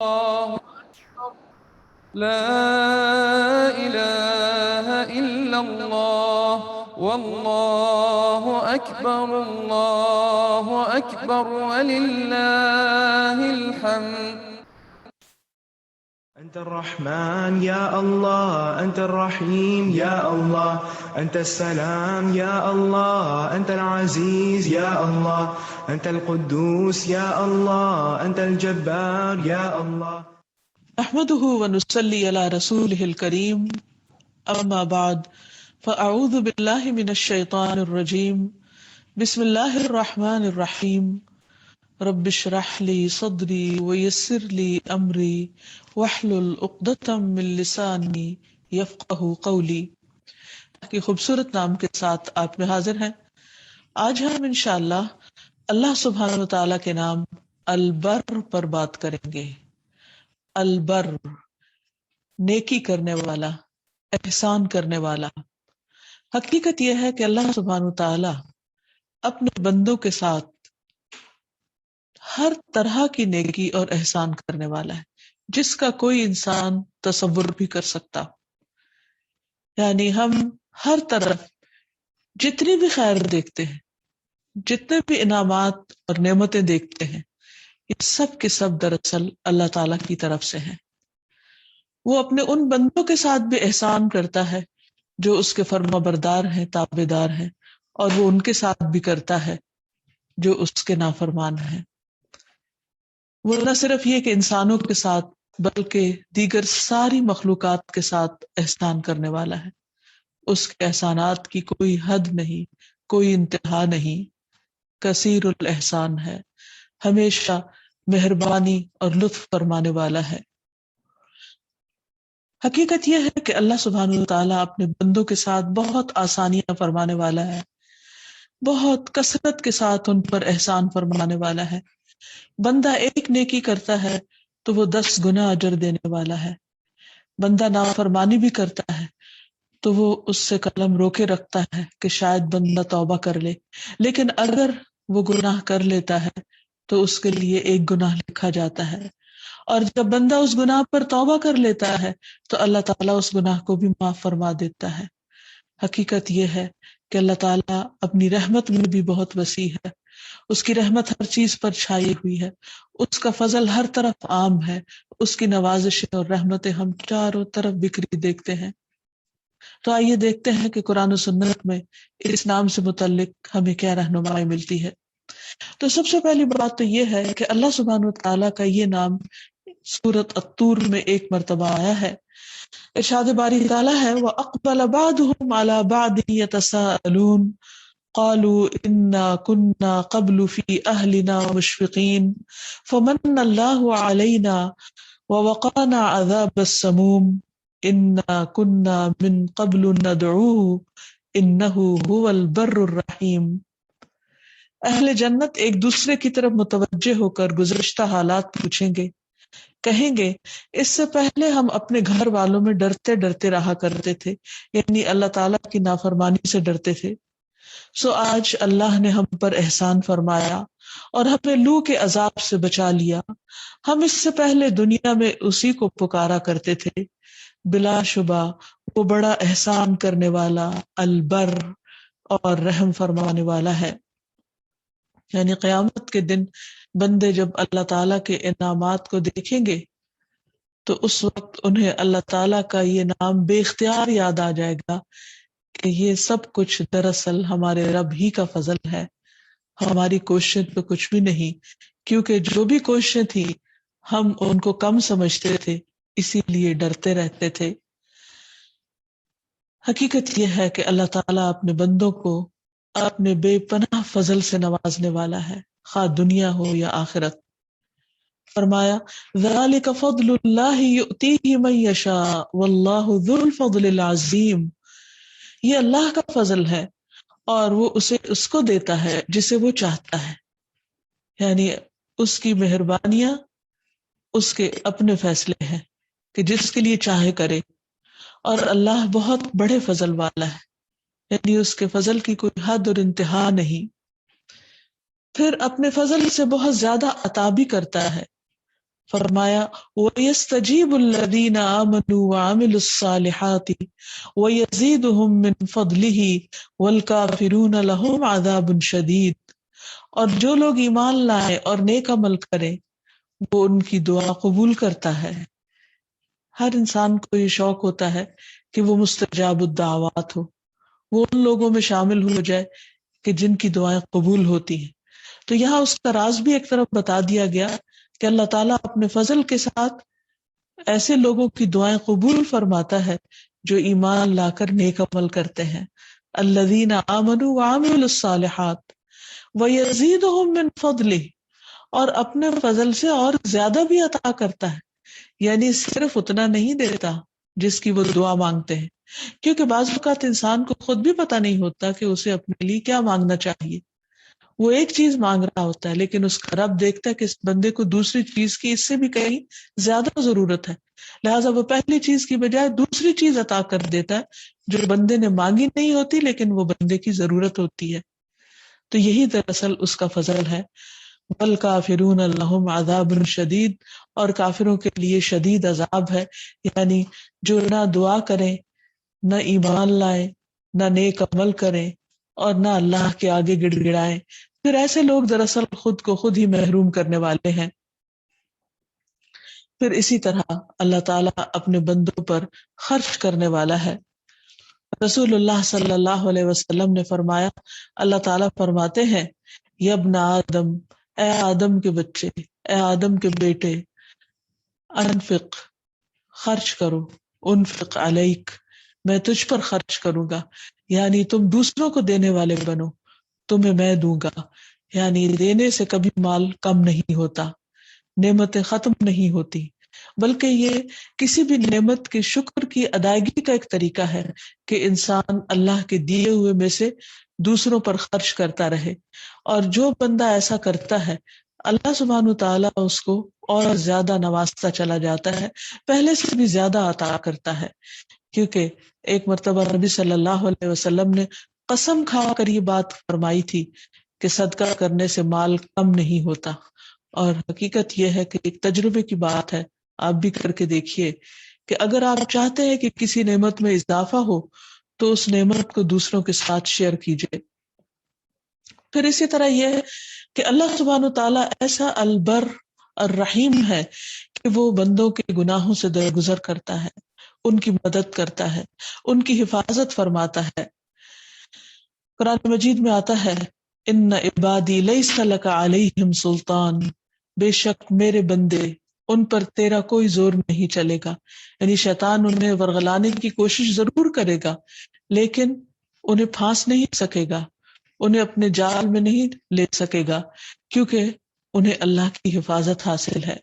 الله لا إله إلا الله والله أكبر الله أكبر ولله الحمد. أنت الرحمن يا الله، أنت الرحيم يا الله، أنت السلام يا الله، أنت العزيز يا الله، أنت القدوس يا الله، أنت الجبار يا الله. نحمده ونصلي على رسوله الكريم أما بعد فأعوذ بالله من الشيطان الرجيم بسم الله الرحمن الرحيم رب اشرح لي صدري ويسر لي أمري واحلل عقدة من لساني يفقه قولي. کی خوبصورت نام کے ساتھ آپ میں حاضر ہیں. آج ہم انشاءاللہ اللہ سبحانہ و تعالیٰ کے نام البر پر بات کریں گے. البر، نیکی کرنے والا، احسان کرنے والا. حقیقت یہ ہے کہ اللہ سبحانہ تعالی اپنے بندوں کے ساتھ ہر طرح کی نیکی اور احسان کرنے والا ہے جس کا کوئی انسان تصور بھی کر سکتا. یعنی ہم ہر طرف جتنی بھی خیر دیکھتے ہیں، جتنے بھی انعامات اور نعمتیں دیکھتے ہیں، یہ سب کے سب دراصل اللہ تعالی کی طرف سے ہیں. وہ اپنے ان بندوں کے ساتھ بھی احسان کرتا ہے جو اس کے فرما بردار ہیں، تابع دار ہیں، اور وہ ان کے ساتھ بھی کرتا ہے جو اس کے نافرمان ہیں. وہ نہ صرف یہ کہ انسانوں کے ساتھ بلکہ دیگر ساری مخلوقات کے ساتھ احسان کرنے والا ہے. اس کے احسانات کی کوئی حد نہیں، کوئی انتہا نہیں. کثیر الاحسان ہے، ہمیشہ مہربانی اور لطف فرمانے والا ہے. حقیقت یہ ہے کہ اللہ سبحانہ وتعالیٰ اپنے بندوں کے ساتھ بہت آسانیاں فرمانے والا ہے، بہت کثرت کے ساتھ ان پر احسان فرمانے والا ہے. بندہ ایک نیکی کرتا ہے تو وہ 10 گنا اجر دینے والا ہے. بندہ نافرمانی بھی کرتا ہے تو وہ اس سے قلم روکے رکھتا ہے کہ شاید بندہ توبہ کر لے، لیکن اگر وہ گناہ کر لیتا ہے تو اس کے لیے 1 گناہ لکھا جاتا ہے. اور جب بندہ اس گناہ پر توبہ کر لیتا ہے تو اللہ تعالیٰ اس گناہ کو بھی معاف فرما دیتا ہے. حقیقت یہ ہے کہ اللہ تعالیٰ اپنی رحمت میں بھی بہت وسیع ہے. اس کی رحمت ہر چیز پر چھائی ہوئی ہے، اس کا فضل ہر طرف عام ہے، اس کی نوازشیں اور رحمتیں ہم چاروں طرف بکھری دیکھتے ہیں. تو آئیے دیکھتے ہیں کہ قرآن و سنت میں اس نام سے متعلق ہمیں کیا رہنمائی ملتی ہے. تو سب سے پہلی بات تو یہ ہے کہ اللہ سبحانہ وتعالیٰ کا یہ نام سورۃ الطور میں 1 مرتبہ آیا ہے. ارشاد باری تعالیٰ ہے وَأَقْبَلَ بَعْضُهُمْ عَلَى بَعْضٍ يَتَسَاءَلُونَ قَالُوا إِنَّا كُنَّا قَبْلُ فِي أَهْلِنَا مُشْفِقِينَ فَمَنَّ اللَّهُ عَلَيْنَا وَوَقَانَا عَذَابَ السَّمُومِ إِنَّا كُنَّا مِن قَبْلُ نَدْعُوهُ إِنَّهُ هُوَ الْبَرُّ الرَّحِيمُ. اہل جنت ایک دوسرے کی طرف متوجہ ہو کر گزشتہ حالات پوچھیں گے، کہیں گے اس سے پہلے ہم اپنے گھر والوں میں ڈرتے ڈرتے رہا کرتے تھے، یعنی اللہ تعالیٰ کی نافرمانی سے ڈرتے تھے. سو آج اللہ نے ہم پر احسان فرمایا اور ہمیں لو کے عذاب سے بچا لیا. ہم اس سے پہلے دنیا میں اسی کو پکارا کرتے تھے. بلا شبہ وہ بڑا احسان کرنے والا، البر اور رحم فرمانے والا ہے. یعنی قیامت کے دن بندے جب اللہ تعالیٰ کے انعامات کو دیکھیں گے تو اس وقت انہیں اللہ تعالیٰ کا یہ نام بے اختیار یاد آ جائے گا کہ یہ سب کچھ دراصل ہمارے رب ہی کا فضل ہے، ہماری کوشش تو کچھ بھی نہیں. کیونکہ جو بھی کوششیں تھی ہم ان کو کم سمجھتے تھے، اسی لیے ڈرتے رہتے تھے. حقیقت یہ ہے کہ اللہ تعالیٰ اپنے بندوں کو اپنے بے پناہ فضل سے نوازنے والا ہے، خواہ دنیا ہو یا آخرت. فرمایا ذَلِكَ فَضْلُ اللَّهِ يُؤْتِيهِ مَن يَشَاءُ وَاللَّهُ ذُو الْفَضْلِ الْعَظِيمِ. یہ اللہ کا فضل ہے اور وہ اسے اس کو دیتا ہے جسے وہ چاہتا ہے. یعنی اس کی مہربانیاں اس کے اپنے فیصلے ہیں کہ جس کے لیے چاہے کرے، اور اللہ بہت بڑے فضل والا ہے، یعنی اس کے فضل کی کوئی حد اور انتہا نہیں. پھر اپنے فضل سے بہت زیادہ عطا بھی کرتا ہے. فرمایا وَيَسْتَجِيبُ الَّذِينَ آمَنُوا وَعَمِلُوا الصَّالِحَاتِ وَيَزِيدُهُم مِّن فَضْلِهِ وَالْكَافِرُونَ لَهُمْ عَذَابٌ شَدِيدٌ، اور جو لوگ ایمان لائے اور نیک عمل کریں وہ ان کی دعا قبول کرتا ہے۔ ہر انسان کو یہ شوق ہوتا ہے کہ وہ مستجاب الدعوات ہو، وہ ان لوگوں میں شامل ہو جائے کہ جن کی دعائیں قبول ہوتی ہیں۔ تو یہاں اس کا راز بھی ایک طرف بتا دیا گیا کہ اللہ تعالیٰ اپنے فضل کے ساتھ ایسے لوگوں کی دعائیں قبول فرماتا ہے جو ایمان لا کر نیک عمل کرتے ہیں۔ الذین آمنوا وعملوا الصالحات ویزیدہم من فضلہ، اور اپنے فضل سے اور زیادہ بھی عطا کرتا ہے، یعنی صرف اتنا نہیں دیتا جس کی وہ دعا مانگتے ہیں، کیونکہ بعض اوقات انسان کو خود بھی پتہ نہیں ہوتا کہ اسے اپنے لیے کیا مانگنا چاہیے۔ وہ ایک چیز مانگ رہا ہوتا ہے لیکن اس کا رب دیکھتا ہے کہ اس بندے کو دوسری چیز کی اس سے بھی کہیں زیادہ ضرورت ہے، لہٰذا وہ پہلی چیز کی بجائے دوسری چیز عطا کر دیتا ہے جو بندے نے مانگی نہیں ہوتی لیکن وہ بندے کی ضرورت ہوتی ہے۔ تو یہی دراصل اس کا فضل ہے۔ وَالْكَافِرُونَ لَهُمْ عَذَابٌ شَدِيدٌ، اور کافروں کے لیے شدید عذاب ہے، یعنی جو نہ دعا کریں، نہ ایمان لائیں، نہ نیک عمل کریں اور نہ اللہ کے آگے گڑ گڑائیں، پھر ایسے لوگ دراصل خود کو خود ہی محروم کرنے والے ہیں۔ پھر اسی طرح اللہ تعالیٰ اپنے بندوں پر خرچ کرنے والا ہے۔ رسول اللہ صلی اللہ علیہ وسلم نے فرمایا، اللہ تعالیٰ فرماتے ہیں، یا ابن آدم، اے آدم کے بچے، اے آدم کے بیٹے، انفق، خرچ کرو، انفق علیک، میں تجھ پر خرچ کروں گا، یعنی تم دوسروں کو دینے والے بنو، تمہیں میں دوں گا، یعنی دینے سے کبھی مال کم نہیں ہوتا، نعمتیں ختم نہیں ہوتی، بلکہ یہ کسی بھی نعمت کے شکر کی ادائیگی کا ایک طریقہ ہے کہ انسان اللہ کے دیے ہوئے میں سے دوسروں پر خرچ کرتا رہے، اور جو بندہ ایسا کرتا ہے اللہ سبحانہ تعالیٰ اس کو اور زیادہ نوازتا چلا جاتا ہے، پہلے سے بھی زیادہ عطا کرتا ہے، کیونکہ ایک مرتبہ نبی صلی اللہ علیہ وسلم نے قسم کھا کر یہ بات فرمائی تھی کہ صدقہ کرنے سے مال کم نہیں ہوتا، اور حقیقت یہ ہے کہ ایک تجربے کی بات ہے، آپ بھی کر کے دیکھیے کہ اگر آپ چاہتے ہیں کہ کسی نعمت میں اضافہ ہو تو اس نعمت کو دوسروں کے ساتھ شیئر کیجیے۔ پھر اسی طرح یہ ہے کہ اللہ سبحانہ تعالیٰ ایسا البر الرحیم ہے کہ وہ بندوں کے گناہوں سے درگزر کرتا ہے، ان کی مدد کرتا ہے، ان کی حفاظت فرماتا ہے۔ قرآن مجید میں آتا ہے، ان عبادی لیس لک علیہم سلطان، بے شک میرے بندے، ان پر تیرا کوئی زور نہیں چلے گا، یعنی شیطان انہیں ورغلانے کی کوشش ضرور کرے گا لیکن انہیں پھانس نہیں سکے گا، انہیں اپنے جال میں نہیں لے سکے گا، کیونکہ انہیں اللہ کی حفاظت حاصل ہے۔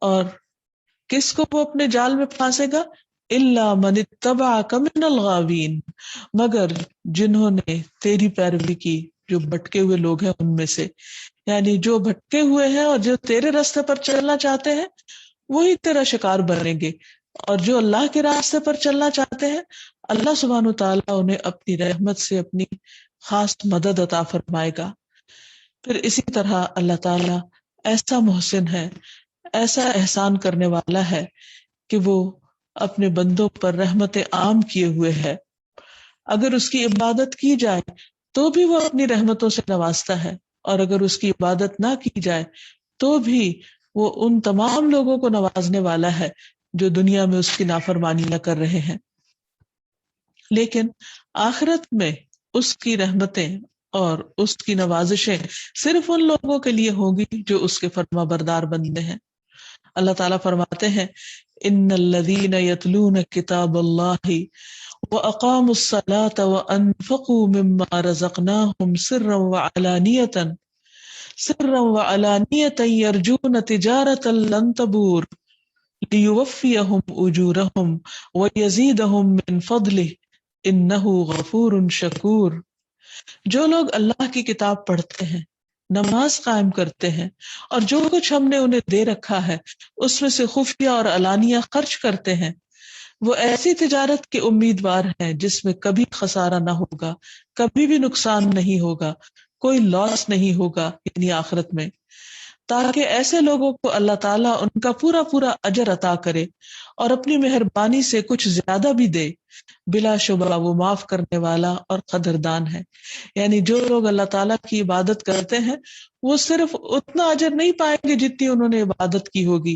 اور کس کو وہ اپنے جال میں پھانسے گا؟ الا من اتبعک من الغاوین، مگر جنہوں نے تیری پیروی کی، جو بھٹکے ہوئے لوگ ہیں ان میں سے، یعنی جو بھٹکے ہوئے ہیں اور جو تیرے راستے پر چلنا چاہتے ہیں وہی تیرا شکار بنیں گے، اور جو اللہ کے راستے پر چلنا چاہتے ہیں اللہ سبحانہ تعالیٰ انہیں اپنی رحمت سے اپنی خاص مدد عطا فرمائے گا۔ پھر اسی طرح اللہ تعالیٰ ایسا محسن ہے، ایسا احسان کرنے والا ہے کہ وہ اپنے بندوں پر رحمت عام کیے ہوئے ہے، اگر اس کی عبادت کی جائے تو بھی وہ اپنی رحمتوں سے نوازتا ہے، اور اگر اس کی عبادت نہ کی جائے تو بھی وہ ان تمام لوگوں کو نوازنے والا ہے جو دنیا میں اس کی نافرمانی نہ کر رہے ہیں، لیکن آخرت میں اس کی رحمتیں اور اس کی نوازشیں صرف ان لوگوں کے لیے ہوں گی جو اس کے فرما بردار بندے ہیں۔ اللہ تعالیٰ فرماتے ہیں، ان الذین یتلون کتاب اللہ وَأَقَامُوا الصَّلَاةَ وَأَنفَقُوا مِمَّا رَزَقْنَاهُمْ سِرًّا وَعَلَانِيَةً يَرْجُونَ تِجَارَةً لَن تَبُورَ لِيُوَفِّيَهُمْ أُجُورَهُمْ وَيَزِيدَهُمْ مِنْ فَضْلِهِ إِنَّهُ غَفُورٌ شَكُورٌ۔ جو لوگ اللہ کی کتاب پڑھتے ہیں، نماز قائم کرتے ہیں، اور جو کچھ ہم نے انہیں دے رکھا ہے اس میں سے خفیہ اور علانیہ خرچ کرتے ہیں، وہ ایسی تجارت کے امیدوار ہیں جس میں کبھی خسارہ نہ ہوگا، کبھی بھی نقصان نہیں ہوگا، کوئی لاس نہیں ہوگا، یعنی آخرت میں۔ تاکہ ایسے لوگوں کو اللہ تعالیٰ ان کا پورا پورا اجر عطا کرے اور اپنی مہربانی سے کچھ زیادہ بھی دے. بلا شبہ وہ معاف کرنے والا اور قدردان ہے. یعنی جو لوگ اللہ تعالیٰ کی عبادت کرتے ہیں وہ صرف اتنا اجر نہیں پائیں گے جتنی انہوں نے عبادت کی ہوگی،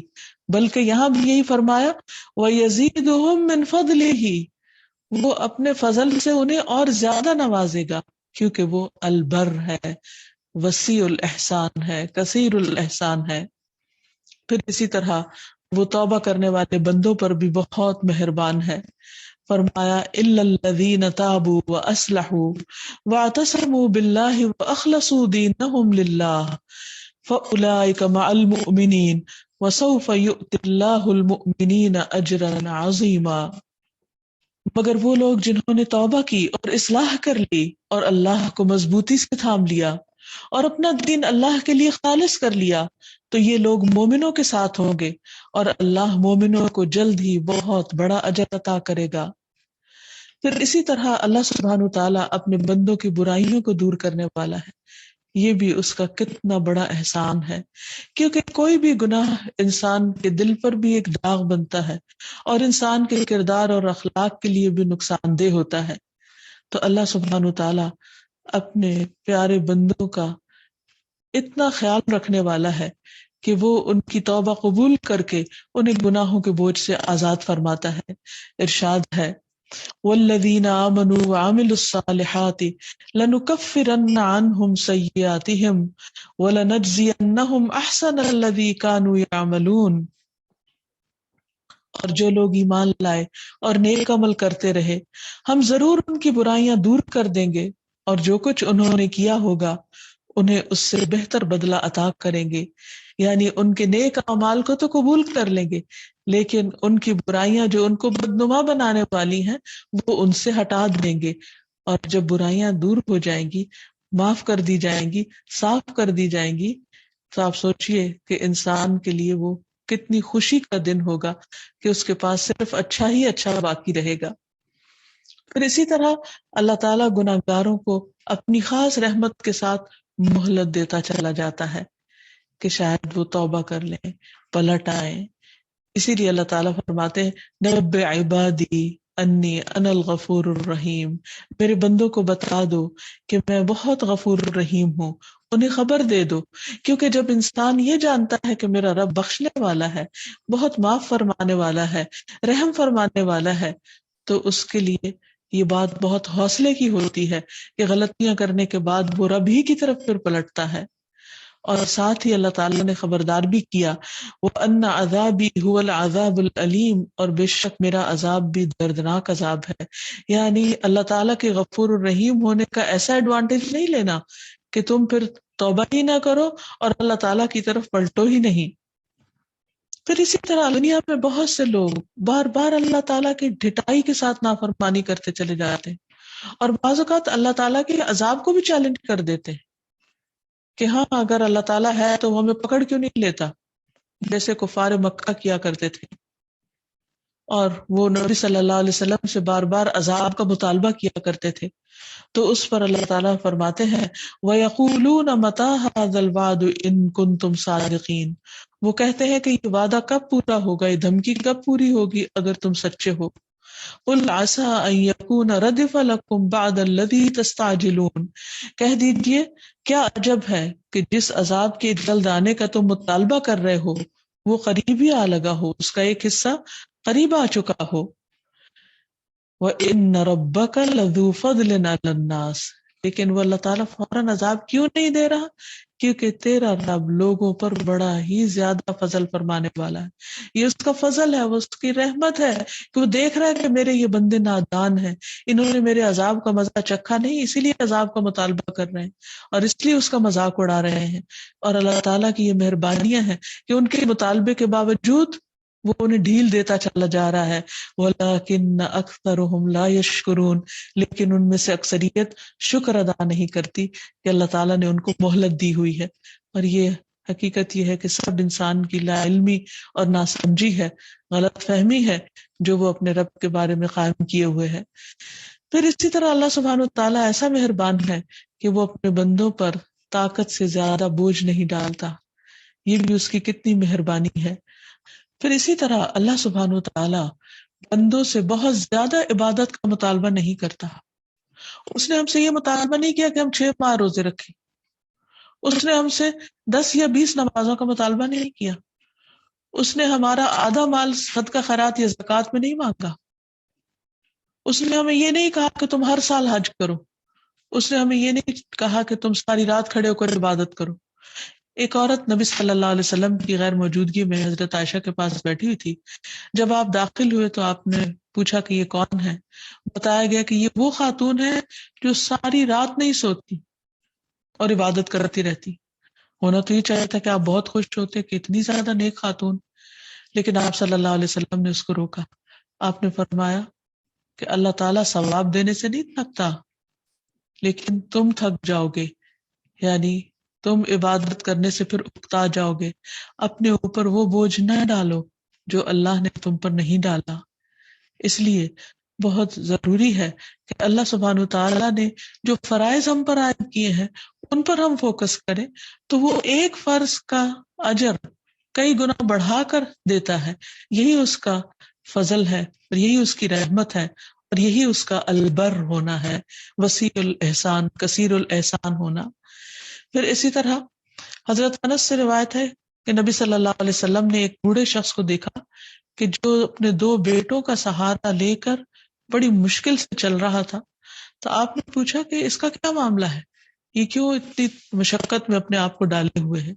بلکہ یہاں بھی یہی فرمایا وَيَزِيدُهُم مِّن فَضْلِهِ، وہ اپنے فضل سے انہیں اور زیادہ نوازے گا، کیونکہ وہ البر ہے، وسیع الاحسان ہے، کثیر الاحسان ہے. پھر اسی طرح وہ توبہ کرنے والے بندوں پر بھی بہت مہربان ہے. فرمایا الا الذین تابوا واصلحوا واعتصموا باللہ واخلصوا دینہم للہ فاولئک مع المؤمنین وسوف یؤتی اللہ المؤمنین اجرا عظیما. مگر وہ لوگ جنہوں نے توبہ کی اور اصلاح کر لی اور اللہ کو مضبوطی سے تھام لیا اور اپنا دین اللہ کے لیے خالص کر لیا تو یہ لوگ مومنوں کے ساتھ ہوں گے اور اللہ مومنوں کو جلد ہی بہت بڑا اجر عطا کرے گا. پھر اسی طرح اللہ سبحانہ تعالیٰ اپنے بندوں کی برائیوں کو دور کرنے والا ہے. یہ بھی اس کا کتنا بڑا احسان ہے، کیونکہ کوئی بھی گناہ انسان کے دل پر بھی ایک داغ بنتا ہے اور انسان کے کردار اور اخلاق کے لیے بھی نقصان دہ ہوتا ہے. تو اللہ سبحانہ تعالیٰ اپنے پیارے بندوں کا اتنا خیال رکھنے والا ہے کہ وہ ان کی توبہ قبول کر کے انہیں گناہوں کے بوجھ سے آزاد فرماتا ہے. ارشاد ہے والذین آمنوا وعملوا الصالحات لنکفرن عنہم سیئاتہم ولنجزینہم احسن الذی کانوا یعملون. اور جو لوگ ایمان لائے اور نیک عمل کرتے رہے ہم ضرور ان کی برائیاں دور کر دیں گے اور جو کچھ انہوں نے کیا ہوگا انہیں اس سے بہتر بدلہ عطا کریں گے. یعنی ان کے نیک اعمال کو تو قبول کر لیں گے لیکن ان کی برائیاں جو ان کو بدنما بنانے والی ہیں وہ ان سے ہٹا دیں گے. اور جب برائیاں دور ہو جائیں گی، معاف کر دی جائیں گی، صاف کر دی جائیں گی، تو آپ سوچئے کہ انسان کے لیے وہ کتنی خوشی کا دن ہوگا کہ اس کے پاس صرف اچھا ہی اچھا باقی رہے گا. پھر اسی طرح اللہ تعالیٰ گناہ گاروں کو اپنی خاص رحمت کے ساتھ مہلت دیتا چلا جاتا ہے کہ شاید وہ توبہ کر لیں، پلٹ آئیں. اسی لیے اللہ تعالیٰ فرماتے ہیں نبئ عبادی انی انا الغفور الرحیم، میرے بندوں کو بتا دو کہ میں بہت غفور الرحیم ہوں، انہیں خبر دے دو. کیونکہ جب انسان یہ جانتا ہے کہ میرا رب بخشنے والا ہے، بہت معاف فرمانے والا ہے، رحم فرمانے والا ہے، تو اس کے لیے یہ بات بہت حوصلے کی ہوتی ہے کہ غلطیاں کرنے کے بعد وہ رب ہی کی طرف پھر پلٹتا ہے. اور ساتھ ہی اللہ تعالیٰ نے خبردار بھی کیا وَأَنَّ عَذَابِي هُوَ الْعَذَابُ الْأَلِيمُ، اور بے شک میرا عذاب بھی دردناک عذاب ہے. یعنی اللہ تعالیٰ کے غفور الرحیم ہونے کا ایسا ایڈوانٹیج نہیں لینا کہ تم پھر توبہ ہی نہ کرو اور اللہ تعالیٰ کی طرف پلٹو ہی نہیں. پھر اسی طرح دنیا میں بہت سے لوگ بار بار اللہ تعالیٰ کی ڈھٹائی کے ساتھ نافرمانی کرتے چلے جاتے ہیں اور بعض اوقات اللہ تعالیٰ کے عذاب کو بھی چیلنج کر دیتے ہیں کہ ہاں اگر اللہ تعالیٰ ہے تو وہ ہمیں پکڑ کیوں نہیں لیتا، جیسے کفار مکہ کیا کرتے تھے. اور وہ نبی صلی اللہ علیہ وسلم سے بار بار عذاب کا مطالبہ کیا کرتے تھے. تو اس پر اللہ تعالیٰ فرماتے ہیں وَيَقُولُونَ مَتَىٰ هَٰذَا الْوَعْدُ إِن كُنتُمْ صَادِقِينَ، وہ کہتے ہیں کہ یہ وعدہ کب پورا ہوگا، یہ دھمکی کب پوری ہوگی اگر تم سچے ہو. قُلْ عَسَىٰ أَن يَكُونَ رَدِفَ لَكُمْ بَعْدَ الَّذِي تَسْتَعْجِلُونَ، کہہ دیجئے کیا عجب ہے کہ جس عذاب کے جلد آنے کا تم مطالبہ کر رہے ہو وہ قریب ہی آ لگا ہو، اس کا ایک حصہ قریب آ چکا ہو. وَإِنَّ رَبَّكَ لَذُو فَضْلٍ عَلَى النَّاسِ، لیکن وہ اللہ تعالیٰ فوراً عذاب کیوں نہیں دے رہا؟ کیونکہ تیرا رب لوگوں پر بڑا ہی زیادہ فضل فرمانے والا ہے. یہ اس کا فضل ہے، وہ اس کی رحمت ہے کہ وہ دیکھ رہا ہے کہ میرے یہ بندے نادان ہیں، انہوں نے میرے عذاب کا مزہ چکھا نہیں، اسی لیے عذاب کا مطالبہ کر رہے ہیں اور اس لیے اس کا مذاق اڑا رہے ہیں. اور اللہ تعالیٰ کی یہ مہربانیاں ہیں کہ ان کے مطالبے کے باوجود وہ انہیں ڈھیل دیتا چلا جا رہا ہے. وَلَٰكِنَّ أَكْثَرُهُمْ لَا يَشْكُرُونَ، لیکن ان میں سے اکثریت شکر ادا نہیں کرتی کہ اللہ تعالیٰ نے ان کو مہلت دی ہوئی ہے. اور یہ حقیقت یہ ہے کہ سب انسان کی لا علمی اور ناسمجھی ہے، غلط فہمی ہے جو وہ اپنے رب کے بارے میں قائم کیے ہوئے ہے. پھر اسی طرح اللہ سبحانہ وتعالیٰ ایسا مہربان ہے کہ وہ اپنے بندوں پر طاقت سے زیادہ بوجھ نہیں ڈالتا. یہ بھی اس کی کتنی مہربانی ہے۔ پھر اسی طرح اللہ سبحانہ وتعالی بندوں سے بہت زیادہ عبادت کا مطالبہ نہیں کرتا۔ اس نے ہم سے یہ مطالبہ نہیں کیا کہ ہم 6 ماہ روزے رکھیں، اس نے ہم سے 10 یا 20 نمازوں کا مطالبہ نہیں کیا، اس نے ہمارا آدھا مال صدقہ خیرات یا زکوٰۃ میں نہیں مانگا، اس نے ہمیں یہ نہیں کہا کہ تم ہر سال حج کرو، اس نے ہمیں یہ نہیں کہا کہ تم ساری رات کھڑے ہو کر عبادت کرو۔ ایک عورت نبی صلی اللہ علیہ وسلم کی غیر موجودگی میں حضرت عائشہ کے پاس بیٹھی ہوئی تھی۔ جب آپ داخل ہوئے تو آپ نے پوچھا کہ یہ کون ہے؟ بتایا گیا کہ یہ وہ خاتون ہے جو ساری رات نہیں سوتی اور عبادت کرتی رہتی۔ ہونا تو یہ چاہیے تھا کہ آپ بہت خوش ہوتے کہ اتنی زیادہ نیک خاتون، لیکن آپ صلی اللہ علیہ وسلم نے اس کو روکا۔ آپ نے فرمایا کہ اللہ تعالیٰ ثواب دینے سے نہیں تھکتا، لیکن تم تھک جاؤ گے، یعنی تم عبادت کرنے سے پھر اکتا جاؤ گے۔ اپنے اوپر وہ بوجھ نہ ڈالو جو اللہ نے تم پر نہیں ڈالا۔ اس لیے بہت ضروری ہے کہ اللہ سبحانہ تعالیٰ نے جو فرائض ہم پر عائد کیے ہیں ان پر ہم فوکس کریں، تو وہ ایک فرض کا اجر کئی گنا بڑھا کر دیتا ہے۔ یہی اس کا فضل ہے اور یہی اس کی رحمت ہے اور یہی اس کا البر ہونا ہے، وسیع الاحسان، کثیر الاحسان ہونا۔ پھر اسی طرح حضرت انس سے روایت ہے کہ نبی صلی اللہ علیہ وسلم نے ایک بوڑھے شخص کو دیکھا کہ جو اپنے 2 بیٹوں کا سہارا لے کر بڑی مشکل سے چل رہا تھا۔ تو آپ نے پوچھا کہ اس کا کیا معاملہ ہے، یہ کیوں اتنی مشقت میں اپنے آپ کو ڈالے ہوئے ہے؟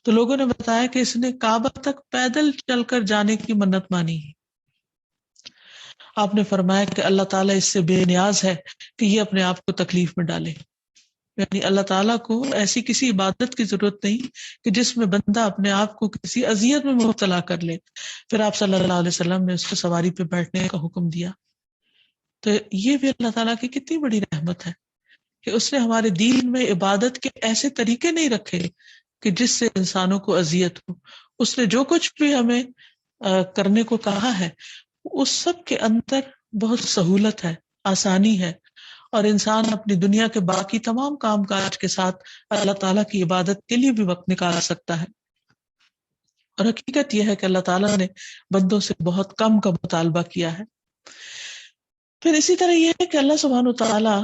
تو لوگوں نے بتایا کہ اس نے کعبہ تک پیدل چل کر جانے کی منت مانی ہے۔ آپ نے فرمایا کہ اللہ تعالیٰ اس سے بے نیاز ہے کہ یہ اپنے آپ کو تکلیف میں ڈالے، یعنی اللہ تعالیٰ کو ایسی کسی عبادت کی ضرورت نہیں کہ جس میں بندہ اپنے آپ کو کسی اذیت میں مبتلا کر لے۔ پھر آپ صلی اللہ علیہ وسلم نے اس کو سواری پہ بیٹھنے کا حکم دیا۔ تو یہ بھی اللہ تعالیٰ کی کتنی بڑی رحمت ہے کہ اس نے ہمارے دین میں عبادت کے ایسے طریقے نہیں رکھے کہ جس سے انسانوں کو اذیت ہو۔ اس نے جو کچھ بھی ہمیں کرنے کو کہا ہے اس سب کے اندر بہت سہولت ہے، آسانی ہے، اور انسان اپنی دنیا کے باقی تمام کام کاج کے ساتھ اللہ تعالیٰ کی عبادت کے لیے بھی وقت نکال سکتا ہے۔ اور حقیقت یہ ہے کہ اللہ تعالیٰ نے بندوں سے بہت کم کا مطالبہ کیا ہے۔ پھر اسی طرح یہ ہے کہ اللہ سبحانہ تعالیٰ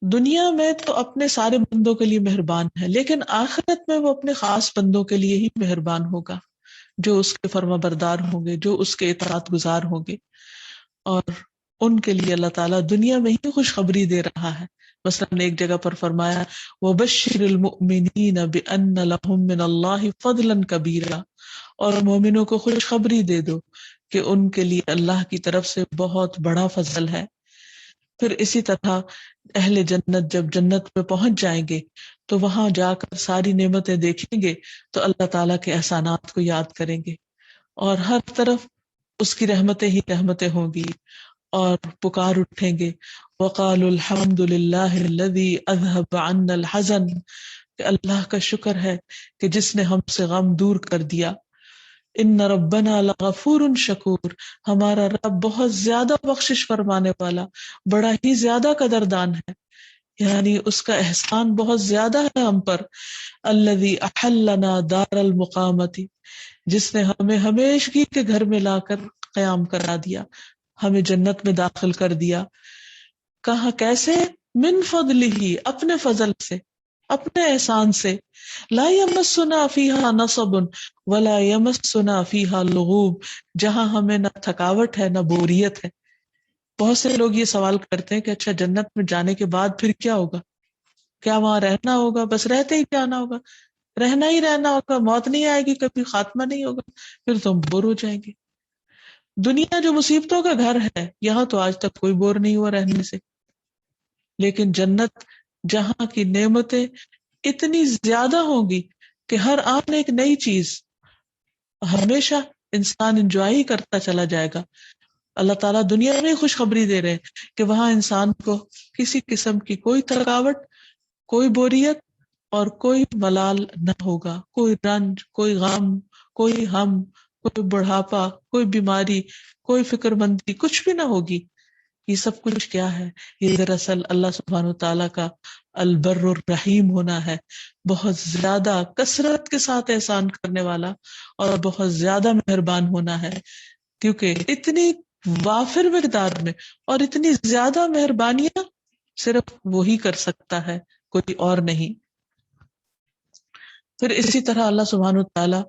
دنیا میں تو اپنے سارے بندوں کے لیے مہربان ہے، لیکن آخرت میں وہ اپنے خاص بندوں کے لیے ہی مہربان ہوگا جو اس کے فرما بردار ہوں گے، جو اس کے اطاعت گزار ہوں گے، اور ان کے لیے اللہ تعالیٰ دنیا میں ہی خوشخبری دے رہا ہے۔ مثلا ایک جگہ پر فرمایا وَبَشِّرِ الْمُؤْمِنِينَ بِأَنَّ لَهُم مِّنَ اللَّهِ فَضْلًا كَبِيرًا، اور مومنوں کو خوشخبری دے دو کہ ان کے لیے اللہ کی طرف سے بہت بڑا فضل ہے۔ پھر اسی طرح اہل جنت جب جنت میں پہنچ جائیں گے تو وہاں جا کر ساری نعمتیں دیکھیں گے تو اللہ تعالیٰ کے احسانات کو یاد کریں گے، اور ہر طرف اس کی رحمتیں ہی رحمتیں ہوں گی، اور پکار اٹھیں گے وقالوا الحمد للہ الذی اذهب عنا الحزن، کہ اللہ کا شکر ہے کہ جس نے ہم سے غم دور کر دیا۔ ان ربنا لغفور شکور، ہمارا رب بہت زیادہ بخشش فرمانے والا، بڑا ہی زیادہ قدردان ہے، یعنی اس کا احسان بہت زیادہ ہے ہم پر۔ الذی احلنا دار المقامت، جس نے ہمیں ہمیشگی کے گھر میں لا کر قیام کرا دیا، ہمیں جنت میں داخل کر دیا۔ کہاں کیسے؟ من فضلہ، اپنے فضل سے، اپنے احسان سے۔ لا یمسنا فیہا نصب ولا یمسنا فیہا لغوب، جہاں ہمیں نہ تھکاوٹ ہے نہ بوریت ہے۔ بہت سے لوگ یہ سوال کرتے ہیں کہ اچھا جنت میں جانے کے بعد پھر کیا ہوگا؟ کیا وہاں رہنا ہوگا؟ بس رہتے ہی جانا ہوگا، رہنا ہی رہنا ہوگا، موت نہیں آئے گی، کبھی خاتمہ نہیں ہوگا، پھر تو ہم بور ہو جائیں گے۔ دنیا جو مصیبتوں کا گھر ہے، یہاں تو آج تک کوئی بور نہیں ہوا رہنے سے، لیکن جنت جہاں کی نعمتیں اتنی زیادہ ہوں گی کہ ہر آن ایک نئی چیز ہمیشہ انسان انجوائے ہی کرتا چلا جائے گا۔ اللہ تعالیٰ دنیا میں خوشخبری دے رہے ہیں کہ وہاں انسان کو کسی قسم کی کوئی تھکاوٹ، کوئی بوریت اور کوئی ملال نہ ہوگا، کوئی رنج، کوئی غم، کوئی ہم، کوئی بڑھاپا، کوئی بیماری، کوئی فکر مندی، کچھ بھی نہ ہوگی۔ یہ سب کچھ کیا ہے؟ یہ دراصل اللہ سبحانہ تعالیٰ کا البر الرحیم ہونا ہے، بہت زیادہ کثرت کے ساتھ احسان کرنے والا اور بہت زیادہ مہربان ہونا ہے، کیونکہ اتنی وافر مقدار میں اور اتنی زیادہ مہربانیاں صرف وہی کر سکتا ہے، کوئی اور نہیں۔ پھر اسی طرح اللہ سبحانہ تعالیٰ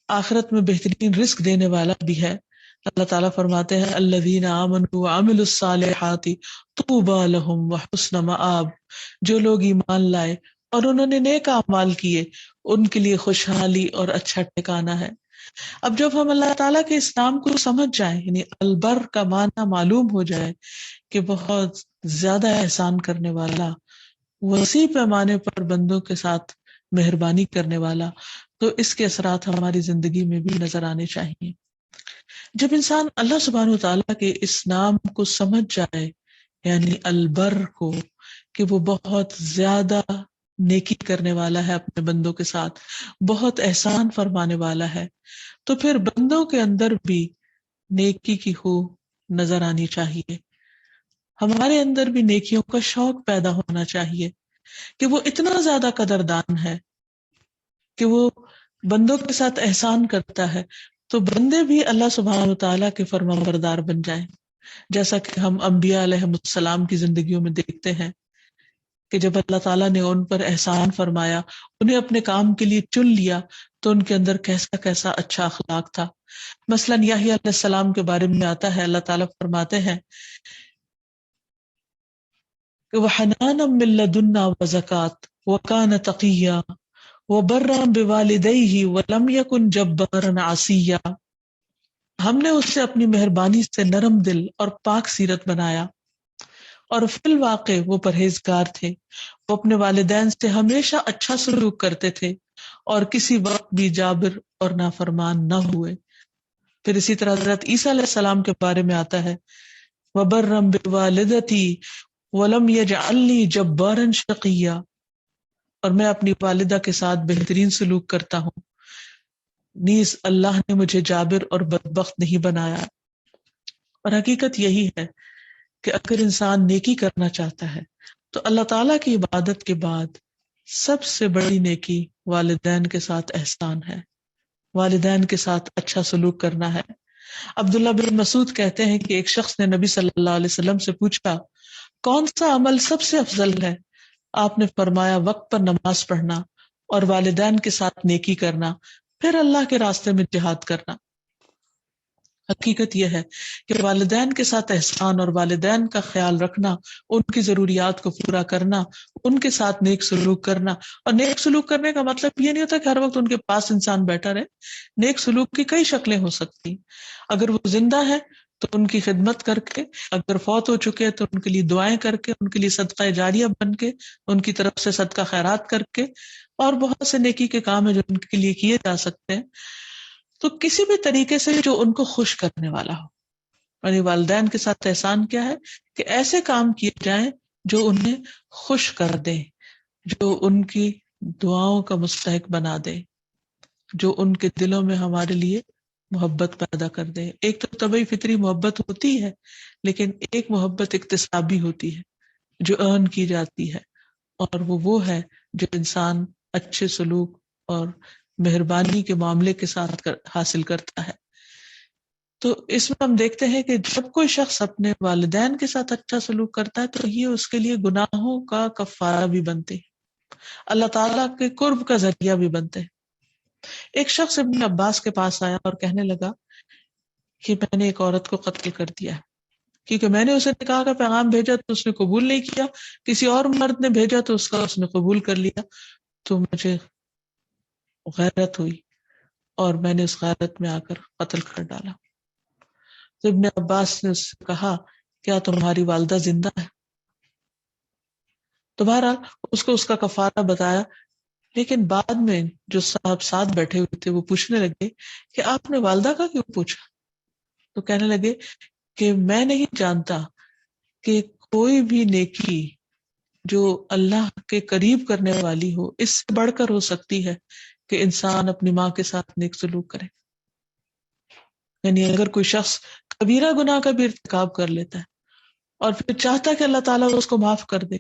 آخرت میں بہترین رزق دینے والا بھی ہے۔ اللہ تعالیٰ فرماتے ہیں الذین آمنوا وعملوا الصالحات طوبی لہم وحسن مآب، جو لوگ ایمان لائے اور انہوں نے نیک اعمال کیے ان کے لیے خوشحالی اور اچھا ٹھکانہ ہے۔ اب جب ہم اللہ تعالیٰ کے اس نام کو سمجھ جائیں، یعنی البر کا معنی معلوم ہو جائے کہ بہت زیادہ احسان کرنے والا، وسیع پیمانے پر بندوں کے ساتھ مہربانی کرنے والا، تو اس کے اثرات ہماری زندگی میں بھی نظر آنے چاہیے۔ جب انسان اللہ سبحانہ وتعالیٰ کے اس نام کو سمجھ جائے، یعنی البر کو، کہ وہ بہت زیادہ نیکی کرنے والا ہے اپنے بندوں کے ساتھ، بہت احسان فرمانے والا ہے، تو پھر بندوں کے اندر بھی نیکی کی خو نظر آنی چاہیے، ہمارے اندر بھی نیکیوں کا شوق پیدا ہونا چاہیے کہ وہ اتنا زیادہ قدردان ہے کہ وہ بندوں کے ساتھ احسان کرتا ہے، تو بندے بھی اللہ سبحانہ تعالیٰ کے فرما بردار بن جائیں، جیسا کہ ہم انبیاء علیہ السلام کی زندگیوں میں دیکھتے ہیں کہ جب اللہ تعالیٰ نے ان پر احسان فرمایا، انہیں اپنے کام کے لیے چن لیا، تو ان کے اندر کیسا کیسا اچھا اخلاق تھا۔ مثلاً یحییٰ علیہ السلام کے بارے میں آتا ہے، اللہ تعالیٰ فرماتے ہیں کہ وَحَنَانًا مِن لَدُنَّا وَزَكَاةً وَكَانَ تَقِيًّا وَبَرًّا بِوَالِدَيْهِ وَلَمْ يَكُنْ جَبَّارًا عَصِيًّا، ہم نے اس سے اپنی مہربانی سے نرم دل اور پاک سیرت بنایا، اور فی الواقع وہ پرہیزگار تھے، وہ اپنے والدین سے ہمیشہ اچھا سلوک کرتے تھے اور کسی وقت بھی جابر اور نافرمان نہ ہوئے۔ پھر اسی طرح حضرت عیسیٰ علیہ السلام کے بارے میں آتا ہے وَبَرًّا بِوَالِدَتِي وَلَمْ يَجْعَلْنِي جَبَّارًا شَقِيًّا، اور میں اپنی والدہ کے ساتھ بہترین سلوک کرتا ہوں، نیز اللہ نے مجھے جابر اور بدبخت نہیں بنایا۔ اور حقیقت یہی ہے کہ اگر انسان نیکی کرنا چاہتا ہے تو اللہ تعالیٰ کی عبادت کے بعد سب سے بڑی نیکی والدین کے ساتھ احسان ہے، والدین کے ساتھ اچھا سلوک کرنا ہے۔ عبداللہ بن مسعود کہتے ہیں کہ ایک شخص نے نبی صلی اللہ علیہ وسلم سے پوچھا کون سا عمل سب سے افضل ہے؟ آپ نے فرمایا وقت پر نماز پڑھنا اور والدین کے ساتھ نیکی کرنا، پھر اللہ کے راستے میں جہاد کرنا۔ حقیقت یہ ہے کہ والدین کے ساتھ احسان اور والدین کا خیال رکھنا، ان کی ضروریات کو پورا کرنا، ان کے ساتھ نیک سلوک کرنا، اور نیک سلوک کرنے کا مطلب یہ نہیں ہوتا کہ ہر وقت ان کے پاس انسان بیٹھا رہے۔ نیک سلوک کی کئی شکلیں ہو سکتی، اگر وہ زندہ ہے تو ان کی خدمت کر کے، اگر فوت ہو چکے تو ان کے لیے دعائیں کر کے، ان کے لیے صدقہ جاریہ بن کے، ان کی طرف سے صدقہ خیرات کر کے، اور بہت سے نیکی کے کام ہیں جو ان کے لیے کیے جا سکتے ہیں۔ تو کسی بھی طریقے سے جو ان کو خوش کرنے والا ہو، یعنی والدین کے ساتھ احسان کیا ہے کہ ایسے کام کیے جائیں جو انہیں خوش کر دے، جو ان کی دعاؤں کا مستحق بنا دے، جو ان کے دلوں میں ہمارے لیے محبت پیدا کر دے۔ ایک تو طبعی فطری محبت ہوتی ہے، لیکن ایک محبت اکتسابی ہوتی ہے جو ارن کی جاتی ہے، اور وہ ہے جو انسان اچھے سلوک اور مہربانی کے معاملے کے ساتھ حاصل کرتا ہے۔ تو اس میں ہم دیکھتے ہیں کہ جب کوئی شخص اپنے والدین کے ساتھ اچھا سلوک کرتا ہے تو یہ اس کے لیے گناہوں کا کفارہ بھی بنتے ہیں، اللہ تعالیٰ کے قرب کا ذریعہ بھی بنتے ہیں۔ ایک شخص ابن عباس کے پاس آیا اور کہنے لگا کہ میں نے ایک عورت کو قتل کر دیا ہے، کیونکہ میں نے اسے نکاح کا پیغام بھیجا تو اس نے قبول نہیں کیا، کسی اور مرد نے بھیجا تو اس نے قبول کر لیا، تو مجھے غیرت ہوئی اور میں نے اس غیرت میں آ کر قتل کر ڈالا۔ تو ابن عباس نے اس سے کہا کیا تمہاری والدہ زندہ ہے؟ تو بہرحال اس کو اس کا کفارہ بتایا، لیکن بعد میں جو صاحب ساتھ بیٹھے ہوئے تھے وہ پوچھنے لگے کہ آپ نے والدہ کا کیوں پوچھا؟ تو کہنے لگے کہ میں نہیں جانتا کہ کوئی بھی نیکی جو اللہ کے قریب کرنے والی ہو اس سے بڑھ کر ہو سکتی ہے کہ انسان اپنی ماں کے ساتھ نیک سلوک کرے۔ یعنی اگر کوئی شخص کبیرہ گناہ کا بھی ارتکاب کر لیتا ہے اور پھر چاہتا کہ اللہ تعالیٰ اس کو معاف کر دے،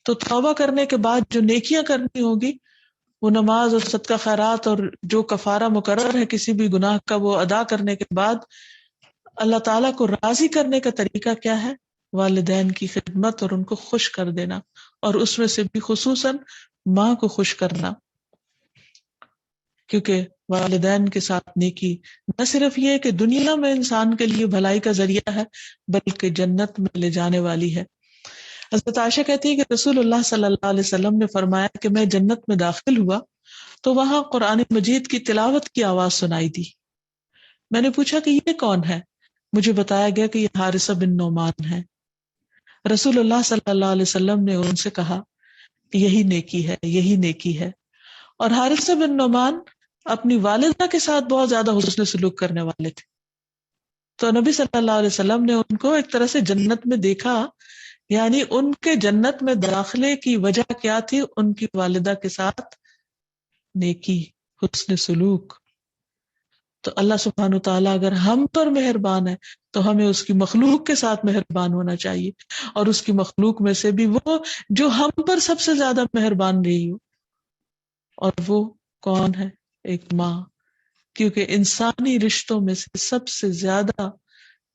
تو توبہ کرنے کے بعد جو نیکیاں کرنی ہوگی وہ نماز اور صدقہ خیرات اور جو کفارہ مقرر ہے کسی بھی گناہ کا وہ ادا کرنے کے بعد اللہ تعالیٰ کو راضی کرنے کا طریقہ کیا ہے؟ والدین کی خدمت اور ان کو خوش کر دینا، اور اس میں سے بھی خصوصاً ماں کو خوش کرنا، کیونکہ والدین کے ساتھ نیکی نہ صرف یہ کہ دنیا میں انسان کے لیے بھلائی کا ذریعہ ہے بلکہ جنت میں لے جانے والی ہے۔ حضرت عائشہ کہتی ہے کہ رسول اللہ صلی اللہ علیہ وسلم نے فرمایا کہ میں جنت میں داخل ہوا تو وہاں قرآن مجید کی تلاوت کی آواز سنائی دی۔ میں نے پوچھا کہ یہ کون ہے؟ مجھے بتایا گیا کہ یہ حارثہ بن نعمان ہے۔ رسول اللہ صلی اللہ علیہ وسلم نے ان سے کہا یہی نیکی ہے، یہی نیکی ہے۔ اور حارثہ بن نعمان اپنی والدہ کے ساتھ بہت زیادہ حسن سلوک کرنے والے تھے، تو نبی صلی اللہ علیہ وسلم نے ان کو ایک طرح سے جنت میں دیکھا، یعنی ان کے جنت میں داخلے کی وجہ کیا تھی؟ ان کی والدہ کے ساتھ نیکی، حسن سلوک۔ تو اللہ سبحانہ و تعالیٰ اگر ہم پر مہربان ہے تو ہمیں اس کی مخلوق کے ساتھ مہربان ہونا چاہیے، اور اس کی مخلوق میں سے بھی وہ جو ہم پر سب سے زیادہ مہربان رہی ہو، اور وہ کون ہے؟ ایک ماں، کیونکہ انسانی رشتوں میں سے سب سے زیادہ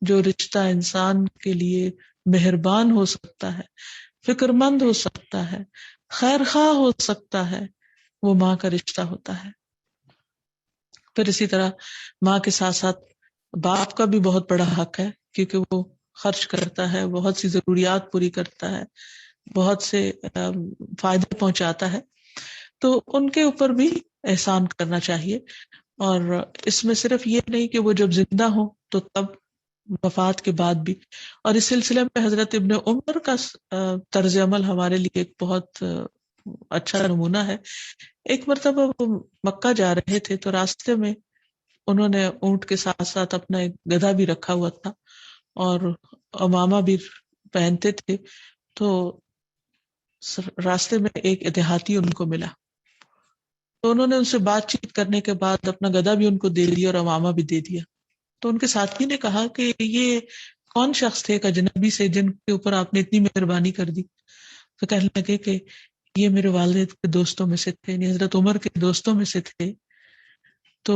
جو رشتہ انسان کے لیے مہربان ہو سکتا ہے، فکر مند ہو سکتا ہے، خیر خواہ ہو سکتا ہے، وہ ماں کا رشتہ ہوتا ہے۔ پھر اسی طرح ماں کے ساتھ ساتھ باپ کا بھی بہت بڑا حق ہے، کیونکہ وہ خرچ کرتا ہے، بہت سی ضروریات پوری کرتا ہے، بہت سے فائدے پہنچاتا ہے، تو ان کے اوپر بھی احسان کرنا چاہیے۔ اور اس میں صرف یہ نہیں کہ وہ جب زندہ ہوں تو تب، وفات کے بعد بھی۔ اور اس سلسلے میں حضرت ابن عمر کا طرز عمل ہمارے لیے ایک بہت اچھا نمونہ ہے۔ ایک مرتبہ وہ مکہ جا رہے تھے تو راستے میں انہوں نے اونٹ کے ساتھ ساتھ اپنا ایک گدھا بھی رکھا ہوا تھا اور امامہ بھی پہنتے تھے، تو راستے میں ایک دیہاتی ان کو ملا، تو انہوں نے ان سے بات چیت کرنے کے بعد اپنا گدھا بھی ان کو دے دیا اور امامہ بھی دے دیا۔ تو ان کے ساتھی نے کہا کہ یہ کون شخص تھے اجنبی سے جن کے اوپر آپ نے اتنی مہربانی کر دی؟ تو کہنے لگے کہ یہ میرے والد کے دوستوں میں سے تھے، یعنی حضرت عمر کے دوستوں میں سے تھے۔ تو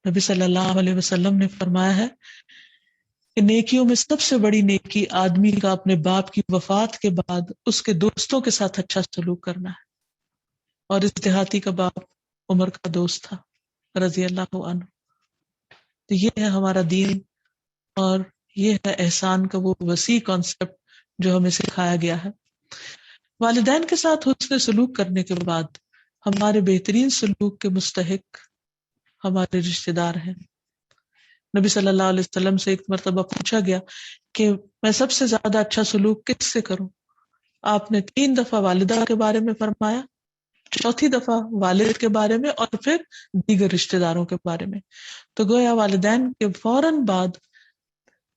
نبی صلی اللہ علیہ وسلم نے فرمایا ہے کہ نیکیوں میں سب سے بڑی نیکی آدمی کا اپنے باپ کی وفات کے بعد اس کے دوستوں کے ساتھ اچھا سلوک کرنا ہے، اور اس دیہاتی کا باپ عمر کا دوست تھا رضی اللہ عنہ۔ تو یہ ہے ہمارا دین، اور یہ ہے احسان کا وہ وسیع کانسیپٹ جو ہمیں سکھایا گیا ہے۔ والدین کے ساتھ حسن سلوک کرنے کے بعد ہمارے بہترین سلوک کے مستحق ہمارے رشتہ دار ہیں۔ نبی صلی اللہ علیہ وسلم سے ایک مرتبہ پوچھا گیا کہ میں سب سے زیادہ اچھا سلوک کس سے کروں؟ آپ نے 3 دفعہ والدہ کے بارے میں فرمایا، 4تھی دفعہ والد کے بارے میں، اور پھر دیگر رشتہ داروں کے بارے میں۔ تو گویا والدین کے فوراً بعد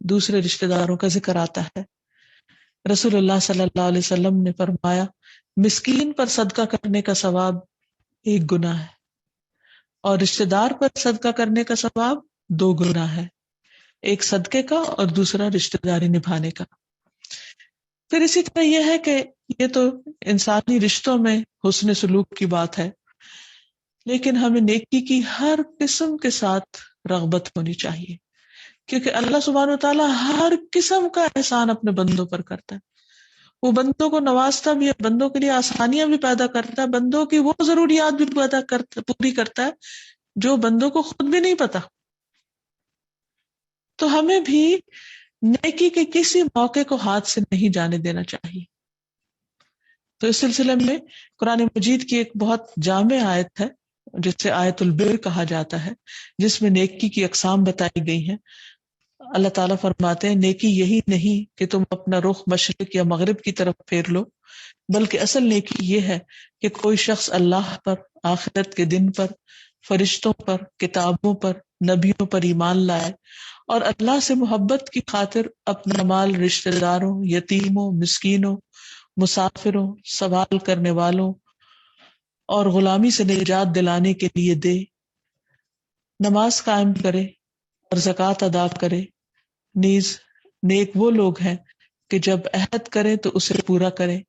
دوسرے رشتہ داروں کا ذکر آتا ہے۔ رسول اللہ صلی اللہ علیہ وسلم نے فرمایا مسکین پر صدقہ کرنے کا ثواب 1 گناہ ہے، اور رشتہ دار پر صدقہ کرنے کا ثواب 2 گناہ ہے، ایک صدقے کا اور دوسرا رشتہ داری نبھانے کا۔ پھر اسی طرح یہ ہے کہ یہ تو انسانی رشتوں میں حسن سلوک کی بات ہے، لیکن ہمیں نیکی کی ہر قسم کے ساتھ رغبت ہونی چاہیے، کیونکہ اللہ سبحانہ و تعالیٰ ہر قسم کا احسان اپنے بندوں پر کرتا ہے۔ وہ بندوں کو نوازتا بھی ہے، بندوں کے لیے آسانیاں بھی پیدا کرتا ہے، بندوں کی وہ ضروریات بھی پوری کرتا ہے جو بندوں کو خود بھی نہیں پتا۔ تو ہمیں بھی نیکی کے کسی موقع کو ہاتھ سے نہیں جانے دینا چاہیے۔ تو اس سلسلے میں قرآن مجید کی ایک بہت جامع آیت ہے جسے آیت البر کہا جاتا ہے، جس میں نیکی کی اقسام بتائی گئی ہیں۔ اللہ تعالیٰ فرماتے ہیں نیکی یہی نہیں کہ تم اپنا رخ مشرق یا مغرب کی طرف پھیر لو، بلکہ اصل نیکی یہ ہے کہ کوئی شخص اللہ پر، آخرت کے دن پر، فرشتوں پر، کتابوں پر، نبیوں پر ایمان لائے، اور اللہ سے محبت کی خاطر اپنا مال رشتہ داروں، یتیموں، مسکینوں، مسافروں، سوال کرنے والوں اور غلامی سے نجات دلانے کے لیے دے، نماز قائم کرے اور زکوٰۃ ادا کرے۔ نیز نیک وہ لوگ ہیں کہ جب عہد کریں تو اسے پورا کریں،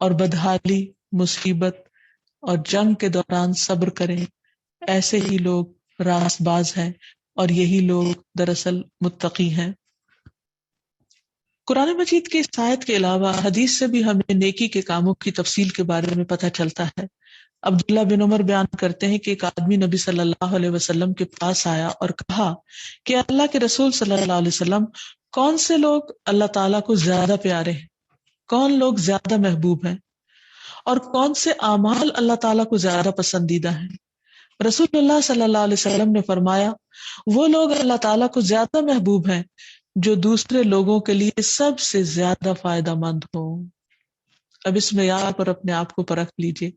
اور بدحالی، مصیبت اور جنگ کے دوران صبر کریں، ایسے ہی لوگ راست باز ہیں اور یہی لوگ دراصل متقی ہیں۔ قرآن مجید کی اس آیت کے علاوہ حدیث سے بھی ہمیں نیکی کے کاموں کی تفصیل کے بارے میں پتہ چلتا ہے۔ عبداللہ بن عمر بیان کرتے ہیں کہ ایک آدمی نبی صلی اللہ علیہ وسلم کے پاس آیا اور کہا کہ اللہ کے رسول صلی اللہ علیہ وسلم، کون سے لوگ اللہ تعالیٰ کو زیادہ پیارے ہیں، کون لوگ زیادہ محبوب ہیں، اور کون سے اعمال اللہ تعالیٰ کو زیادہ پسندیدہ ہیں؟ رسول اللہ صلی اللہ علیہ وسلم نے فرمایا، وہ لوگ اللہ تعالیٰ کو زیادہ محبوب ہیں جو دوسرے لوگوں کے لیے سب سے زیادہ فائدہ مند ہوں۔ اب اس معیار پر اپنے آپ کو پرکھ لیجئے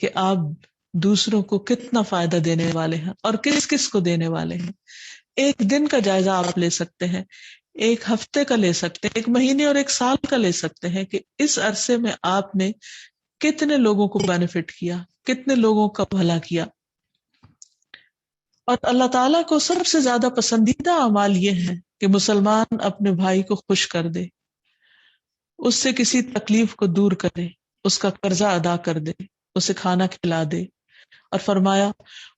کہ آپ دوسروں کو کتنا فائدہ دینے والے ہیں اور کس کس کو دینے والے ہیں۔ ایک دن کا جائزہ آپ لے سکتے ہیں، ایک ہفتے کا لے سکتے ہیں، ایک مہینے اور ایک سال کا لے سکتے ہیں کہ اس عرصے میں آپ نے کتنے لوگوں کو بینیفٹ کیا، کتنے لوگوں کا بھلا کیا۔ اور اللہ تعالیٰ کو سب سے زیادہ پسندیدہ اعمال یہ ہیں کہ مسلمان اپنے بھائی کو خوش کر دے، اس سے کسی تکلیف کو دور کرے، اس کا قرضہ ادا کر دے، اسے کھانا کھلا دے۔ اور فرمایا،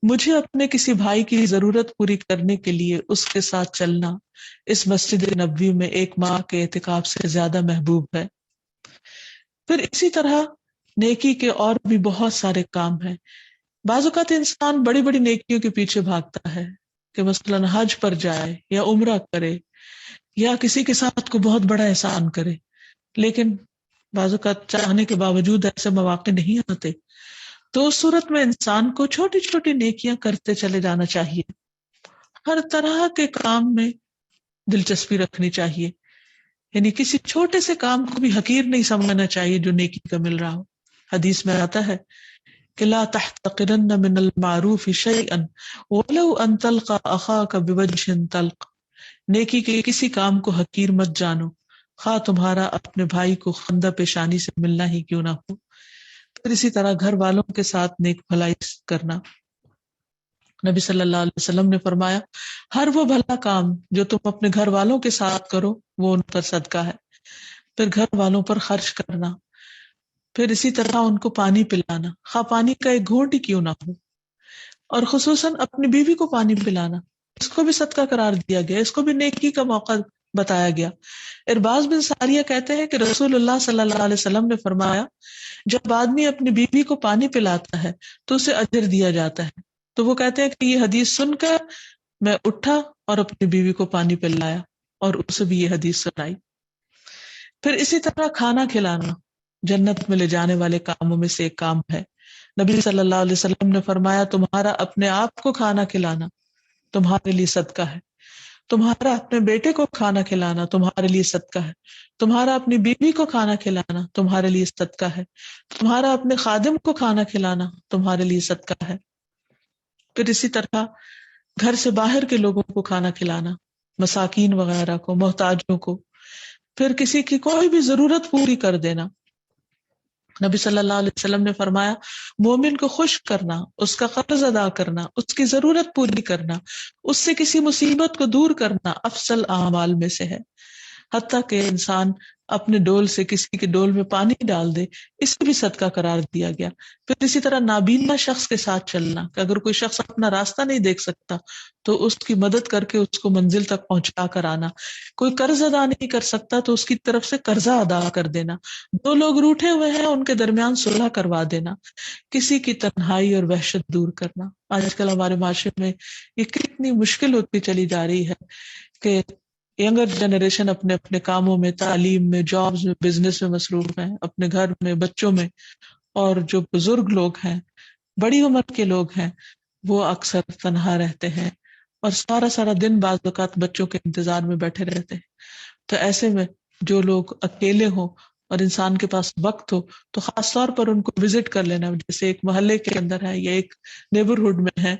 مجھے اپنے کسی بھائی کی ضرورت پوری کرنے کے لیے اس کے ساتھ چلنا اس مسجد نبوی میں ایک ماہ کے اعتکاف سے زیادہ محبوب ہے۔ پھر اسی طرح نیکی کے اور بھی بہت سارے کام ہیں۔ بعض اوقات انسان بڑی بڑی نیکیوں کے پیچھے بھاگتا ہے کہ مثلاً حج پر جائے یا عمرہ کرے یا کسی کے ساتھ کو بہت بڑا احسان کرے، لیکن بعض اوقات چاہنے کے باوجود ایسے مواقع نہیں آتے، تو اس صورت میں انسان کو چھوٹی چھوٹی نیکیاں کرتے چلے جانا چاہیے۔ ہر طرح کے کام میں دلچسپی رکھنی چاہیے، یعنی کسی چھوٹے سے کام کو بھی حقیر نہیں سمجھنا چاہیے جو نیکی کا مل رہا ہو۔ حدیث میں آتا ہے کہ لا تحتقرن من المعروف شیئا ولو ان تلقى اخاك بوجه طلق، نیکی کے کسی کام کو حقیر مت جانو، خواہ تمہارا اپنے بھائی کو خندہ پیشانی سے ملنا ہی کیوں نہ ہو۔ پھر اسی طرح گھر والوں کے ساتھ نیک بھلائی کرنا۔ نبی صلی اللہ علیہ وسلم نے فرمایا، ہر وہ بھلا کام جو تم اپنے گھر والوں کے ساتھ کرو وہ ان پر صدقہ ہے۔ پھر گھر والوں پر خرچ کرنا، پھر اسی طرح ان کو پانی پلانا، خواہ پانی کا ایک گھونٹ ہی کیوں نہ ہو، اور خصوصاً اپنی بیوی کو پانی پلانا، اس کو بھی صدقہ قرار دیا گیا، اس کو بھی نیکی کا موقع بتایا گیا۔ ارباز بن ساریہ کہتے ہیں کہ رسول اللہ صلی اللہ علیہ وسلم نے فرمایا، جب آدمی اپنی بیوی کو پانی پلاتا ہے تو اسے اجر دیا جاتا ہے۔ تو وہ کہتے ہیں کہ یہ حدیث سن کر میں اٹھا اور اپنی بیوی کو پانی پلایا اور اسے بھی یہ حدیث سنائی۔ پھر اسی طرح کھانا کھلانا جنت میں لے جانے والے کاموں میں سے ایک کام ہے۔ نبی صلی اللہ علیہ وسلم نے فرمایا، تمہارا اپنے آپ کو کھانا کھلانا تمہارے لیے صدقہ ہے، تمہارا اپنے بیٹے کو کھانا کھلانا تمہارے لیے صدقہ ہے، تمہارا اپنی بیوی کو کھانا کھلانا تمہارے لیے صدقہ ہے، تمہارا اپنے خادم کو کھانا کھلانا تمہارے لیے صدقہ ہے۔ پھر اسی طرح گھر سے باہر کے لوگوں کو کھانا کھلانا، مساکین وغیرہ کو، محتاجوں کو، پھر کسی کی کوئی بھی ضرورت پوری کر دینا۔ نبی صلی اللہ علیہ وسلم نے فرمایا، مومن کو خوش کرنا، اس کا قرض ادا کرنا، اس کی ضرورت پوری کرنا، اس سے کسی مصیبت کو دور کرنا افضل اعمال میں سے ہے۔ حتیٰ کہ انسان اپنے ڈول سے کسی کے ڈول میں پانی ڈال دے، اسے بھی صدقہ قرار دیا گیا۔ پھر اسی طرح نابینا شخص کے ساتھ چلنا، کہ اگر کوئی شخص اپنا راستہ نہیں دیکھ سکتا تو اس کی مدد کر کے اس کو منزل تک پہنچا کر آنا، کوئی قرض ادا نہیں کر سکتا تو اس کی طرف سے قرضہ ادا کر دینا، دو لوگ روٹھے ہوئے ہیں ان کے درمیان صلح کروا دینا، کسی کی تنہائی اور وحشت دور کرنا۔ آج کل ہمارے معاشرے میں یہ کتنی مشکل ہوتی چلی جا رہی ہے کہ ینگر جنریشن اپنے اپنے کاموں میں، تعلیم میں، جابز میں، بزنس میں مصروف ہیں، اپنے گھر میں، بچوں میں، اور جو بزرگ لوگ ہیں، بڑی عمر کے لوگ ہیں، وہ اکثر تنہا رہتے ہیں اور سارا سارا دن بعض اوقات بچوں کے انتظار میں بیٹھے رہتے ہیں۔ تو ایسے میں جو لوگ اکیلے ہوں اور انسان کے پاس وقت ہو تو خاص طور پر ان کو وزٹ کر لینا، جیسے ایک محلے کے اندر ہے یا ایک نیبرہڈ میں ہے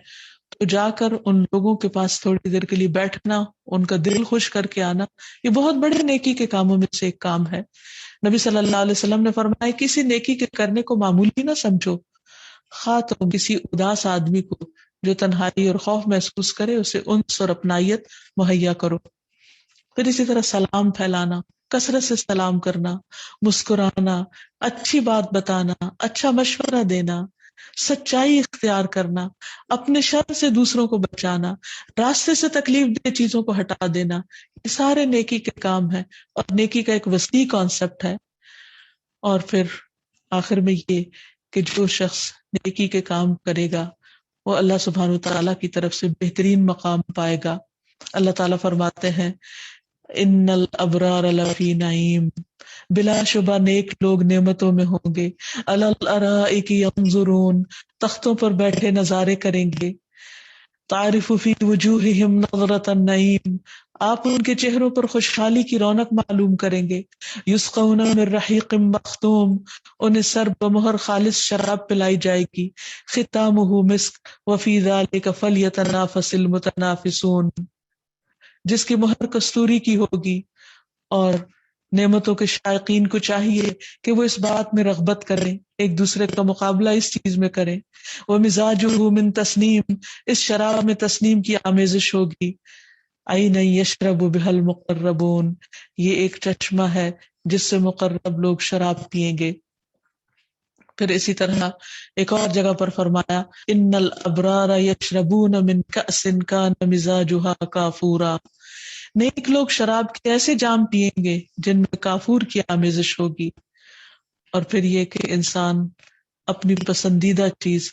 تو جا کر ان لوگوں کے پاس تھوڑی دیر کے لیے بیٹھنا، ان کا دل خوش کر کے آنا، یہ بہت بڑے نیکی کے کاموں میں سے ایک کام ہے۔ نبی صلی اللہ علیہ وسلم نے فرمایا، کسی نیکی کے کرنے کو معمولی نہ سمجھو، خواہ تو کسی اداس آدمی کو جو تنہائی اور خوف محسوس کرے اسے انس اور اپنائیت مہیا کرو۔ پھر اسی طرح سلام پھیلانا، کثرت سے سلام کرنا، مسکرانا، اچھی بات بتانا، اچھا مشورہ دینا، سچائی اختیار کرنا، اپنے شر سے دوسروں کو بچانا، راستے سے تکلیف دہ چیزوں کو ہٹا دینا، یہ سارے نیکی کے کام ہیں اور نیکی کا ایک وسیع کانسیپٹ ہے۔ اور پھر آخر میں یہ کہ جو شخص نیکی کے کام کرے گا وہ اللہ سبحانہ وتعالیٰ کی طرف سے بہترین مقام پائے گا۔ اللہ تعالیٰ فرماتے ہیں ان الابرار لفی نعیم، بلا شبہ نیک لوگ نعمتوں میں ہوں گے، علی الارائک ینظرون، تختوں پر بیٹھے نظارے کریں گے، تعرف فی وجوہہم نظرۃ النعیم، آپ ان کے چہروں پر خوشحالی کی رونق معلوم کریں گے، یسقون من رحیق مختوم، انہیں سر بمہر خالص شراب پلائی جائے گی، ختامہ مسک، وفی ذلک فلیتنافس المتنافسون، جس کی مہر کستوری کی ہوگی، اور نعمتوں کے شائقین کو چاہیے کہ وہ اس بات میں رغبت کریں، ایک دوسرے کا مقابلہ اس چیز میں کریں۔ وَمِزَاجُهُ مِن تسنیم، اس شراب میں تسنیم کی آمیزش ہوگی۔ عَيْنًا يَشْرَبُ بِهَا الْمُقَرَّبُونَ، یہ ایک چشمہ ہے جس سے مقرب لوگ شراب پیئیں گے۔ پھر اسی طرح ایک اور جگہ پر فرمایا ان الابرار یشربون من کأس کان مزاجها کافورا، نیک لوگ شراب کے ایسے جام پیئیں گے جن میں کافور کی آمیزش ہوگی۔ اور پھر یہ کہ انسان اپنی پسندیدہ چیز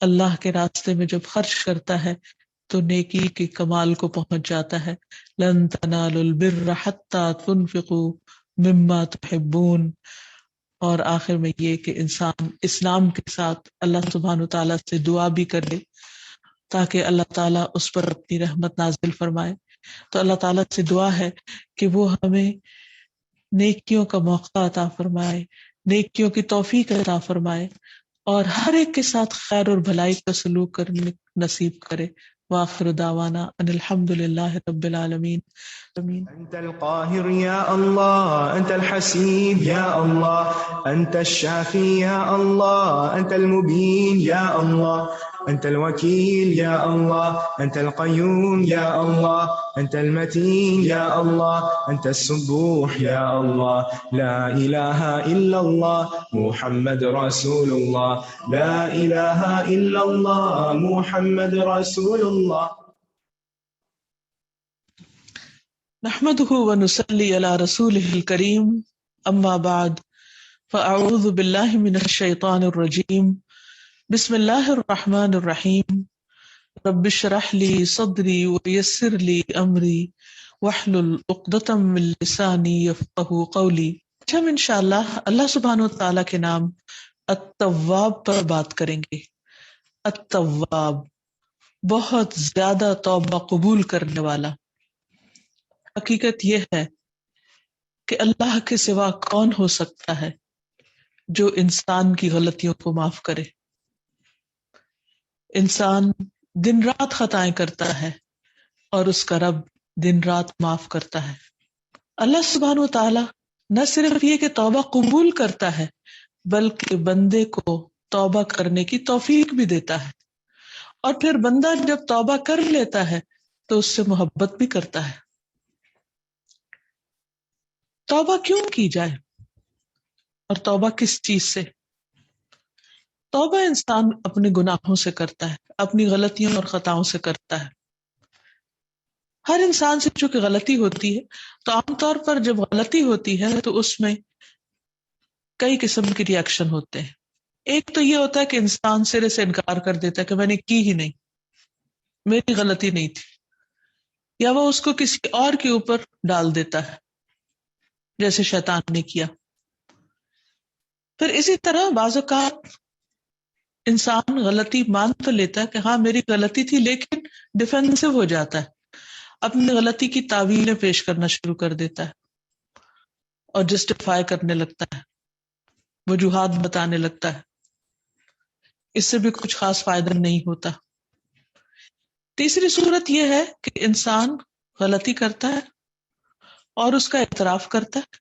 اللہ کے راستے میں جب خرچ کرتا ہے تو نیکی کے کمال کو پہنچ جاتا ہے۔ لن تنالوا البر حتى تنفقوا مما تحبون۔ اور آخر میں یہ کہ انسان اسلام کے ساتھ اللہ سبحانہ وتعالیٰ سے دعا بھی کرے تاکہ اللہ تعالیٰ اس پر اپنی رحمت نازل فرمائے۔ تو اللہ تعالیٰ سے دعا ہے کہ وہ ہمیں نیکیوں کا موقع عطا فرمائے، نیکیوں کی توفیق عطا فرمائے، اور ہر ایک کے ساتھ خیر اور بھلائی کا سلوک کرنے نصیب کرے۔ وآخر دعوانا ان الحمد للہ رب العالمین۔ آمین۔ أنت القاهر يا الله، أنت الحسيب يا الله، أنت الشافي يا الله، أنت المبين يا الله، أنت الوكيل يا الله، أنت القيوم يا الله، أنت المتين يا الله، أنت السبوح يا الله، لا إله إلا الله محمد رسول الله، لا إله إلا الله محمد رسول الله۔ نحمده ونصلي على رسوله الكريم، اما بعد، فاعوذ بالله من الشيطان الرجيم، بسم الله الرحمن الرحيم، رب اشرح لي صدري ويسر لي امري واحلل عقدة من لساني يفقهوا قولي۔ ہم انشاءاللہ اللہ سبحانہ وتعالیٰ کے نام التواب پر بات کریں گے۔ التواب، بہت زیادہ توبہ قبول کرنے والا۔ حقیقت یہ ہے کہ اللہ کے سوا کون ہو سکتا ہے جو انسان کی غلطیوں کو معاف کرے۔ انسان دن رات خطائیں کرتا ہے اور اس کا رب دن رات معاف کرتا ہے۔ اللہ سبحانہ و تعالی نہ صرف یہ کہ توبہ قبول کرتا ہے بلکہ بندے کو توبہ کرنے کی توفیق بھی دیتا ہے، اور پھر بندہ جب توبہ کر لیتا ہے تو اس سے محبت بھی کرتا ہے۔ توبہ کیوں کی جائے اور توبہ کس چیز سے؟ توبہ انسان اپنے گناہوں سے کرتا ہے، اپنی غلطیوں اور خطاؤں سے کرتا ہے۔ ہر انسان سے چونکہ غلطی ہوتی ہے تو عام طور پر جب غلطی ہوتی ہے تو اس میں کئی قسم کے ری ایکشن ہوتے ہیں۔ ایک تو یہ ہوتا ہے کہ انسان سرے سے انکار کر دیتا ہے کہ میں نے کی ہی نہیں، میری غلطی نہیں تھی، یا وہ اس کو کسی اور کے اوپر ڈال دیتا ہے جیسے شیطان نے کیا۔ پھر اسی طرح بعض اوقات انسان غلطی مان تو لیتا ہے کہ ہاں میری غلطی تھی، لیکن ڈیفینسو ہو جاتا ہے، اپنی غلطی کی تعویلیں پیش کرنا شروع کر دیتا ہے اور جسٹیفائی کرنے لگتا ہے، وجوہات بتانے لگتا ہے۔ اس سے بھی کچھ خاص فائدہ نہیں ہوتا۔ تیسری صورت یہ ہے کہ انسان غلطی کرتا ہے اور اس کا اعتراف کرتا ہے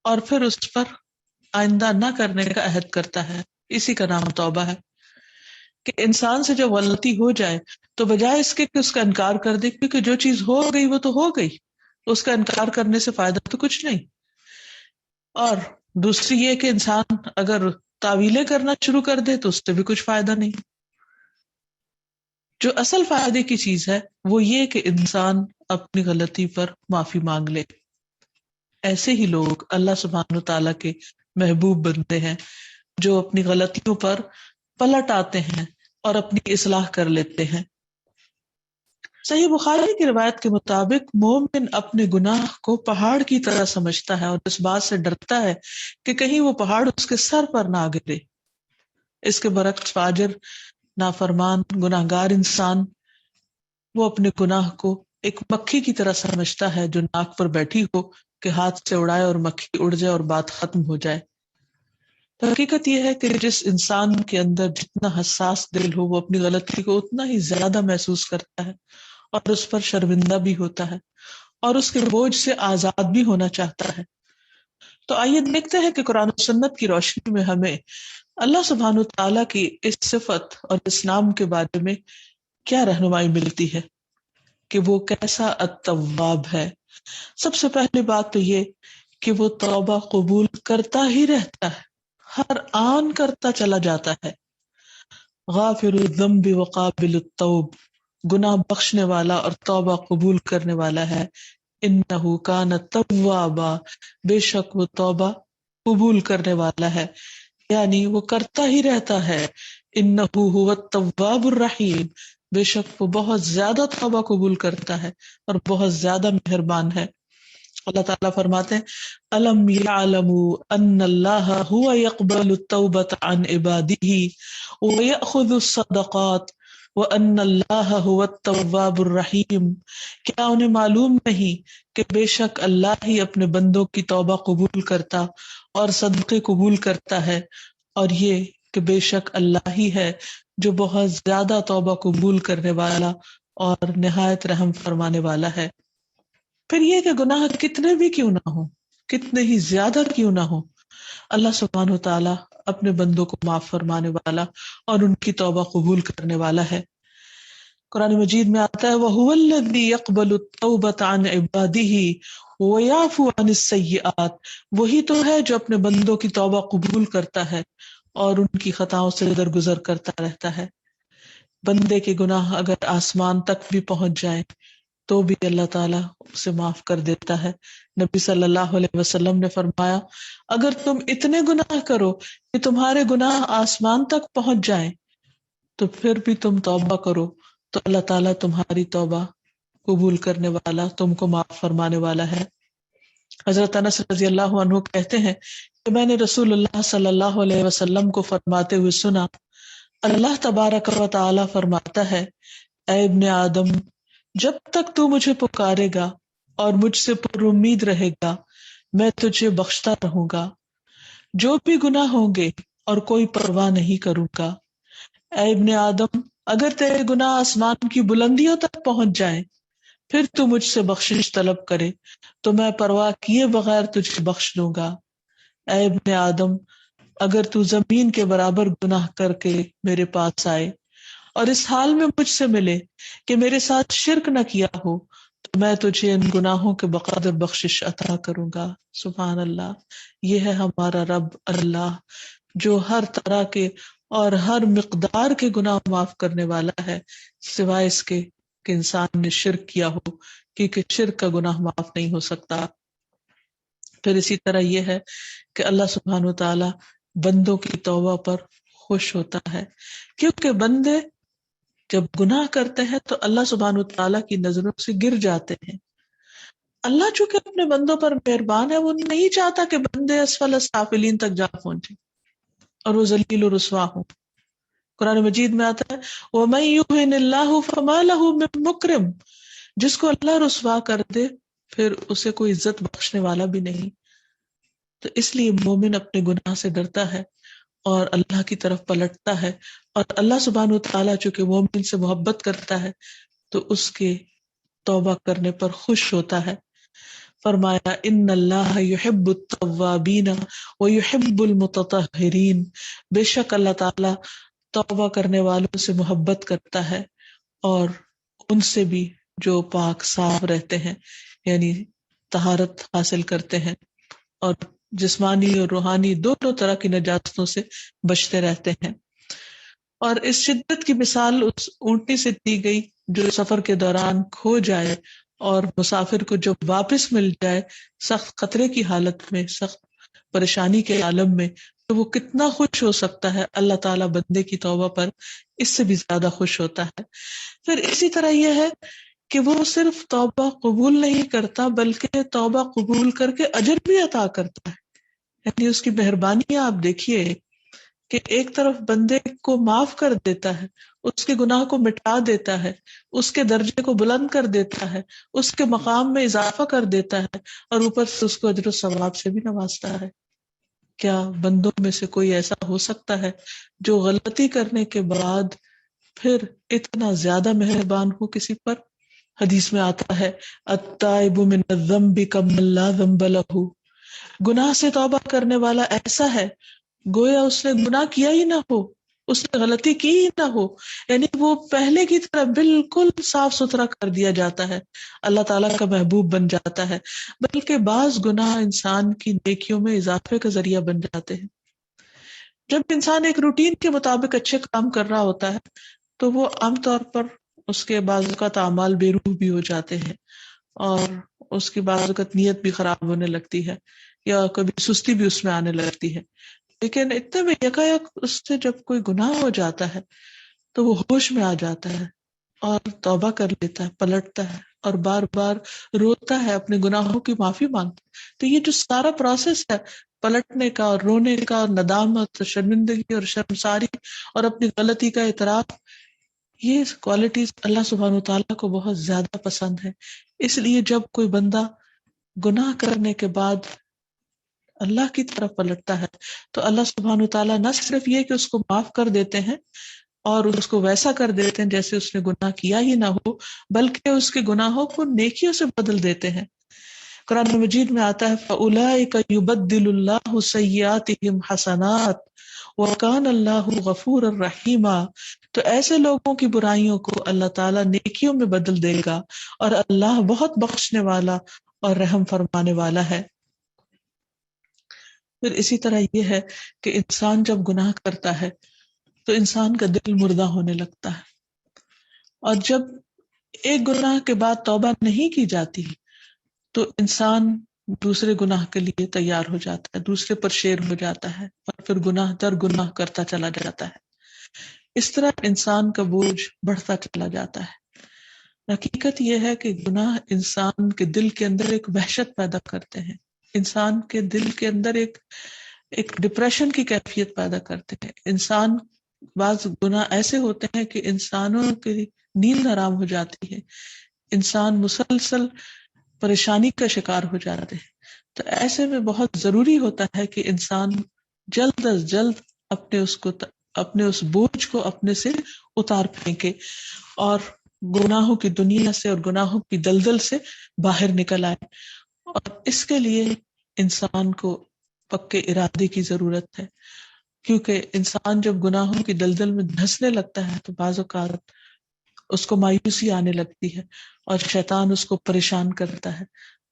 اور پھر اس پر آئندہ نہ کرنے کا عہد کرتا ہے۔ اسی کا نام توبہ ہے کہ انسان سے جب غلطی ہو جائے تو بجائے اس کے کہ اس کا انکار کر دے، کیونکہ جو چیز ہو گئی وہ تو ہو گئی، اس کا انکار کرنے سے فائدہ تو کچھ نہیں. اور دوسری یہ کہ انسان اگر تعویلیں کرنا شروع کر دے تو اس سے بھی کچھ فائدہ نہیں. جو اصل فائدے کی چیز ہے وہ یہ کہ انسان اپنی غلطی پر معافی مانگ لے. ایسے ہی لوگ اللہ سبحانہ تعالیٰ کے محبوب بنتے ہیں جو اپنی غلطیوں پر پلٹ آتے ہیں اور اپنی اصلاح کر لیتے ہیں. صحیح بخاری کی روایت کے مطابق مومن اپنے گناہ کو پہاڑ کی طرح سمجھتا ہے اور اس بات سے ڈرتا ہے کہ کہیں وہ پہاڑ اس کے سر پر نہ گرے. اس کے برعکس فاجر، نافرمان، گناہ گار انسان وہ اپنے گناہ کو ایک مکھی کی طرح سمجھتا ہے جو ناک پر بیٹھی ہو کہ ہاتھ سے اڑائے اور مکھی اڑ جائے اور بات ختم ہو جائے. تو حقیقت یہ ہے کہ جس انسان کے اندر جتنا حساس دل ہو وہ اپنی غلطی کو اتنا ہی زیادہ محسوس کرتا ہے اور اس پر شرمندہ بھی ہوتا ہے اور اس کے بوجھ سے آزاد بھی ہونا چاہتا ہے. تو آئیے دیکھتے ہیں کہ قرآن و سنت کی روشنی میں ہمیں اللہ سبحانہ تعالیٰ کی اس صفت اور اس نام کے بارے میں کیا رہنمائی ملتی ہے کہ وہ کیسا التواب ہے. سب سے پہلی بات تو یہ کہ وہ توبہ قبول کرتا ہی رہتا ہے، ہر آن کرتا چلا جاتا ہے. غافر الذنب وقابل التوب، گناہ بخشنے والا اور توبہ قبول کرنے والا ہے. انہ کان توابا، بے شک وہ توبہ قبول کرنے والا ہے، یعنی وہ کرتا ہی رہتا ہے. انہ هو التواب الرحیم، بے شک وہ بہت زیادہ توبہ قبول کرتا ہے اور بہت زیادہ مہربان ہے. اللہ تعالیٰ فرماتے ہیں الم یعلموا ان اللہ هو يقبل التوبۃ عن عباده ويأخذ الصدقات وان اللہ هو التواب الرحیم. کیا انہیں معلوم نہیں کہ بے شک اللہ ہی اپنے بندوں کی توبہ قبول کرتا اور صدقے قبول کرتا ہے، اور یہ کہ بے شک اللہ ہی ہے جو بہت زیادہ توبہ قبول کرنے والا اور نہایت رحم فرمانے والا ہے. پھر یہ کہ گناہ کتنے بھی کیوں نہ ہو، کتنے ہی زیادہ کیوں نہ ہو، اللہ سبحانہ تعالیٰ اپنے بندوں کو معاف فرمانے والا اور ان کی توبہ قبول کرنے والا ہے. قرآن مجید میں آتا ہے وَهُوَ الَّذِي يَقْبَلُ التَّوْبَةَ عَنْ عِبَادِهِ وَيَعْفُو عَنِ السَّيِّئَاتِ، وہی تو ہے جو اپنے بندوں کی توبہ قبول کرتا ہے اور ان کی خطاؤں سے درگزر کرتا رہتا ہے. بندے کے گناہ اگر آسمان تک بھی پہنچ جائیں تو بھی اللہ تعالیٰ اسے معاف کر دیتا ہے. نبی صلی اللہ علیہ وسلم نے فرمایا اگر تم اتنے گناہ کرو کہ تمہارے گناہ آسمان تک پہنچ جائیں تو پھر بھی تم توبہ کرو تو اللہ تعالیٰ تمہاری توبہ قبول کرنے والا، تم کو معاف فرمانے والا ہے. حضرت انس رضی اللہ عنہ کہتے ہیں کہ میں نے رسول اللہ صلی اللہ علیہ وسلم کو فرماتے ہوئے سنا اللہ تبارک و تعالیٰ فرماتا ہے اے ابن آدم، جب تک تو مجھے پکارے گا اور مجھ سے پر امید رہے گا میں تجھے بخشتا رہوں گا، جو بھی گناہ ہوں گے اور کوئی پرواہ نہیں کروں گا. اے ابن آدم، اگر تیرے گناہ آسمان کی بلندیوں تک پہنچ جائیں پھر تو مجھ سے بخشش طلب کرے تو میں پرواہ کیے بغیر تجھے بخش دوں گا. اے ابن آدم، اگر تو زمین کے برابر گناہ کر کے میرے پاس آئے اور اس حال میں مجھ سے ملے کہ میرے ساتھ شرک نہ کیا ہو تو میں تجھے ان گناہوں کے بقدر بخشش عطا کروں گا. سبحان اللہ، یہ ہے ہمارا رب اللہ جو ہر طرح کے اور ہر مقدار کے گناہ معاف کرنے والا ہے سوائے اس کے کہ انسان نے شرک کیا ہو، کیونکہ شرک کا گناہ معاف نہیں ہو سکتا. پھر اسی طرح یہ ہے کہ اللہ سبحانہ وتعالی بندوں کی توبہ پر خوش ہوتا ہے، کیونکہ بندے جب گناہ کرتے ہیں تو اللہ سبحانہ وتعالی کی نظروں سے گر جاتے ہیں. اللہ چونکہ اپنے بندوں پر مہربان ہے، وہ نہیں چاہتا کہ بندے اسفل السافلین تک جا پہنچے اور وہ ذلیل و رسوا ہوں. قرآن مجید میں آتا ہے وَمَن يُهِنِ اللَّهُ فَمَا لَهُ مِن مُكْرِمٍ، جس کو اللہ رسوا کر دے پھر اسے کوئی عزت بخشنے والا بھی نہیں. تو اس لیے مومن اپنے گناہ سے ڈرتا ہے اور اللہ کی طرف پلٹتا ہے، اور اللہ سبحانہ وتعالیٰ چونکہ مومن سے محبت کرتا ہے تو اس کے توبہ کرنے پر خوش ہوتا ہے. فرمایا ان اللہ یحب التوابین ویحب المتطہرین، بے شک اللہ تعالیٰ توبہ کرنے والوں سے محبت کرتا ہے اور ان سے بھی جو پاک صاف رہتے ہیں، یعنی طہارت حاصل کرتے ہیں اور جسمانی اور روحانی دونوں طرح کی نجاستوں سے بچتے رہتے ہیں۔ اور اس شدت کی مثال اس اونٹنی سے دی گئی جو سفر کے دوران کھو جائے اور مسافر کو جب واپس مل جائے سخت خطرے کی حالت میں، سخت پریشانی کے عالم میں، تو وہ کتنا خوش ہو سکتا ہے۔ اللہ تعالیٰ بندے کی توبہ پر اس سے بھی زیادہ خوش ہوتا ہے۔ پھر اسی طرح یہ ہے کہ وہ صرف توبہ قبول نہیں کرتا بلکہ توبہ قبول کر کے اجر بھی عطا کرتا ہے۔ یعنی اس کی مہربانی آپ دیکھیے کہ ایک طرف بندے کو معاف کر دیتا ہے، اس کے گناہ کو مٹا دیتا ہے، اس کے درجے کو بلند کر دیتا ہے، اس کے مقام میں اضافہ کر دیتا ہے، اور اوپر سے اس کو اجر و ثواب سے بھی نوازتا ہے۔ کیا بندوں میں سے کوئی ایسا ہو سکتا ہے جو غلطی کرنے کے بعد پھر اتنا زیادہ مہربان ہو کسی پر؟ حدیث میں آتا ہے التائب من الذنب کمن لا ذنب لہ، گناہ سے توبہ کرنے والا ایسا ہے گویا اس نے گناہ کیا ہی نہ ہو، اس نے غلطی کی ہی نہ ہو، یعنی وہ پہلے کی طرح بالکل صاف ستھرا کر دیا جاتا ہے، اللہ تعالیٰ کا محبوب بن جاتا ہے۔ بلکہ بعض گناہ انسان کی نیکیوں میں اضافے کا ذریعہ بن جاتے ہیں۔ جب انسان ایک روٹین کے مطابق اچھے کام کر رہا ہوتا ہے تو وہ عام طور پر اس کے بعض اوقات اعمال بے روح بھی ہو جاتے ہیں، اور اس کی بعض اوقات نیت بھی خراب ہونے لگتی ہے، یا کبھی سستی بھی اس میں آنے لگتی ہے۔ لیکن اتنے میں یکایک اس سے جب کوئی گناہ ہو جاتا ہے تو وہ ہوش میں آ جاتا ہے اور توبہ کر لیتا ہے، پلٹتا ہے اور بار بار روتا ہے، اپنے گناہوں کی معافی مانگتا ہے۔ تو یہ جو سارا پروسیس ہے پلٹنے کا اور رونے کا اور ندامت اور شرمندگی اور شرمساری اور اپنی غلطی کا اعتراف، یہ کوالٹیز اللہ سبحانہ وتعالیٰ کو بہت زیادہ پسند ہے۔ اس لیے جب کوئی بندہ گناہ کرنے کے بعد اللہ کی طرف پلٹتا ہے تو اللہ سبحانہ وتعالیٰ نہ صرف یہ کہ اس کو معاف کر دیتے ہیں اور اس کو ویسا کر دیتے ہیں جیسے اس نے گناہ کیا ہی نہ ہو، بلکہ اس کے گناہوں کو نیکیوں سے بدل دیتے ہیں۔ قرآن مجید میں آتا ہے فَأُولَئِكَ يُبَدِّلُ اللَّهُ سَيِّئَاتِهِمْ حَسَنَاتٍ وَكَانَ اللَّهُ غَفُورًا رَحِيمًا، تو ایسے لوگوں کی برائیوں کو اللہ تعالیٰ نیکیوں میں بدل دے گا اور اللہ بہت بخشنے والا اور رحم فرمانے والا ہے۔ پھر اسی طرح یہ ہے کہ انسان جب گناہ کرتا ہے تو انسان کا دل مردہ ہونے لگتا ہے، اور جب ایک گناہ کے بعد توبہ نہیں کی جاتی تو انسان دوسرے گناہ کے لیے تیار ہو جاتا ہے، دوسرے پر شیر ہو جاتا ہے اور پھر گناہ در گناہ کرتا چلا جاتا ہے۔ اس طرح انسان کا بوجھ بڑھتا چلا جاتا ہے۔ حقیقت یہ ہے کہ گناہ انسان کے دل کے اندر ایک وحشت پیدا کرتے ہیں، انسان کے دل کے اندر ایک ڈپریشن کی کیفیت پیدا کرتے ہیں۔ انسان بعض گناہ ایسے ہوتے ہیں کہ انسانوں کی نیند حرام ہو جاتی ہے، انسان مسلسل پریشانی کا شکار ہو جاتے ہیں۔ تو ایسے میں بہت ضروری ہوتا ہے کہ انسان جلد از جلد اپنے اس بوجھ کو اپنے سے اتار پھینکے اور گناہوں کی دنیا سے اور گناہوں کی دلدل سے باہر نکل آئے۔ اور اس کے لیے انسان کو پکے ارادے کی ضرورت ہے، کیونکہ انسان جب گناہوں کی دلدل میں دھنسنے لگتا ہے تو بعض اوقات اس کو مایوسی آنے لگتی ہے اور شیطان اس کو پریشان کرتا ہے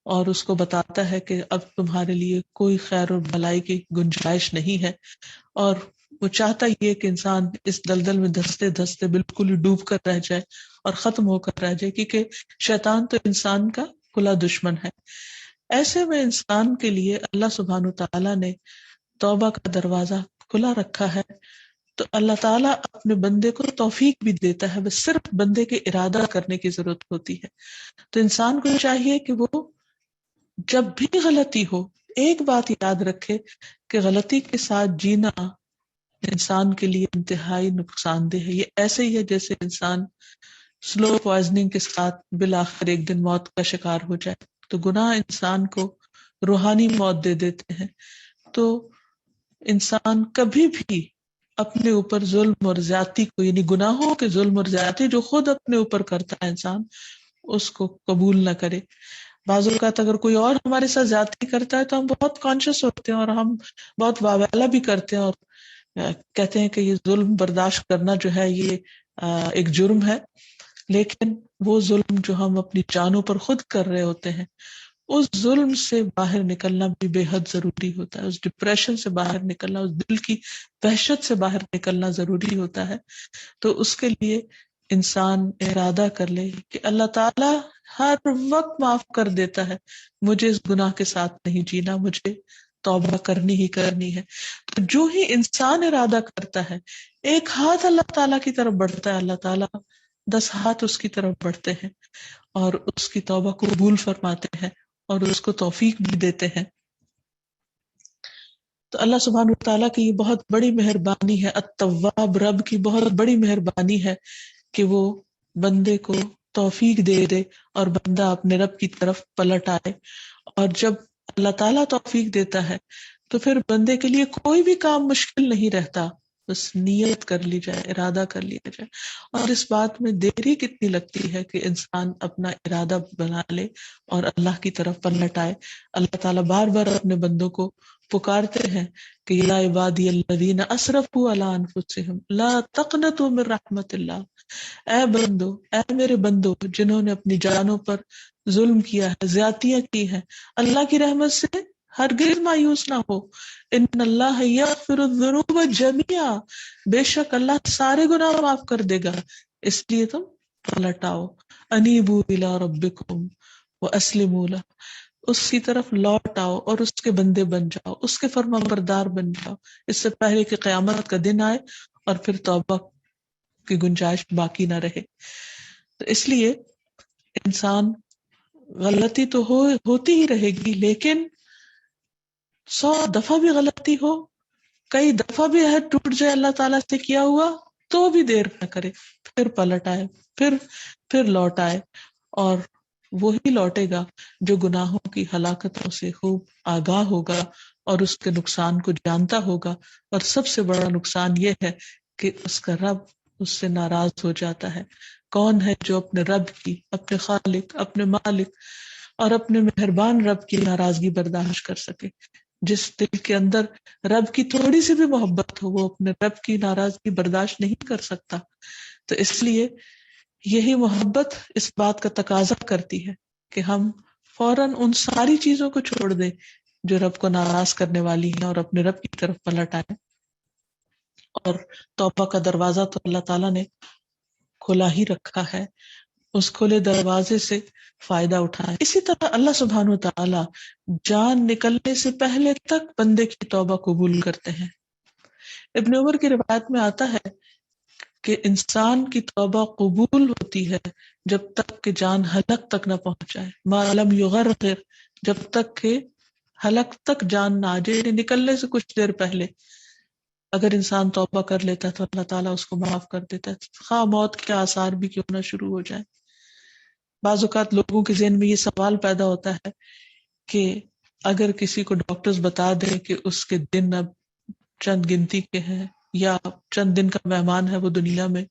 اور اس کو بتاتا ہے کہ اب تمہارے لیے کوئی خیر اور بھلائی کی گنجائش نہیں ہے، اور وہ چاہتا یہ کہ انسان اس دلدل میں دھستے دھستے بالکل ہی ڈوب کر رہ جائے اور ختم ہو کر رہ جائے، کیونکہ شیطان تو انسان کا کھلا دشمن ہے۔ ایسے میں انسان کے لیے اللہ سبحانہ تعالیٰ نے توبہ کا دروازہ کھلا رکھا ہے، تو اللہ تعالیٰ اپنے بندے کو توفیق بھی دیتا ہے، بس صرف بندے کے ارادہ کرنے کی ضرورت ہوتی ہے۔ تو انسان کو چاہیے کہ وہ جب بھی غلطی ہو ایک بات یاد رکھے کہ غلطی کے ساتھ جینا انسان کے لیے انتہائی نقصان دہ ہے۔ یہ ایسے ہی ہے جیسے انسان سلو پوائزننگ کے ساتھ بالآخر ایک دن موت کا شکار ہو جائے۔ تو گناہ انسان کو روحانی موت دے دیتے ہیں۔ تو انسان کبھی بھی اپنے اوپر ظلم اور زیادتی کو، یعنی گناہوں کے ظلم اور زیادتی جو خود اپنے اوپر کرتا ہے انسان، اس کو قبول نہ کرے۔ بعض اوقات اگر کوئی اور ہمارے ساتھ زیادتی کرتا ہے تو ہم بہت کانشیس ہوتے ہیں اور ہم بہت واویلا بھی کرتے ہیں اور کہتے ہیں کہ یہ ظلم برداشت کرنا جو ہے یہ ایک جرم ہے، لیکن وہ ظلم جو ہم اپنی جانوں پر خود کر رہے ہوتے ہیں اس ظلم سے باہر نکلنا بھی بے حد ضروری ہوتا ہے، اس ڈپریشن سے باہر نکلنا، اس دل کی وحشت سے باہر نکلنا ضروری ہوتا ہے. تو اس کے لیے انسان ارادہ کر لے کہ اللہ تعالیٰ ہر وقت معاف کر دیتا ہے، مجھے اس گناہ کے ساتھ نہیں جینا، مجھے توبہ کرنی ہی کرنی ہے. تو جو ہی انسان ارادہ کرتا ہے، ایک ہاتھ اللہ تعالیٰ کی طرف بڑھتا ہے، اللہ تعالیٰ 10 ہاتھ اس کی طرف بڑھتے ہیں اور اس کی توبہ قبول فرماتے ہیں اور اس کو توفیق بھی دیتے ہیں. تو اللہ سبحانہ وتعالیٰ کی یہ بہت بڑی مہربانی ہے، التواب، رب کی بہت بڑی مہربانی ہے کہ وہ بندے کو توفیق دے دے اور بندہ اپنے رب کی طرف پلٹ آئے. اور جب اللہ تعالیٰ توفیق دیتا ہے تو پھر بندے کے لیے کوئی بھی کام مشکل نہیں رہتا، بس نیت کر لی جائے، ارادہ کر لیا جائے. اور اس بات میں دیری کتنی لگتی ہے کہ انسان اپنا ارادہ بنا لے اور اللہ کی طرف پلٹ آئے. اللہ تعالیٰ بار بار اپنے بندوں کو پکارتے ہیں کہ یا عبادی الذین اسرفوا علی انفسہم لا تقنطوا من رحمت اللہ، اے بندو، اے میرے بندو جنہوں نے اپنی جانوں پر ظلم کیا ہے، زیادتیاں کی ہیں، اللہ کی رحمت سے ہرگز مایوس نہ ہو. ان اللہ یغفر الذنوب جميعا، بے شک اللہ سارے گناہ معاف کر دے گا، اس لیے تم پلٹ آؤ. انیبوا الی ربکم واسلموا لہ، اس کی طرف لوٹ آؤ اور اس کے بندے بن جاؤ، اس کے فرما بردار بن جاؤ، اس سے پہلے کہ قیامت کا دن آئے اور پھر توبہ کی گنجائش باقی نہ رہے. تو اس لیے انسان غلطی تو ہوتی ہی رہے گی، لیکن 100 دفعہ بھی غلطی ہو، کئی دفعہ بھی عہد ٹوٹ جائے اللہ تعالیٰ سے کیا ہوا، تو بھی دیر نہ کرے، پھر پلٹ آئے، پھر لوٹ آئے. اور وہی لوٹے گا جو گناہوں کی ہلاکتوں سے خوب آگاہ ہوگا اور اس کے نقصان کو جانتا ہوگا. اور سب سے بڑا نقصان یہ ہے کہ اس کا رب اس سے ناراض ہو جاتا ہے. کون ہے جو اپنے رب کی، اپنے خالق، اپنے مالک اور اپنے مہربان رب کی ناراضگی برداشت کر سکے؟ جس دل کے اندر رب کی تھوڑی سی بھی محبت ہو، وہ اپنے رب کی ناراضگی برداشت نہیں کر سکتا. تو اس لیے یہی محبت اس بات کا تقاضا کرتی ہے کہ ہم فوراً ان ساری چیزوں کو چھوڑ دیں جو رب کو ناراض کرنے والی ہیں اور اپنے رب کی طرف پلٹ آئیں. اور توبہ کا دروازہ تو اللہ تعالیٰ نے کھلا ہی رکھا ہے، اس کھلے دروازے سے فائدہ اٹھائیں. اسی طرح اللہ سبحانہ وتعالیٰ جان نکلنے سے پہلے تک بندے کی توبہ قبول کرتے ہیں. ابن عمر کی روایت میں آتا ہے کہ انسان کی توبہ قبول ہوتی ہے جب تک کہ جان حلق تک نہ پہنچ جائے، ما لم یغرغر، جب تک کہ حلق تک جان نہ آ جائے، یعنی نکلنے سے کچھ دیر پہلے اگر انسان توبہ کر لیتا ہے تو اللہ تعالیٰ اس کو معاف کر دیتا ہے، خواہ موت کے آثار بھی کیوں نہ شروع ہو جائیں. بعض اوقات لوگوں کے ذہن میں یہ سوال پیدا ہوتا ہے کہ اگر کسی کو ڈاکٹرز بتا دیں کہ اس کے دن اب چند گنتی کے ہیں یا چند دن کا مہمان ہے وہ دنیا میں،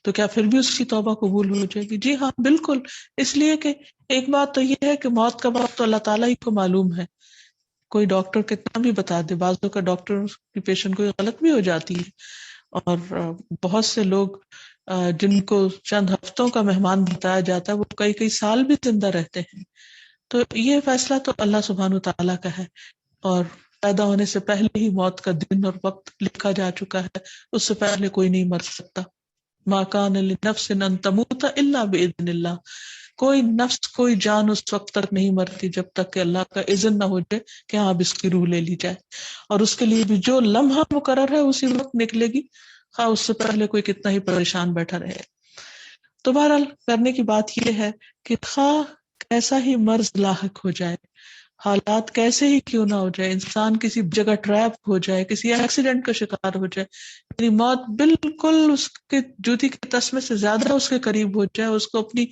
تو کیا پھر بھی اس کی توبہ قبول ہو جائے گی؟ جی ہاں، بالکل. اس لیے کہ ایک بات تو یہ ہے کہ موت کا وقت تو اللہ تعالیٰ ہی کو معلوم ہے، کوئی ڈاکٹر کتنا بھی بتا دے، بعضوں کا ڈاکٹر کی پیشنٹ کو غلط بھی ہو جاتی ہے. اور بہت سے لوگ جن کو چند ہفتوں کا مہمان بتایا جاتا ہے وہ کئی سال بھی زندہ رہتے ہیں. تو یہ فیصلہ تو اللہ سبحانہ وتعالیٰ کا ہے، اور پیدا ہونے سے پہلے ہی موت کا دن اور وقت لکھا جا چکا ہے، اس سے پہلے کوئی نہیں مر سکتا. ما کان لنفس ان تموت الا باذن اللہ، کوئی نفس، کوئی جان اس وقت تک نہیں مرتی جب تک کہ اللہ کا اذن نہ ہو جائے کہ ہاں اب اس کی روح لے لی جائے. اور اس کے لیے بھی جو لمحہ مقرر ہے اسی وقت نکلے گی، خواہ اس سے پہلے کوئی کتنا ہی پریشان بیٹھا رہے. تو بہرحال کرنے کی بات یہ ہے کہ خواہ کیسا ہی مرض لاحق ہو جائے، حالات کیسے ہی کیوں نہ ہو جائے، انسان کسی جگہ ٹریپ ہو جائے، کسی ایکسیڈنٹ کا شکار ہو جائے، یعنی موت بالکل اس کے جوتی کے تسمے سے زیادہ اس کے قریب ہو جائے، اس کو اپنی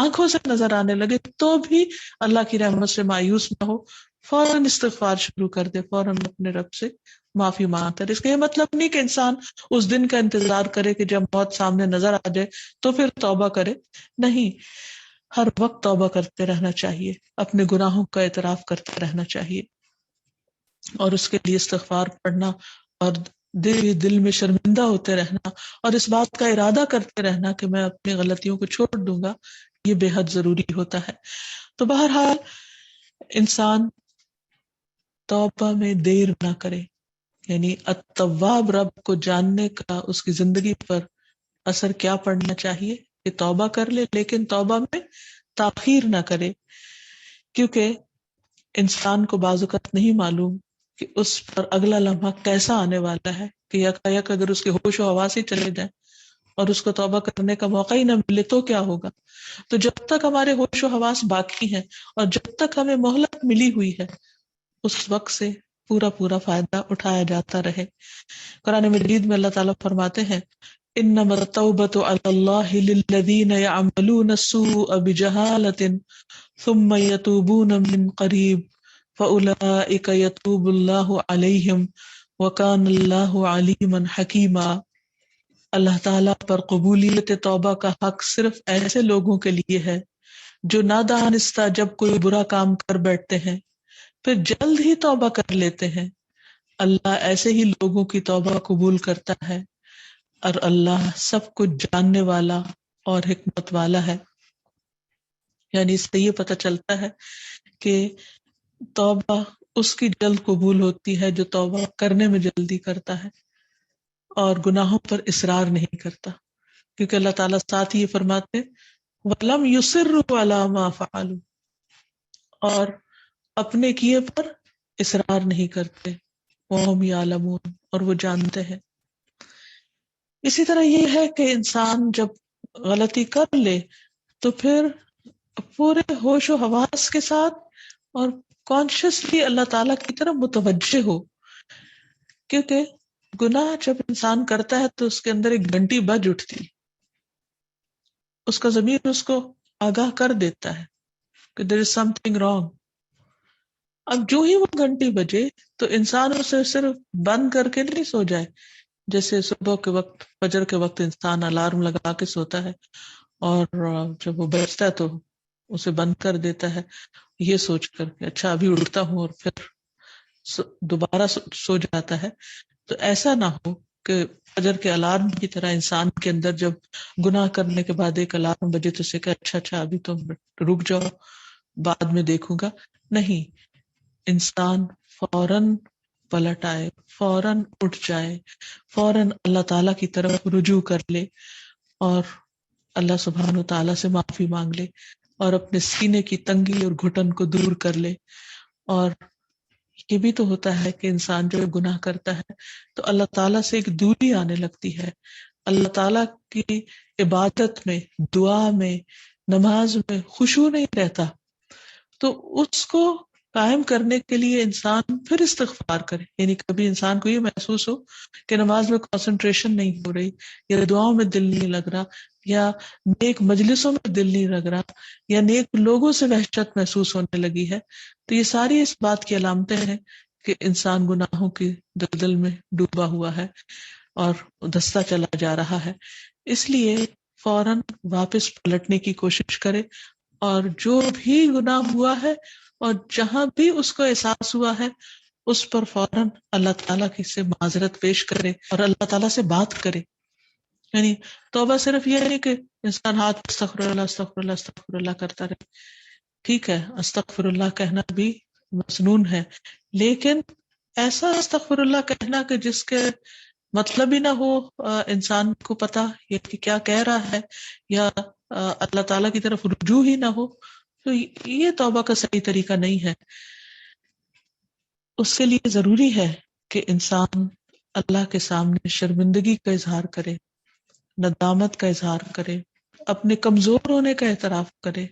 آنکھوں سے نظر آنے لگے، تو بھی اللہ کی رحمت سے مایوس نہ ہو، فوراً استغفار شروع کر دے، فوراً اپنے رب سے معافی مانگ کر. اس کا یہ مطلب نہیں کہ انسان اس دن کا انتظار کرے کہ جب موت سامنے نظر آ جائے تو پھر توبہ کرے. نہیں، ہر وقت توبہ کرتے رہنا چاہیے، اپنے گناہوں کا اعتراف کرتے رہنا چاہیے، اور اس کے لیے استغفار پڑھنا اور دل میں شرمندہ ہوتے رہنا اور اس بات کا ارادہ کرتے رہنا کہ میں اپنی غلطیوں کو چھوڑ دوں گا، یہ بے حد ضروری ہوتا ہے. تو بہرحال انسان توبہ میں دیر نہ کرے، یعنی التواب رب کو جاننے کا اس کی زندگی پر اثر کیا پڑنا چاہیے کہ توبہ کر لے لیکن توبہ میں تاخیر نہ کرے، کیونکہ انسان کو بعض اوقات نہیں معلوم کہ اس پر اگلا لمحہ کیسا آنے والا ہے، کہ یکایک اگر اس کے ہوش و حواس ہی چلے جائیں اور اس کو توبہ کرنے کا موقع ہی نہ ملے تو کیا ہوگا. تو جب تک ہمارے ہوش و حواس باقی ہیں اور جب تک ہمیں مہلت ملی ہوئی ہے اس وقت سے پورا پورا فائدہ اٹھایا جاتا رہے. قرآن مجید میں اللہ تعالیٰ فرماتے ہیں انما التوبة على الله للذين يعملون السوء بجهالة ثم يتوبون من قريب فأولئك يتوب الله عليهم وكان الله عليما حكيما. اللہ تعالیٰ پر قبولیت توبہ کا حق صرف ایسے لوگوں کے لیے ہے جو نادانستہ جب کوئی برا کام کر بیٹھتے ہیں پھر جلد ہی توبہ کر لیتے ہیں. اللہ ایسے ہی لوگوں کی توبہ قبول کرتا ہے اور اللہ سب کچھ جاننے والا اور حکمت والا ہے. یعنی اس سے یہ پتہ چلتا ہے کہ توبہ اس کی جلد قبول ہوتی ہے جو توبہ کرنے میں جلدی کرتا ہے اور گناہوں پر اصرار نہیں کرتا، کیونکہ اللہ تعالیٰ ساتھ ہی یہ فرماتے وَلَمْ يُصِرُّوا عَلَىٰ مَا فَعَلُوا، اور اپنے کیے پر اصرار نہیں کرتے، وَهُمْ يَعْلَمُونَ، اور وہ جانتے ہیں. اسی طرح یہ ہے کہ انسان جب غلطی کر لے تو پھر پورے ہوش و حواس کے ساتھ اور کانشیسلی اللہ تعالیٰ کی طرف متوجہ ہو، کیونکہ گناہ جب انسان کرتا ہے تو اس کے اندر ایک گھنٹی بج اٹھتی، اس کا ضمیر اس کو آگاہ کر دیتا ہے کہ there is something wrong. اب جو ہی وہ گھنٹی بجے تو انسان اسے صرف بند کر کے نہیں سو جائے، جیسے صبح کے وقت فجر کے وقت انسان الارم لگا کے سوتا ہے اور جب وہ بجتا ہے تو اسے بند کر دیتا ہے یہ سوچ کر کہ اچھا ابھی اٹھتا ہوں، اور پھر دوبارہ سو جاتا ہے. تو ایسا نہ ہو کہ فجر کے الارم کی طرح انسان کے اندر جب گناہ کرنے کے بعد ایک الارم بجے تو اسے کہ اچھا ابھی تو رک جاؤ بعد میں دیکھوں گا. نہیں، انسان فوراً پلٹ آئے، فوراً اٹھ جائے، فوراً اللہ تعالیٰ کی طرف رجوع کر لے اور اللہ سبحانہ و تعالیٰ سے معافی مانگ لے اور اپنے سینے کی تنگی اور گھٹن کو دور کر لے. اور یہ بھی تو ہوتا ہے کہ انسان جو گناہ کرتا ہے تو اللہ تعالیٰ سے ایک دوری آنے لگتی ہے، اللہ تعالیٰ کی عبادت میں، دعا میں، نماز میں خشوع نہیں رہتا، تو اس کو قائم کرنے کے لیے انسان پھر استغفار کرے. یعنی کبھی انسان کو یہ محسوس ہو کہ نماز میں کنسنٹریشن نہیں ہو رہی، یا دعاؤں میں دل نہیں لگ رہا، یا نیک مجلسوں میں دل نہیں لگ رہا، یا نیک لوگوں سے وحشت محسوس ہونے لگی ہے، تو یہ ساری اس بات کی علامتیں ہیں کہ انسان گناہوں کی دلدل میں ڈوبا ہوا ہے اور دھستا چلا جا رہا ہے. اس لیے فوراً واپس پلٹنے کی کوشش کرے اور جو بھی گناہ ہوا ہے اور جہاں بھی اس کو احساس ہوا ہے اس پر فوراً اللہ تعالیٰ کی سے معذرت پیش کرے اور اللہ تعالیٰ سے بات کرے. یعنی توبہ صرف یہ نہیں کہ انسان ہاتھ استغفر اللہ استغفر اللہ استغفر اللہ کرتا رہے، ٹھیک ہے استغفر اللہ کہنا بھی مسنون ہے، لیکن ایسا استغفر اللہ کہنا کہ جس کے مطلب ہی نہ ہو انسان کو پتا یہ کہ کیا کہہ رہا ہے، یا اللہ تعالیٰ کی طرف رجوع ہی نہ ہو، تو یہ توبہ کا صحیح طریقہ نہیں ہے. اس کے لیے ضروری ہے کہ انسان اللہ کے سامنے شرمندگی کا اظہار کرے، ندامت کا اظہار کرے، اپنے کمزور ہونے کا اعتراف کرے،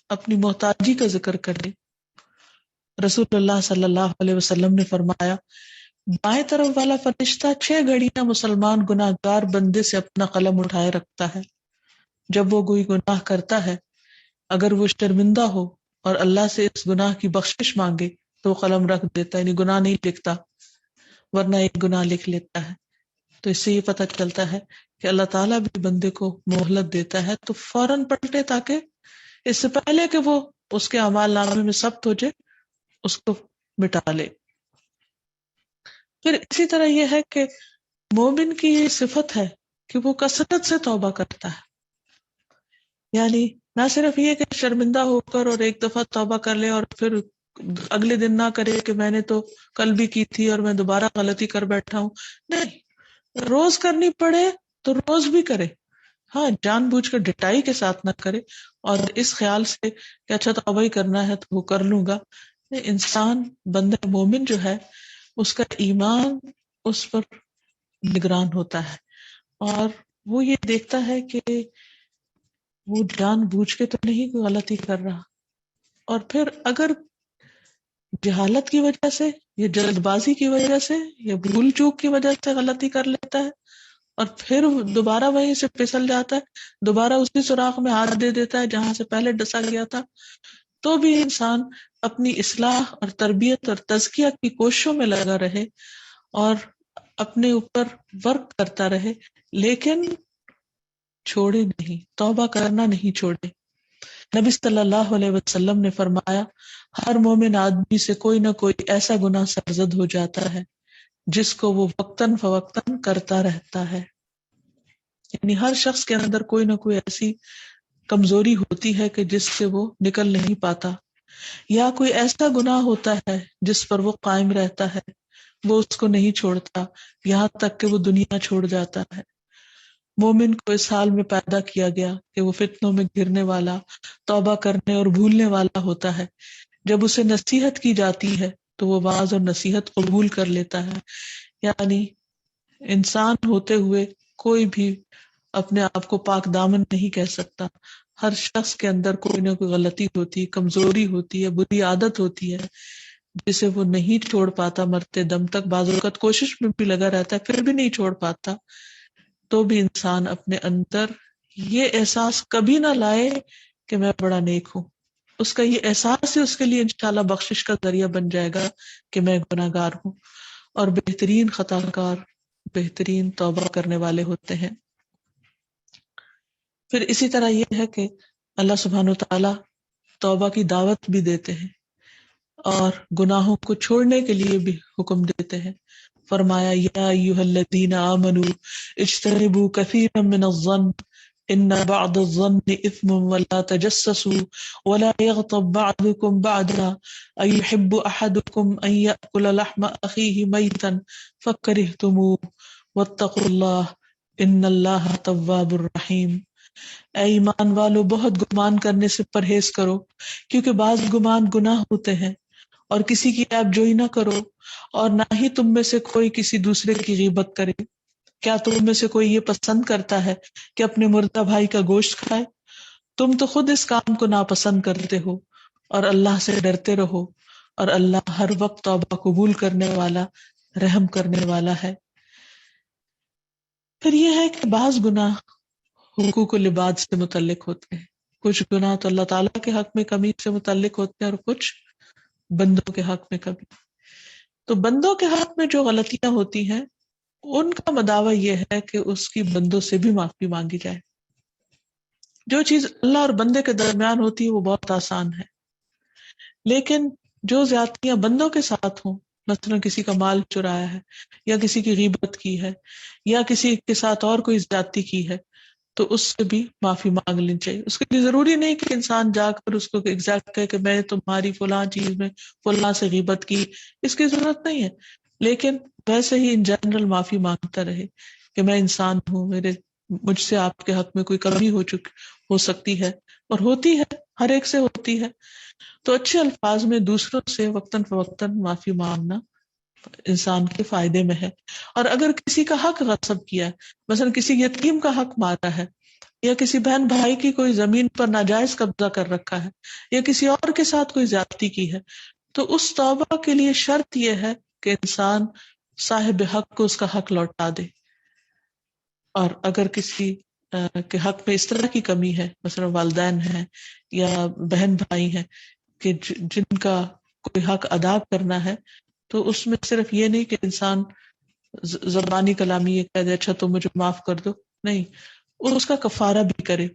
اپنی محتاجی کا ذکر کرے. رسول اللہ صلی اللہ علیہ وسلم نے فرمایا بائیں طرف والا فرشتہ 6 گھڑیاں مسلمان گناہ گار بندے سے اپنا قلم اٹھائے رکھتا ہے. جب وہ کوئی گناہ کرتا ہے اگر وہ شرمندہ ہو اور اللہ سے اس گناہ کی بخشش مانگے تو وہ قلم رکھ دیتا ہے، یعنی گناہ نہیں لکھتا، ورنہ ایک گناہ لکھ لیتا ہے. تو اس سے یہ پتہ چلتا ہے کہ اللہ تعالیٰ بھی بندے کو مہلت دیتا ہے تو فوراً پلٹے، تاکہ اس سے پہلے کہ وہ اس کے اعمال نامے میں ثبت ہو جائے اس کو مٹا لے. پھر اسی طرح یہ ہے کہ مومن کی یہ صفت ہے کہ وہ کثرت سے توبہ کرتا ہے. یعنی نہ صرف یہ کہ شرمندہ ہو کر اور ایک دفعہ توبہ کر لے اور پھر اگلے دن نہ کرے کہ میں نے تو کل بھی کی تھی اور میں دوبارہ غلطی کر بیٹھا ہوں. نہیں، روز کرنی پڑے تو روز بھی کرے. ہاں، جان بوجھ کر ڈٹائی کے ساتھ نہ کرے اور اس خیال سے کہ اچھا توبہ ہی کرنا ہے تو وہ کر لوں گا. انسان بندہ مومن جو ہے اس کا ایمان اس پر نگران ہوتا ہے اور وہ یہ دیکھتا ہے کہ وہ جان بوجھ کے تو نہیں کوئی غلطی کر رہا. اور پھر اگر جہالت کی وجہ سے یا جلد بازی کی وجہ سے یا بھول چوک کی وجہ سے غلطی کر لیتا ہے اور پھر دوبارہ وہیں سے پھسل جاتا ہے، دوبارہ اسی سوراخ میں ہاتھ دے دیتا ہے جہاں سے پہلے ڈسا گیا تھا، تو بھی انسان اپنی اصلاح اور تربیت اور تزکیہ کی کوششوں میں لگا رہے اور اپنے اوپر ورک کرتا رہے، لیکن چھوڑے نہیں، توبہ کرنا نہیں چھوڑے. نبی صلی اللہ علیہ وسلم نے فرمایا ہر مومن آدمی سے کوئی نہ کوئی ایسا گناہ سرزد ہو جاتا ہے جس کو وہ وقتاً فوقتاً کرتا رہتا ہے. یعنی ہر شخص کے اندر کوئی نہ کوئی ایسی کمزوری ہوتی ہے کہ جس سے وہ نکل نہیں پاتا، یا کوئی ایسا گناہ ہوتا ہے جس پر وہ قائم رہتا ہے، وہ اس کو نہیں چھوڑتا یہاں تک کہ وہ دنیا چھوڑ جاتا ہے. مومن کو اس حال میں پیدا کیا گیا کہ وہ فتنوں میں گرنے والا، توبہ کرنے اور بھولنے والا ہوتا ہے. جب اسے نصیحت کی جاتی ہے تو وہ واعظ اور نصیحت قبول کر لیتا ہے. یعنی انسان ہوتے ہوئے کوئی بھی اپنے آپ کو پاک دامن نہیں کہہ سکتا. ہر شخص کے اندر کوئی نہ کوئی غلطی ہوتی، کمزوری ہوتی ہے، بری عادت ہوتی ہے جسے وہ نہیں چھوڑ پاتا مرتے دم تک. بعض اوقات کوشش میں بھی لگا رہتا ہے پھر بھی نہیں چھوڑ پاتا. تو بھی انسان اپنے اندر یہ احساس کبھی نہ لائے کہ میں بڑا نیک ہوں. اس کا یہ احساس ہی اس کے لیے انشاءاللہ بخشش کا ذریعہ بن جائے گا کہ میں گناہ گار ہوں. اور بہترین خطا کار بہترین توبہ کرنے والے ہوتے ہیں. پھر اسی طرح یہ ہے کہ اللہ سبحانہ و تعالیٰ توبہ کی دعوت بھی دیتے ہیں اور گناہوں کو چھوڑنے کے لیے بھی حکم دیتے ہیں. فرمایا یا ایھا الذین آمنوا اجتنبوا کثیرا من الظن ان بعض الظن اثم ولا تجسسوا ولا يغتب بعضكم بعضا ايحب احدكم ان ياكل لحم اخيه ميتا فكرهتموه واتقوا الله ان الله تواب الرحیم. اے ایمان والو، بہت گمان کرنے سے پرہیز کرو کیونکہ بعض گمان گناہ ہوتے ہیں، اور کسی کی عیب جوئی نہ کرو، اور نہ ہی تم میں سے کوئی کسی دوسرے کی غیبت کرے. کیا تم میں سے کوئی یہ پسند کرتا ہے کہ اپنے مردہ بھائی کا گوشت کھائے؟ تم تو خود اس کام کو ناپسند کرتے ہو. اور اللہ سے ڈرتے رہو، اور اللہ ہر وقت توبہ قبول کرنے والا، رحم کرنے والا ہے. پھر یہ ہے کہ بعض گناہ حقوق العباد سے متعلق ہوتے ہیں. کچھ گناہ تو اللہ تعالیٰ کے حق میں کمی سے متعلق ہوتے ہیں اور کچھ بندوں کے حق میں کمی. تو بندوں کے حق میں جو غلطیاں ہوتی ہیں ان کا مداوع یہ ہے کہ اس کی بندوں سے بھی معافی مانگی جائے. جو چیز اللہ اور بندے کے درمیان ہوتی ہے وہ بہت آسان ہے، لیکن جو زیادتیاں بندوں کے ساتھ ہوں، مثلا کسی کا مال چرایا ہے یا کسی کی غیبت کی ہے یا کسی کے ساتھ اور کوئی زیادتی کی ہے، تو اس سے بھی معافی مانگ لینی چاہیے. اس کے لیے ضروری نہیں کہ انسان جا کر اس کو ایگزیکٹ کہے کہ میں تمہاری فلاں چیز میں فلاں سے غیبت کی، اس کی ضرورت نہیں ہے. لیکن ویسے ہی ان جنرل معافی مانگتا رہے کہ میں انسان ہوں، مجھ سے آپ کے حق میں کوئی کمی ہو سکتی ہے اور ہوتی ہے، ہر ایک سے ہوتی ہے. تو اچھے الفاظ میں دوسروں سے وقتاً فوقتاً معافی مانگنا انسان کے فائدے میں ہے. اور اگر کسی کا حق غصب کیا ہے، مثلا کسی یتیم کا حق مارا ہے، یا کسی بہن بھائی کی کوئی زمین پر ناجائز قبضہ کر رکھا ہے، یا کسی اور کے ساتھ کوئی زیادتی کی ہے، تو اس توبہ کے لیے شرط یہ ہے کہ انسان صاحب حق کو اس کا حق لوٹا دے. اور اگر کسی کے حق میں اس طرح کی کمی ہے، مثلا والدین ہیں یا بہن بھائی ہیں کہ جن کا کوئی حق ادا کرنا ہے، تو اس میں صرف یہ نہیں کہ انسان زبانی کلامی یہ کہہ دے اچھا تو مجھے معاف کر دو، نہیں، اس کا کفارہ بھی کرے،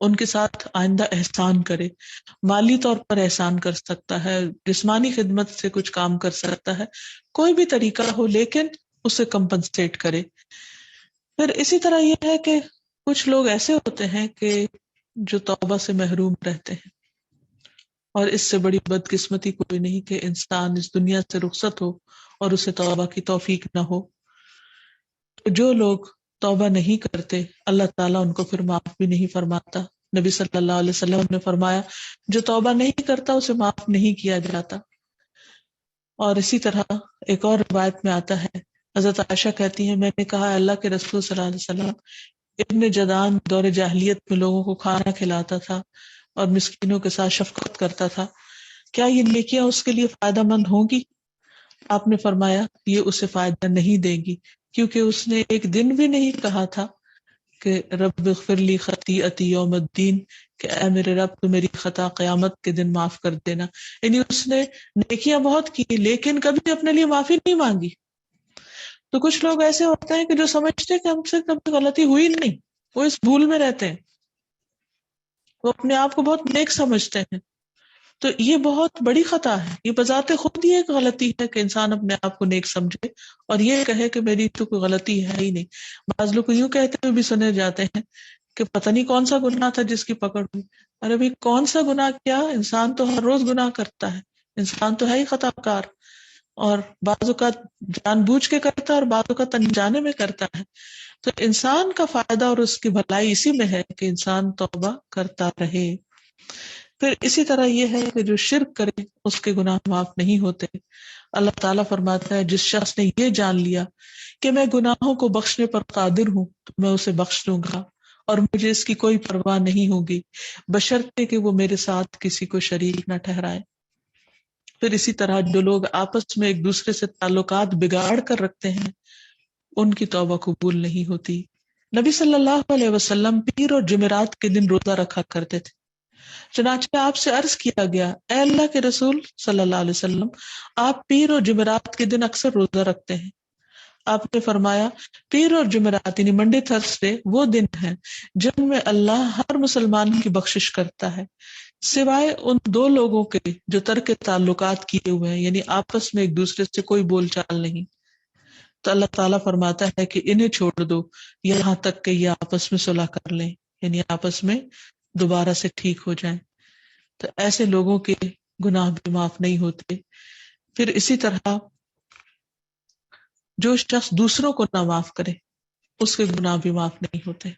ان کے ساتھ آئندہ احسان کرے. مالی طور پر احسان کر سکتا ہے، جسمانی خدمت سے کچھ کام کر سکتا ہے، کوئی بھی طریقہ ہو، لیکن اسے کمپنسیٹ کرے. پھر اسی طرح یہ ہے کہ کچھ لوگ ایسے ہوتے ہیں کہ جو توبہ سے محروم رہتے ہیں، اور اس سے بڑی بدقسمتی کوئی نہیں کہ انسان اس دنیا سے رخصت ہو اور اسے توبہ کی توفیق نہ ہو. تو جو لوگ توبہ نہیں کرتے اللہ تعالیٰ ان کو پھر معاف بھی نہیں فرماتا. نبی صلی اللہ علیہ وسلم نے فرمایا جو توبہ نہیں کرتا اسے معاف نہیں کیا جاتا. اور اسی طرح ایک اور روایت میں آتا ہے، حضرت عائشہ کہتی ہیں میں نے کہا اللہ کے رسول صلی اللہ علیہ وسلم، ابن جدعان دور جاہلیت میں لوگوں کو کھانا کھلاتا تھا اور مسکینوں کے ساتھ شفقت کرتا تھا، کیا یہ نیکیاں اس کے لیے فائدہ مند ہوں گی؟ آپ نے فرمایا یہ اسے فائدہ نہیں دے گی، کیونکہ اس نے ایک دن بھی نہیں کہا تھا کہ رب اغفر لی خطیئتی یوم الدین، کہ اے میرے رب تو میری خطا قیامت کے دن معاف کر دینا. یعنی اس نے نیکیاں بہت کی لیکن کبھی اپنے لیے معافی نہیں مانگی. تو کچھ لوگ ایسے ہوتے ہیں کہ جو سمجھتے ہیں کہ ہم سے کبھی غلطی ہوئی نہیں، وہ اس بھول میں رہتے ہیں، وہ اپنے آپ کو بہت نیک سمجھتے ہیں. تو یہ بہت بڑی خطا ہے، یہ بذات خود ہی ایک غلطی ہے کہ انسان اپنے آپ کو نیک سمجھے اور یہ کہے کہ میری تو کوئی غلطی ہے ہی نہیں. بعض لوگ یوں کہتے ہوئے بھی سنے جاتے ہیں کہ پتہ نہیں کون سا گناہ تھا جس کی پکڑ ہوئی. ارے بھائی کون سا گناہ کیا، انسان تو ہر روز گناہ کرتا ہے، انسان تو ہے ہی خطا کار، اور بعض اوقات جان بوجھ کے کرتا ہے اور بعض اوقات انجانے میں کرتا ہے. تو انسان کا فائدہ اور اس کی بھلائی اسی میں ہے کہ انسان توبہ کرتا رہے. پھر اسی طرح یہ ہے کہ جو شرک کرے اس کے گناہ معاف نہیں ہوتے. اللہ تعالیٰ فرماتا ہے جس شخص نے یہ جان لیا کہ میں گناہوں کو بخشنے پر قادر ہوں تو میں اسے بخش دوں گا اور مجھے اس کی کوئی پرواہ نہیں ہوگی بشرطے کہ وہ میرے ساتھ کسی کو شریک نہ ٹھہرائے. پھر اسی طرح جو لوگ آپس میں ایک دوسرے سے تعلقات بگاڑ کر رکھتے ہیں ان کی توبہ قبول نہیں ہوتی. نبی صلی اللہ علیہ وسلم پیر اور جمعرات کے دن روزہ رکھا کرتے تھے. چنانچہ آپ سے عرض کیا گیا اے اللہ کے رسول صلی اللہ علیہ وسلم، آپ پیر اور جمعرات کے دن اکثر روزہ رکھتے ہیں. آپ نے فرمایا پیر اور جمعرات یعنی منڈے تھرسڈے وہ دن ہیں جن میں اللہ ہر مسلمان کی بخشش کرتا ہے سوائے ان دو لوگوں کے جو ترک تعلقات کیے ہوئے ہیں، یعنی آپس میں ایک دوسرے سے کوئی بول چال نہیں. تو اللہ تعالیٰ فرماتا ہے کہ انہیں چھوڑ دو یہاں تک کہ یہ آپس میں صلح کر لیں، یعنی آپس میں دوبارہ سے ٹھیک ہو جائیں. تو ایسے لوگوں کے گناہ بھی معاف نہیں ہوتے. پھر اسی طرح جو شخص دوسروں کو نہ معاف کرے اس کے گناہ بھی معاف نہیں ہوتے.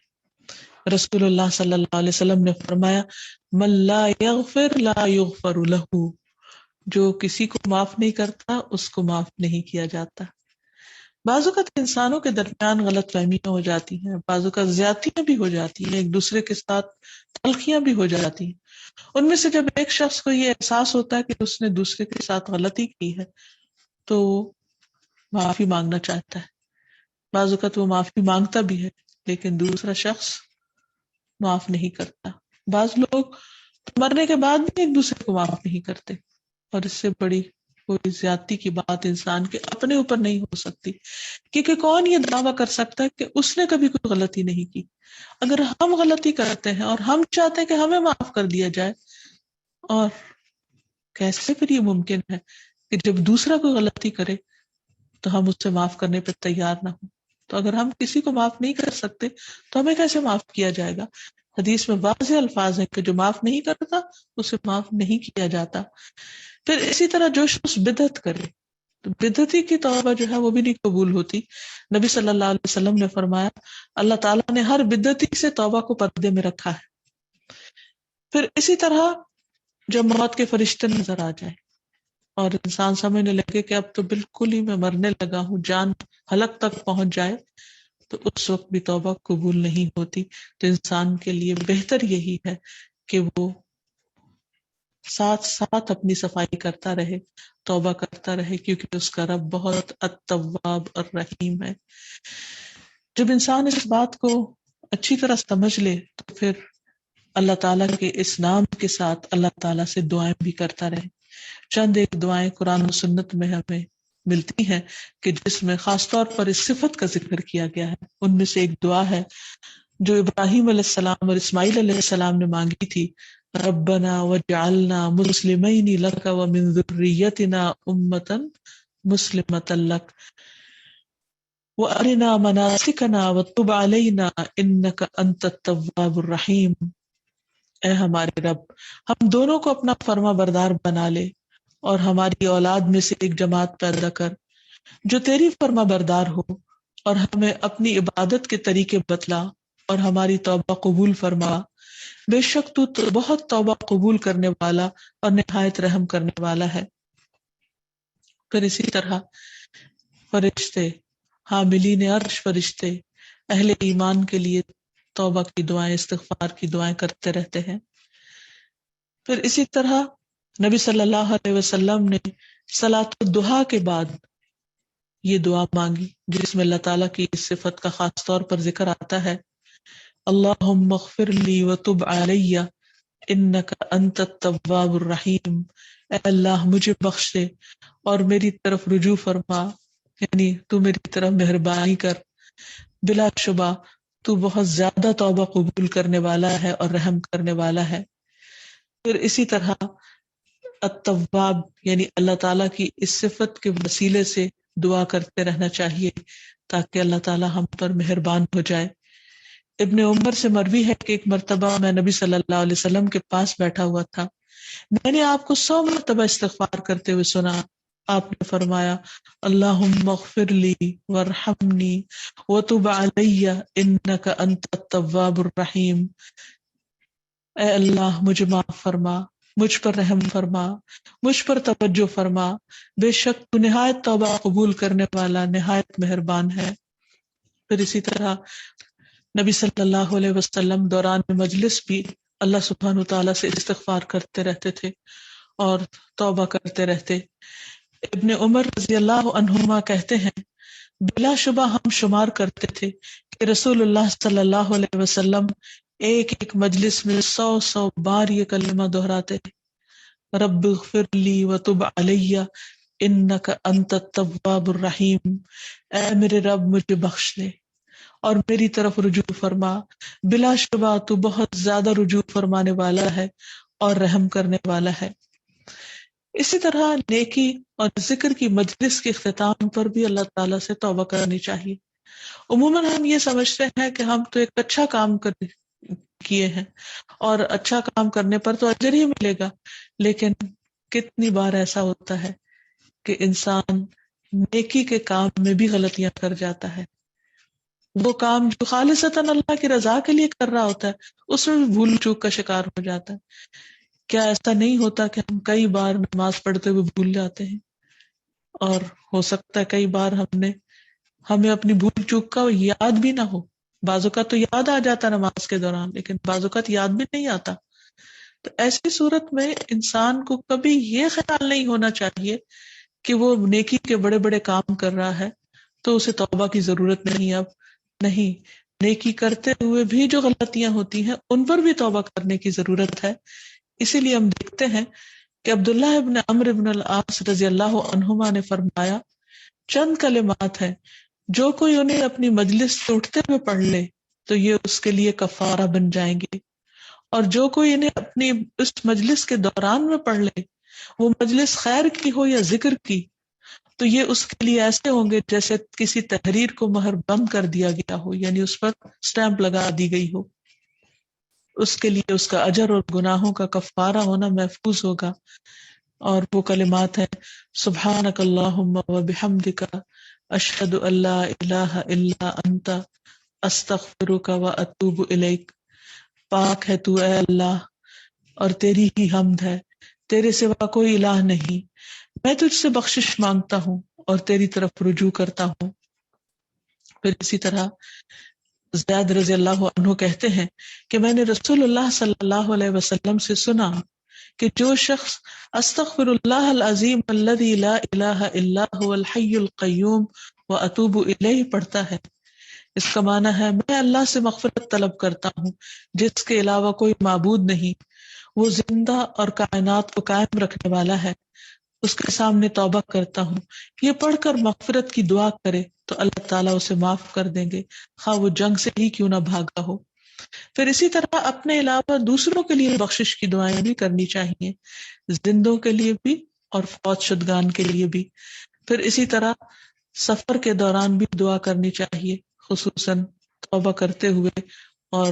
رسول اللہ صلی اللہ علیہ وسلم نے فرمایا من لا یغفر لا یغفر لہ، جو کسی کو معاف نہیں کرتا اس کو معاف نہیں کیا جاتا. بعض اوقات انسانوں کے درمیان غلط فہمیاں ہو جاتی ہیں، بعض اوقات زیادتیاں بھی ہو جاتی ہیں، ایک دوسرے کے ساتھ تلخیاں بھی ہو جاتی ہیں. ان میں سے جب ایک شخص کو یہ احساس ہوتا ہے کہ اس نے دوسرے کے ساتھ غلطی کی ہے تو معافی مانگنا چاہتا ہے. بعض اوقات وہ معافی مانگتا بھی ہے لیکن دوسرا شخص معاف نہیں کرتا. بعض لوگ مرنے کے بعد بھی ایک دوسرے کو معاف نہیں کرتے، اور اس سے بڑی کوئی زیادتی کی بات انسان کے اپنے اوپر نہیں ہو سکتی، کیونکہ کون یہ دعویٰ کر سکتا ہے کہ اس نے کبھی کوئی غلطی نہیں کی. اگر ہم غلطی کرتے ہیں اور ہم چاہتے ہیں کہ ہمیں معاف کر دیا جائے، اور کیسے پھر یہ ممکن ہے کہ جب دوسرا کوئی غلطی کرے تو ہم اس سے معاف کرنے پہ تیار نہ ہوں؟ تو اگر ہم کسی کو معاف نہیں کر سکتے تو ہمیں کیسے معاف کیا جائے گا؟ حدیث میں واضح الفاظ ہیں کہ جو معاف نہیں کرتا اسے معاف نہیں کیا جاتا. پھر اسی طرح جو شخص بدعت کرے تو بدعتی کی توبہ جو ہے وہ بھی نہیں قبول ہوتی. نبی صلی اللہ علیہ وسلم نے فرمایا اللہ تعالیٰ نے ہر بدعتی سے توبہ کو پردے میں رکھا ہے. پھر اسی طرح جب موت کے فرشتے نظر آ جائیں اور انسان سمجھنے لگے کہ اب تو بالکل ہی میں مرنے لگا ہوں، جان حلق تک پہنچ جائے، تو اس وقت بھی توبہ قبول نہیں ہوتی. تو انسان کے لیے بہتر یہی ہے کہ وہ ساتھ ساتھ اپنی صفائی کرتا رہے، توبہ کرتا رہے، کیونکہ اس کا رب بہت التواب الرحیم ہے. جب انسان اس بات کو اچھی طرح سمجھ لے تو پھر اللہ تعالیٰ کے اس نام کے ساتھ اللہ تعالیٰ سے دعائیں بھی کرتا رہے. چند ایک دعائیں قرآن و سنت میں ہمیں ملتی ہیں کہ جس میں خاص طور پر اس صفت کا ذکر کیا گیا ہے. ان میں سے ایک دعا ہے جو ابراہیم علیہ السلام اور اسماعیل علیہ السلام نے مانگی تھی، ربنا وجعلنا مسلمین لک ومن ذریتنا امۃ مسلمۃ لک وارنا مناسکنا وتب علینا انک انت التواب الرحیم. اے ہمارے رب، ہم دونوں کو اپنا فرما بردار بنا لے اور ہماری اولاد میں سے ایک جماعت پیدا کر جو تیری فرما بردار ہو، اور ہمیں اپنی عبادت کے طریقے بتلا اور ہماری توبہ قبول فرما، بے شک تو بہت توبہ قبول کرنے والا اور نہایت رحم کرنے والا ہے۔ پھر اسی طرح فرشتے، حاملین عرش فرشتے اہل ایمان کے لیے توبہ کی دعائیں، استغفار کی دعائیں کرتے رہتے ہیں۔ پھر اسی طرح نبی صلی اللہ علیہ وسلم نے صلاۃ الضحیٰ کے بعد یہ دعا مانگی جس میں اللہ تعالیٰ کی اس صفت کا خاص طور پر ذکر آتا ہے، اللہم اغفر لی وتب علی انک انت التواب الرحیم، اے اللہ مجھے بخش دے اور میری طرف رجوع فرما، یعنی تو میری طرف مہربانی کر، بلا شبہ تو بہت زیادہ توبہ قبول کرنے والا ہے اور رحم کرنے والا ہے۔ پھر اسی طرح التواب یعنی اللہ تعالیٰ کی اس صفت کے وسیلے سے دعا کرتے رہنا چاہیے تاکہ اللہ تعالیٰ ہم پر مہربان ہو جائے۔ ابن عمر سے مروی ہے کہ ایک مرتبہ میں نبی صلی اللہ علیہ وسلم کے پاس بیٹھا ہوا تھا، میں نے آپ کو 100 مرتبہ استغفار کرتے ہوئے سنا۔ آپ نے فرمایا، اللہم اغفر لی وارحمنی وتب علی انک انت التواب الرحیم، اے اللہ مجھے معاف فرما، مجھ پر رحم فرما، مجھ پر توجہ فرما، بے شک تو نہایت توبہ قبول کرنے والا، نہایت مہربان ہے۔ پھر اسی طرح نبی صلی اللہ علیہ وسلم دوران مجلس بھی اللہ سبحانہ تعالیٰ سے استغفار کرتے رہتے تھے اور توبہ کرتے رہتے۔ ابن عمر رضی اللہ عنہما کہتے ہیں، بلا شبہ ہم شمار کرتے تھے کہ رسول اللہ صلی اللہ علیہ وسلم ایک ایک مجلس میں 100 بار یہ کلمہ دہراتے، رب اغفر لی وتب علی انک انت التواب الرحیم، اے میرے رب مجھے بخش لے اور میری طرف رجوع فرما، بلا شبہ تو بہت زیادہ رجوع فرمانے والا ہے اور رحم کرنے والا ہے۔ اسی طرح نیکی اور ذکر کی مجلس کے اختتام پر بھی اللہ تعالیٰ سے توبہ کرنی چاہیے۔ عموماً ہم یہ سمجھتے ہیں کہ ہم تو ایک اچھا کام کیے ہیں اور اچھا کام کرنے پر تو اجر ہی ملے گا، لیکن کتنی بار ایسا ہوتا ہے کہ انسان نیکی کے کام میں بھی غلطیاں کر جاتا ہے، وہ کام جو خالصتاً اللہ کی رضا کے لیے کر رہا ہوتا ہے اس میں بھی بھول چوک کا شکار ہو جاتا ہے۔ کیا ایسا نہیں ہوتا کہ ہم کئی بار نماز پڑھتے ہوئے بھول جاتے ہیں، اور ہو سکتا ہے کئی بار ہمیں اپنی بھول چوک کا یاد بھی نہ ہو، بعض اوقات تو یاد آ جاتا نماز کے دوران لیکن بعض اوقات یاد بھی نہیں آتا۔ تو ایسی صورت میں انسان کو کبھی یہ خیال نہیں ہونا چاہیے کہ وہ نیکی کے بڑے بڑے کام کر رہا ہے تو اسے توبہ کی ضرورت نہیں۔ اب نہیں، نیکی کرتے ہوئے بھی جو غلطیاں ہوتی ہیں ان پر بھی توبہ کرنے کی ضرورت ہے۔ اسی لیے ہم دیکھتے ہیں کہ عبداللہ ابن عمرو ابن العاص رضی اللہ عنہما نے فرمایا، چند کلمات ہیں جو کوئی انہیں اپنی مجلس سے اٹھتے ہوئے پڑھ لے تو یہ اس کے لیے کفارہ بن جائیں گے، اور جو کوئی انہیں اپنی اس مجلس کے دوران میں پڑھ لے، وہ مجلس خیر کی ہو یا ذکر کی، تو یہ اس کے لیے ایسے ہوں گے جیسے کسی تحریر کو مہر بند کر دیا گیا ہو، یعنی اس پر سٹیمپ لگا دی گئی ہو۔ اس کے لیے اس کا اجر اور گناہوں کا کفارہ ہونا محفوظ ہوگا، اور وہ کلمات ہیں، سبحانک اللہم و بحمدک اشہد ان لا الہ الا انت استغفرک و اتوب الیک، پاک ہے تو اے اللہ اور تیری ہی حمد ہے، تیرے سوا کوئی الہ نہیں، میں تجھ سے بخشش مانگتا ہوں اور تیری طرف رجوع کرتا ہوں۔ پھر اسی طرح زید رضی اللہ عنہ کہتے ہیں کہ میں نے رسول اللہ صلی اللہ علیہ وسلم سے سنا کہ جو شخص استغفر اللہ العظیم الذی لا الہ الا هو الحی القیوم واتوب الیہ پڑھتا ہے، اس کا معنی ہے میں اللہ سے مغفرت طلب کرتا ہوں جس کے علاوہ کوئی معبود نہیں، وہ زندہ اور کائنات کو قائم رکھنے والا ہے، اس کے سامنے توبہ کرتا ہوں، یہ پڑھ کر مغفرت کی دعا کرے تو اللہ تعالیٰ اسے معاف کر دیں گے، خواہ وہ جنگ سے ہی کیوں نہ بھاگا ہو۔ پھر اسی طرح اپنے علاوہ دوسروں کے لیے بخشش کی دعائیں بھی کرنی چاہیے، زندوں کے لیے بھی اور فوت شدگان کے لیے بھی۔ پھر اسی طرح سفر کے دوران بھی دعا کرنی چاہیے، خصوصاً توبہ کرتے ہوئے اور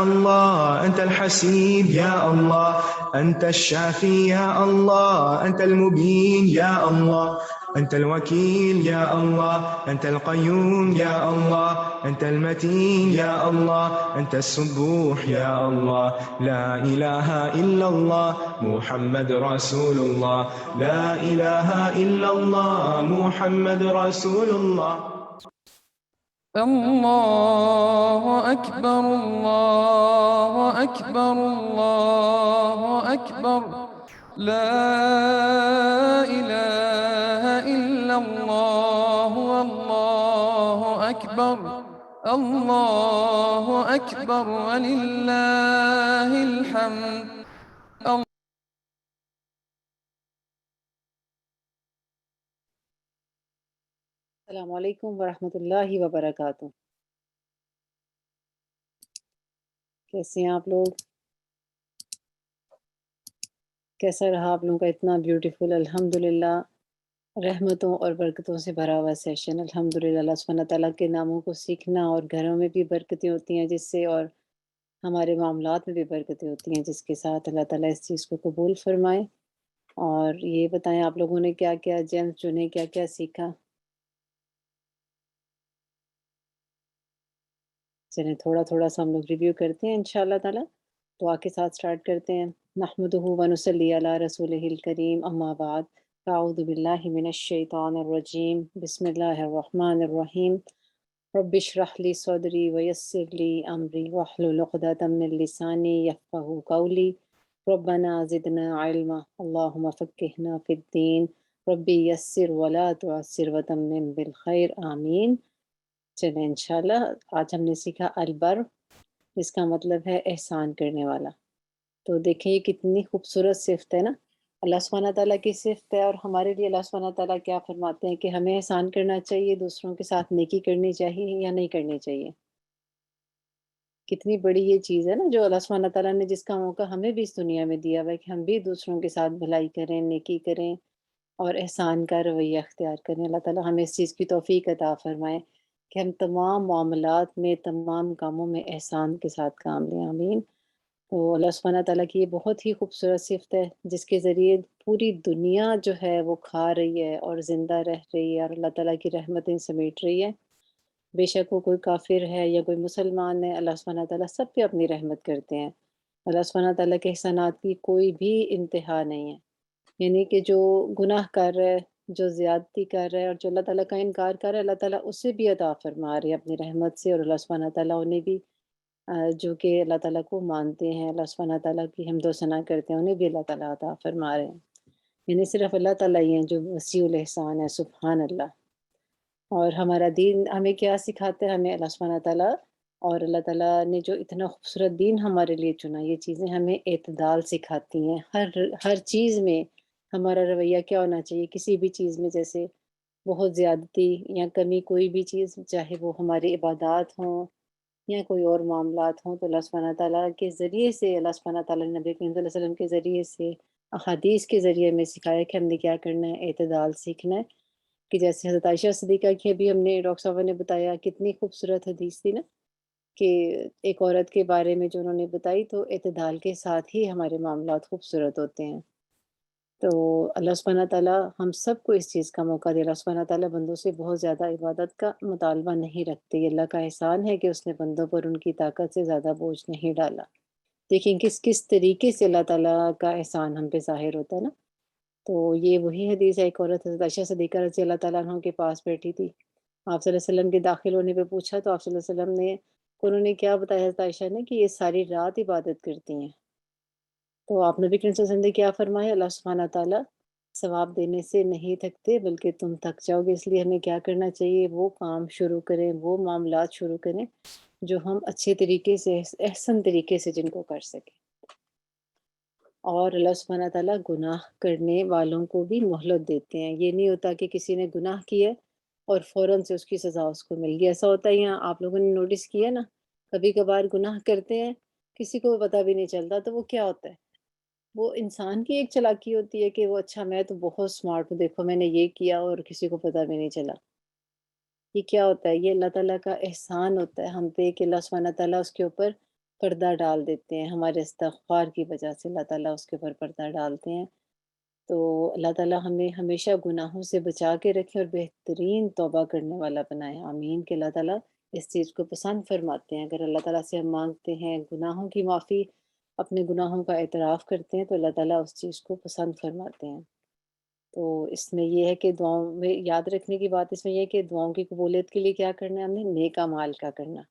الله، أنت الحسيب يا الله، أنت الشافي يا الله، أنت المبين يا الله، أنت الوكيل يا الله، أنت القيوم يا الله، أنت المتين يا الله، أنت السبوح يا الله. لا إله إلا الله محمد رسول الله، لا إله إلا الله محمد رسول الله. الله أكبر الله أكبر الله أكبر، لا إله إلا الله والله أكبر، الله أكبر ولله الحمد. السلام علیکم ورحمۃ اللہ وبرکاتہ۔ کیسے ہیں آپ لوگ؟ کیسا رہا آپ لوگوں کا اتنا بیوٹیفل الحمدللہ رحمتوں اور برکتوں سے بھرا ہوا سیشن؟ الحمدللہ اللہ سبحانہ تعالیٰ کے ناموں کو سیکھنا، اور گھروں میں بھی برکتیں ہوتی ہیں جس سے، اور ہمارے معاملات میں بھی برکتیں ہوتی ہیں جس کے ساتھ اللہ تعالیٰ اس چیز کو قبول فرمائے۔ اور یہ بتائیں آپ لوگوں نے کیا کیا جیمز چنے، کیا کیا سیکھا؟ چلیں تھوڑا تھوڑا سا ہم لوگ ریویو کرتے ہیں انشاءاللہ تعالیٰ۔ دعا کے ساتھ سٹارٹ کرتے ہیں۔ نحمدہ ونصلی علی رسولہ الکریم، اما بعد، اعوذ باللہ من الشیطان الرجیم، بسم اللہ الرحمن الرحیم۔ رب اشرح لی صدری ویسر لی امری واحلل عقدۃ من لسانی یفقہوا قولی، ربنا زدنا علما اللہم فقہنا فی الدین، ربی یسر ولا تعسر وتمم بالخیر آمین۔ چلیں انشاءاللہ آج ہم نے سیکھا البر، جس کا مطلب ہے احسان کرنے والا۔ تو دیکھیں یہ کتنی خوبصورت صفت ہے نا، اللہ سبحانہ تعالیٰ کی صفت ہے، اور ہمارے لیے اللہ سبحانہ تعالیٰ کیا فرماتے ہیں کہ ہمیں احسان کرنا چاہیے، دوسروں کے ساتھ نیکی کرنی چاہیے یا نہیں کرنی چاہیے۔ کتنی بڑی یہ چیز ہے نا جو اللہ سبحانہ تعالیٰ نے، جس کا موقع ہمیں بھی اس دنیا میں دیا ہوا ہے کہ ہم بھی دوسروں کے ساتھ بھلائی کریں، نیکی کریں اور احسان کا رویہ اختیار کریں۔ اللہ تعالیٰ ہمیں اس چیز کی توفیق عطا فرمائے کہ ہم تمام معاملات میں، تمام کاموں میں احسان کے ساتھ کام لیں، آمین۔ تو اللہ سبحانہ تعالیٰ کی یہ بہت ہی خوبصورت صفت ہے جس کے ذریعے پوری دنیا جو ہے وہ کھا رہی ہے اور زندہ رہ رہی ہے، اور اللہ تعالیٰ کی رحمتیں سمیٹ رہی ہے۔ بے شک وہ کوئی کافر ہے یا کوئی مسلمان ہے، اللہ سبحانہ تعالیٰ سب پہ اپنی رحمت کرتے ہیں۔ اللہ سبحانہ تعالیٰ کے احسانات کی کوئی بھی انتہا نہیں ہے، یعنی کہ جو گناہ کر رہا ہے، جو زیادتی کر رہا ہے، اور جو اللہ تعالیٰ کا انکار کر رہا ہے، اللہ تعالیٰ اسے بھی عطا فرما رہے ہیں اپنی رحمت سے، اور اللہ سبحانہ تعالیٰ انہیں بھی جو کہ اللہ تعالیٰ کو مانتے ہیں، اللہ سبحانہ تعالیٰ کی حمد و ثنا کرتے ہیں، انہیں بھی اللہ تعالیٰ عطا فرما رہے ہیں۔ یعنی صرف اللہ تعالیٰ ہی ہیں جو وسیع الاحسان ہے، سبحان اللہ۔ اور ہمارا دین ہمیں کیا سکھاتا ہے؟ ہمیں اللہ سبحانہ تعالیٰ اور اللہ تعالیٰ نے جو اتنا خوبصورت دین ہمارے لیے چنا، یہ چیزیں ہمیں اعتدال سکھاتی ہیں۔ ہر چیز میں ہمارا رویہ کیا ہونا چاہیے، کسی بھی چیز میں، جیسے بہت زیادتی یا کمی، کوئی بھی چیز، چاہے وہ ہماری عبادات ہوں یا کوئی اور معاملات ہوں، تو اللہ سبحانہ تعالیٰ کے ذریعے سے، اللہ سبحانہ تعالیٰ نے نبی کریم صلی اللہ علیہ وسلم کے ذریعے سے، احادیث کے ذریعے میں سکھایا کہ ہم نے کیا کرنا ہے، اعتدال سیکھنا ہے۔ کہ جیسے حضرت عائشہ صدیقہ کی ابھی ہم نے ڈاکٹر صاحبہ نے بتایا، کتنی خوبصورت حدیث تھی نا، کہ ایک عورت کے بارے میں جو انہوں نے بتائی، تو اعتدال کے ساتھ ہی ہمارے معاملات خوبصورت ہوتے ہیں۔ تو اللہ سبحانہ تعالیٰ ہم سب کو اس چیز کا موقع دے۔ اللہ سبحانہ تعالیٰ بندوں سے بہت زیادہ عبادت کا مطالبہ نہیں رکھتے، یہ اللہ کا احسان ہے کہ اس نے بندوں پر ان کی طاقت سے زیادہ بوجھ نہیں ڈالا۔ دیکھیں کس طریقے سے اللہ تعالیٰ کا احسان ہم پہ ظاہر ہوتا ہے نا، تو یہ وہی حدیث ہے، ایک عورت حضرت عائشہ صدیقہ رضی اللہ تعالیٰ عنہ کے پاس بیٹھی تھی، آپ صلی اللہ علیہ وسلم کے داخل ہونے پہ پوچھا تو آپ صلی اللہ علیہ وسلم نے، انہوں نے کیا بتایا حضرت عائشہ نے، کہ یہ ساری رات عبادت کرتی ہیں۔ تو آپ نبی کریم صلی اللہ علیہ وسلم نے کیا فرمایا، اللہ سبحانہ تعالیٰ ثواب دینے سے نہیں تھکتے بلکہ تم تھک جاؤ گے، اس لیے ہمیں کیا کرنا چاہیے، وہ کام شروع کریں، وہ معاملات شروع کریں جو ہم اچھے طریقے سے، احسن طریقے سے جن کو کر سکیں۔ اور اللہ سبحانہ تعالیٰ گناہ کرنے والوں کو بھی مہلت دیتے ہیں، یہ نہیں ہوتا کہ کسی نے گناہ کیا اور فوراً سے اس کی سزا اس کو مل گئی۔ ایسا ہوتا ہے یہاں آپ لوگوں نے نوٹس کیا نا، کبھی کبھار گناہ کرتے ہیں کسی کو پتہ بھی نہیں چلتا، تو وہ کیا ہوتا ہے، وہ انسان کی ایک چالاکی ہوتی ہے کہ وہ اچھا میں تو بہت سمارٹ ہوں، دیکھو میں نے یہ کیا اور کسی کو پتہ بھی نہیں چلا۔ یہ کیا ہوتا ہے، یہ اللہ تعالیٰ کا احسان ہوتا ہے ہم پہ کہ اللہ سبحانہ تعالیٰ اس کے اوپر پردہ ڈال دیتے ہیں، ہمارے استغفار کی وجہ سے اللہ تعالیٰ اس کے اوپر پردہ ڈالتے ہیں۔ تو اللہ تعالیٰ ہمیں ہمیشہ گناہوں سے بچا کے رکھے اور بہترین توبہ کرنے والا بنائے، آمین۔ کہ اللہ تعالیٰ اس چیز کو پسند فرماتے ہیں، اگر اللہ تعالیٰ سے ہم مانگتے ہیں گناہوں کی معافی، اپنے گناہوں کا اعتراف کرتے ہیں تو اللہ تعالیٰ اس چیز کو پسند فرماتے ہیں۔ تو اس میں یہ ہے کہ دعاؤں میں یاد رکھنے کی بات اس میں یہ ہے کہ دعاؤں کی قبولیت کے لیے کیا کرنا ہے، ہم نے نیک اعمال کا کرنا،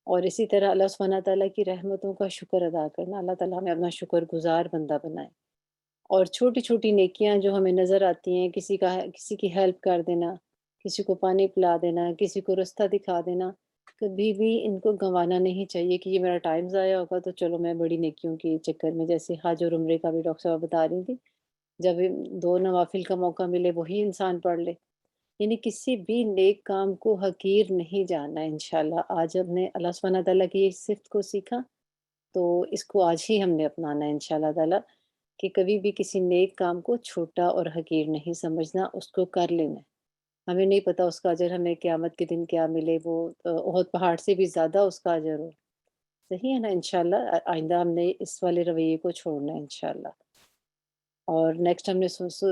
اور اسی طرح اللہ سبحانہ تعالیٰ کی رحمتوں کا شکر ادا کرنا، اللہ تعالیٰ ہمیں اپنا شکر گزار بندہ بنائے، اور چھوٹی چھوٹی نیکیاں جو ہمیں نظر آتی ہیں، کسی کی ہیلپ کر دینا، کسی کو پانی پلا دینا، کسی کو رستہ دکھا دینا، کبھی بھی ان کو گنوانا نہیں چاہیے کہ یہ میرا ٹائم ضائع ہوگا تو چلو میں بڑی نیکیوں کے چکر میں، جیسے حج اور عمرے کا بھی ڈاکٹر صاحب بتا رہی تھی، جب دو نوافل کا موقع ملے وہی انسان پڑھ لے، یعنی کسی بھی نیک کام کو حقیر نہیں جاننا ہے انشاءاللہ۔ آج ہم نے اللہ سبحانہ تعالیٰ کی اس صفت کو سیکھا تو اس کو آج ہی ہم نے اپنانا ہے انشاءاللہ تعالیٰ، کہ کبھی بھی کسی نیک کام کو چھوٹا اور حقیر نہیں سمجھنا، اس کو کر لینا ہے۔ ہمیں نہیں پتہ اس کا اجر ہمیں قیامت کے دن کیا ملے، وہ احد پہاڑ سے بھی زیادہ اس کا اجر ہو، صحیح ہے نا؟ انشاءاللہ آئندہ ہم نے اس والے رویے کو چھوڑنا ہے انشاءاللہ۔ اور نیکسٹ ہم نے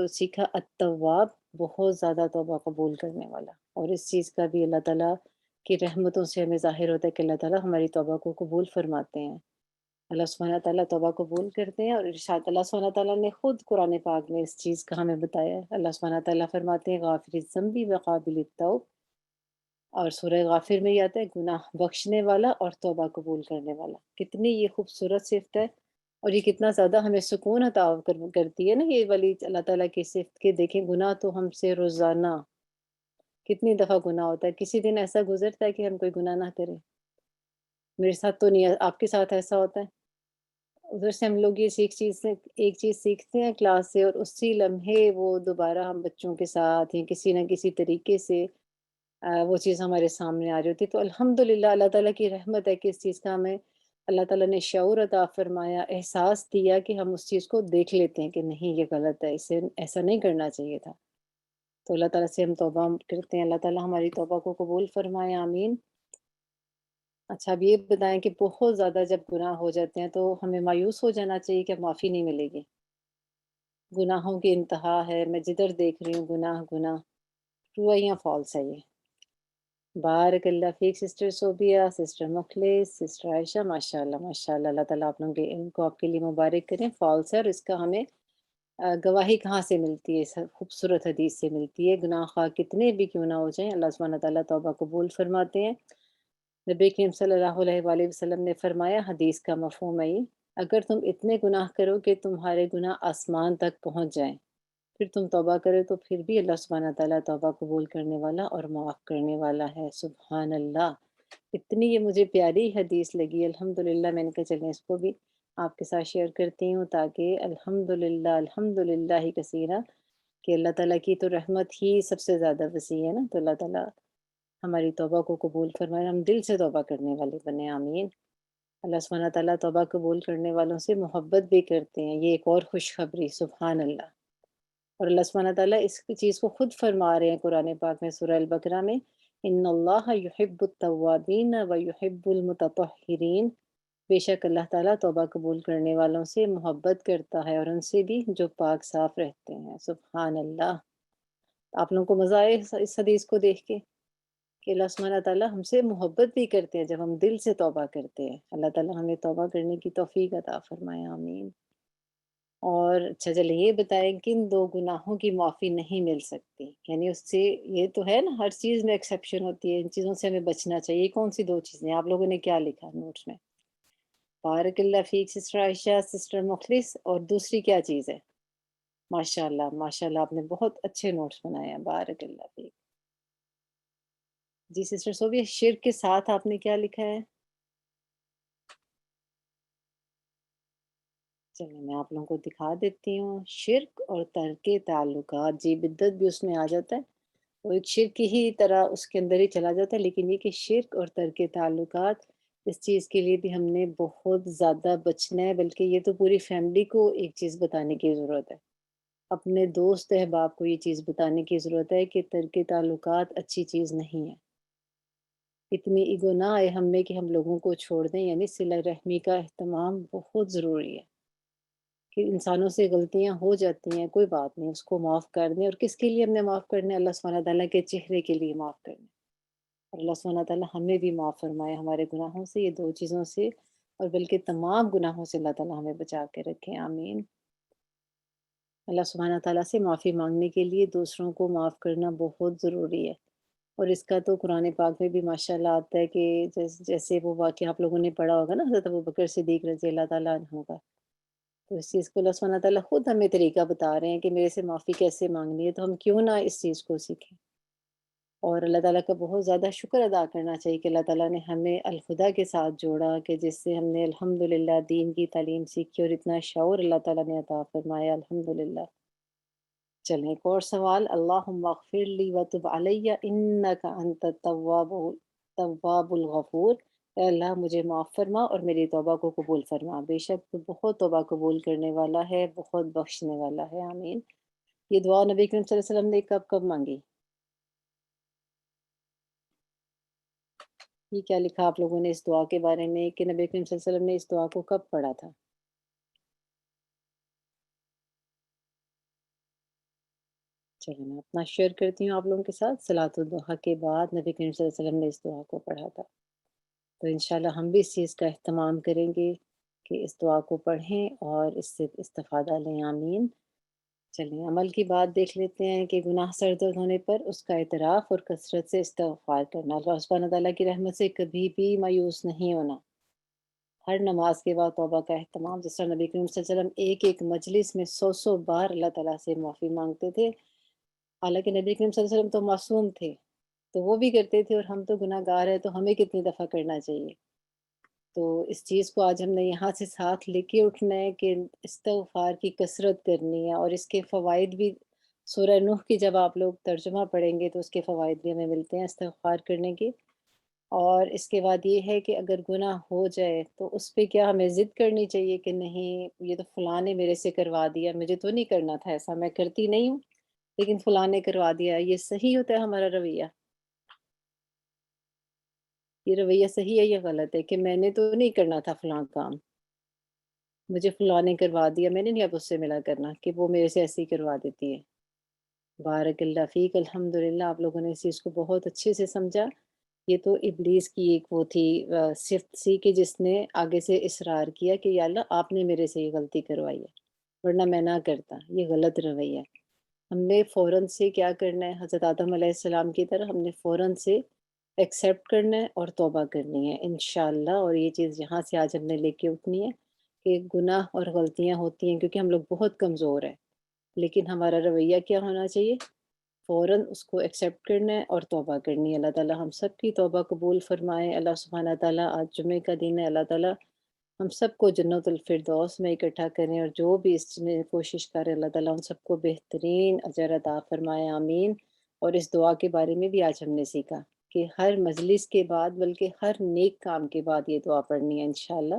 سیکھا التواب، بہت زیادہ توبہ قبول کرنے والا، اور اس چیز کا بھی اللہ تعالیٰ کی رحمتوں سے ہمیں ظاہر ہوتا ہے کہ اللہ تعالیٰ ہماری توبہ کو قبول فرماتے ہیں، اللہ سبحانہ تعالیٰ توبہ قبول کرتے ہیں، اور ارشاد اللہ سبحانہ تعالیٰ نے خود قرآن پاک میں اس چیز کا ہمیں بتایا ہے۔ اللہ سبحانہ تعالیٰ فرماتے ہیں غافر الذنب وقابل التوب، اور سورہ غافر میں یہ آتا ہے گناہ بخشنے والا اور توبہ قبول کرنے والا، کتنی یہ خوبصورت صفت ہے، اور یہ کتنا زیادہ ہمیں سکون عطا کرتی ہے نا یہ والی اللہ تعالیٰ کی صفت، کہ دیکھیں گناہ تو ہم سے روزانہ کتنی دفعہ گناہ ہوتا ہے، کسی دن ایسا گزرتا ہے کہ ہم کوئی گناہ نہ کریں، میرے ساتھ تو نہیں ہے، آپ کے ساتھ ایسا ہوتا ہے؟ ادھر سے ہم لوگ یہ ایک چیز سیکھتے ہیں کلاس سے، اور اسی لمحے وہ دوبارہ ہم بچوں کے ساتھ یا کسی نہ کسی طریقے سے وہ چیز ہمارے سامنے آ رہی ہوتی ہے۔ تو الحمدللہ اللہ تعالیٰ کی رحمت ہے کہ اس چیز کا ہمیں اللہ تعالیٰ نے شعور عطا فرمایا، احساس دیا کہ ہم اس چیز کو دیکھ لیتے ہیں کہ نہیں یہ غلط ہے، اسے ایسا نہیں کرنا چاہیے تھا۔ تو اللہ تعالیٰ سے ہم توبہ کرتے ہیں، اللہ تعالیٰ ہماری توبہ کو قبول فرمائے، آمین۔ اچھا اب یہ بتائیں کہ بہت زیادہ جب گناہ ہو جاتے ہیں تو ہمیں مایوس ہو جانا چاہیے کہ معافی نہیں ملے گی، گناہوں کی انتہا ہے، میں جدھر دیکھ رہی ہوں گناہ گناہ، ٹرو ہے یا فالس ہے یہ؟ بارک اللہ فیک سسٹر صوبیہ، سسٹر مخلص، سسٹر عائشہ، ماشاءاللہ ماشاءاللہ، اللہ تعالیٰ آپ لوگوں کے علم کو آپ کے لیے مبارک کریں۔ فالس ہے، اور اس کا ہمیں گواہی کہاں سے ملتی ہے؟ اس خوبصورت حدیث سے ملتی ہے، گناہ خواہ کتنے بھی کیوں نہ ہو جائیں اللہ سبحانہ تعالیٰ توبہ قبول فرماتے ہیں۔ نبی کریم صلی اللہ علیہ وآلہ وسلم نے فرمایا، حدیث کا مفہوم ہے یہ، اگر تم اتنے گناہ کرو کہ تمہارے گناہ آسمان تک پہنچ جائیں، پھر تم توبہ کرے تو پھر بھی اللہ سبحانہ تعالیٰ توبہ قبول کرنے والا اور معاف کرنے والا ہے، سبحان اللہ۔ اتنی یہ مجھے پیاری حدیث لگی، الحمدللہ میں نے کہا چلیں اس کو بھی آپ کے ساتھ شیئر کرتی ہوں، تاکہ الحمدللہ ہی کثیرہ، کہ اللہ تعالیٰ کی تو رحمت ہی سب سے زیادہ وسیع ہے نا، تو اللہ تعالیٰ ہماری توبہ کو قبول فرمائے، ہم دل سے توبہ کرنے والے بنے، آمین۔ اللہ سبحانہ تعالیٰ توبہ قبول کرنے والوں سے محبت بھی کرتے ہیں، یہ ایک اور خوشخبری، سبحان اللہ۔ اور اللہ سبحانہ تعالیٰ اس چیز کو خود فرما رہے ہیں قرآن پاک میں سورہ البقرہ میں، ان اللہ یحب التوابین و یحب المتطہرین، بے شک اللہ تعالیٰ توبہ قبول کرنے والوں سے محبت کرتا ہے اور ان سے بھی جو پاک صاف رہتے ہیں، سبحان اللہ۔ آپ لوگوں کو مزہ آئے اس حدیث کو دیکھ کے کہ اللہ سبحانہ تعالیٰ ہم سے محبت بھی کرتے ہیں جب ہم دل سے توبہ کرتے ہیں، اللہ تعالیٰ ہمیں توبہ کرنے کی توفیق عطا فرمائے، آمین۔ اور اچھا چلے یہ بتائیں کن دو گناہوں کی معافی نہیں مل سکتی؟ یعنی اس سے یہ تو ہے نا ہر چیز میں ایکسیپشن ہوتی ہے، ان چیزوں سے ہمیں بچنا چاہیے۔ کون سی دو چیزیں آپ لوگوں نے کیا لکھا نوٹس میں؟ بارک اللہ فیک سسٹر عائشہ، سسٹر مخلص، اور دوسری کیا چیز ہے؟ ماشاء اللہ آپ نے بہت اچھے نوٹس بنائے ہیں، بارک اللہ فیک۔ جی سسٹر صوبیہ، شرک کے ساتھ آپ نے کیا لکھا ہے؟ چلیں میں آپ لوگوں کو دکھا دیتی ہوں۔ شرک اور ترک تعلقات، جی بدت بھی اس میں آ جاتا ہے، وہ ایک شرک ہی طرح اس کے اندر ہی چلا جاتا ہے، لیکن یہ کہ شرک اور ترک تعلقات، اس چیز کے لیے بھی ہم نے بہت زیادہ بچنا ہے، بلکہ یہ تو پوری فیملی کو ایک چیز بتانے کی ضرورت ہے، اپنے دوست احباب کو یہ چیز بتانے کی ضرورت ہے کہ ترک تعلقات اچھی چیز نہیں ہے۔ اتنی ایگو نہ آئے ہم میں کہ ہم لوگوں کو چھوڑ دیں، یعنی صلہ رحمی کا اہتمام بہت ضروری ہے کہ انسانوں سے غلطیاں ہو جاتی ہیں، کوئی بات نہیں، اس کو معاف کر دیں۔ اور کس کے لیے ہم نے معاف کرنا ہے؟ اللہ سبحانہ تعالیٰ کے چہرے کے لیے معاف کرنا ہے، اور اللہ سبحانہ تعالیٰ ہمیں بھی معاف فرمائے ہمارے گناہوں سے، یہ دو چیزوں سے، اور بلکہ تمام گناہوں سے اللہ تعالیٰ ہمیں بچا کے رکھیں، آمین۔ اللہ سبحانہ تعالیٰ سے معافی مانگنے کے لیے دوسروں کو معاف کرنا بہت ضروری ہے، اور اس کا تو قرآن پاک میں بھی ماشاءاللہ آتا ہے کہ جیسے وہ واقعہ آپ لوگوں نے پڑھا ہوگا نا حضرت ابوبکر صدیق رضی اللہ تعالیٰ عنہ کا، تو اس چیز کو اللہ سبحانہ تعالیٰ خود ہمیں طریقہ بتا رہے ہیں کہ میرے سے معافی کیسے مانگنی ہے، تو ہم کیوں نہ اس چیز کو سیکھیں، اور اللہ تعالیٰ کا بہت زیادہ شکر ادا کرنا چاہیے کہ اللہ تعالیٰ نے ہمیں الہدا کے ساتھ جوڑا، کہ جس سے ہم نے الحمدللہ دین کی تعلیم سیکھی، اور اتنا شعور اللہ تعالیٰ نے عطا فرمایا، الحمدللہ۔ چلیں ایک اور سوال، اللہم اغفر لی وتب علی انک انت التواب الغفور، اے اللہ مجھے معاف فرما اور میری توبہ کو قبول فرما، بے شک تو بہت توبہ قبول کرنے والا ہے، بہت بخشنے والا ہے، آمین۔ یہ دعا نبی کریم صلی اللہ علیہ وسلم نے کب کب مانگی؟ یہ کیا لکھا آپ لوگوں نے اس دعا کے بارے میں کہ نبی کریم صلی اللہ علیہ وسلم نے اس دعا کو کب پڑھا تھا؟ چلیں میں اپنا شیئر کرتی ہوں آپ لوگوں کے ساتھ، صلاۃ الضحیٰ کے بعد نبی کریم صلی اللہ علیہ وسلم نے اس دعا کو پڑھا تھا، تو انشاءاللہ ہم بھی اس چیز کا اہتمام کریں گے کہ اس دعا کو پڑھیں اور اس سے استفادہ لیں، آمین۔ چلیں عمل کی بات دیکھ لیتے ہیں کہ گناہ سرزد ہونے پر اس کا اعتراف اور کثرت سے استغفار کرنا، اللہ سبحانہ تعالیٰ کی رحمت سے کبھی بھی مایوس نہیں ہونا، ہر نماز کے بعد توبہ کا اہتمام، جس طرح نبی کریم صلی اللہ علیہ وسلم ایک ایک مجلس میں 100 بار اللہ تعالیٰ سے معافی مانگتے تھے، حالانکہ نبی کریم صلی اللہ علیہ وسلم تو معصوم تھے، تو وہ بھی کرتے تھے، اور ہم تو گناہ گار ہیں، تو ہمیں کتنی دفعہ کرنا چاہیے؟ تو اس چیز کو آج ہم نے یہاں سے ساتھ لے کے اٹھنا ہے کہ استغفار کی کثرت کرنی ہے، اور اس کے فوائد بھی سورہ نوح کی جب آپ لوگ ترجمہ پڑھیں گے تو اس کے فوائد بھی ہمیں ملتے ہیں استغفار کرنے کے۔ اور اس کے بعد یہ ہے کہ اگر گناہ ہو جائے تو اس پہ کیا ہمیں ضد کرنی چاہیے کہ نہیں یہ تو فلاں نے میرے سے کروا دیا، مجھے تو نہیں کرنا تھا ایسا، میں کرتی نہیں ہوں لیکن فلاں نے کروا دیا، یہ صحیح ہوتا ہے ہمارا رویہ؟ یہ رویہ صحیح ہے یا غلط ہے کہ میں نے تو نہیں کرنا تھا فلاں کام، مجھے فلاں نے کروا دیا، میں نے نہیں اب اس سے ملا کرنا کہ وہ میرے سے ایسے ہی کروا دیتی ہے؟ بارک اللہ فیک، الحمدللہ آپ لوگوں نے اس چیز کو بہت اچھے سے سمجھا۔ یہ تو ابلیس کی ایک وہ تھی صفت سی کہ جس نے آگے سے اصرار کیا کہ یا اللہ آپ نے میرے سے یہ غلطی کروائی ہے ورنہ میں نہ کرتا، یہ غلط رویہ ہے۔ ہم نے فوراً سے کیا کرنا ہے؟ حضرت آدم علیہ السلام کی طرح ہم نے فوراً سے ایکسیپٹ کرنا ہے اور توبہ کرنی ہے انشاءاللہ، اور یہ چیز یہاں سے آج ہم نے لے کے اٹھنی ہے کہ گناہ اور غلطیاں ہوتی ہیں کیونکہ ہم لوگ بہت کمزور ہیں، لیکن ہمارا رویہ کیا ہونا چاہیے؟ فوراً اس کو ایکسیپٹ کرنا ہے اور توبہ کرنی ہے۔ اللہ تعالیٰ ہم سب کی توبہ قبول فرمائے۔ اللہ سبحانہ تعالیٰ آج جمعے کا دن ہے، اللہ تعالیٰ ہم سب کو جنت الفردوس میں اکٹھا کریں، اور جو بھی اس میں کوشش کرے اللہ تعالیٰ ان سب کو بہترین اجر عطا فرمائے، آمین۔ اور اس دعا کے بارے میں بھی آج ہم نے سیکھا کہ ہر مجلس کے بعد بلکہ ہر نیک کام کے بعد یہ دعا پڑھنی ہے انشاءاللہ۔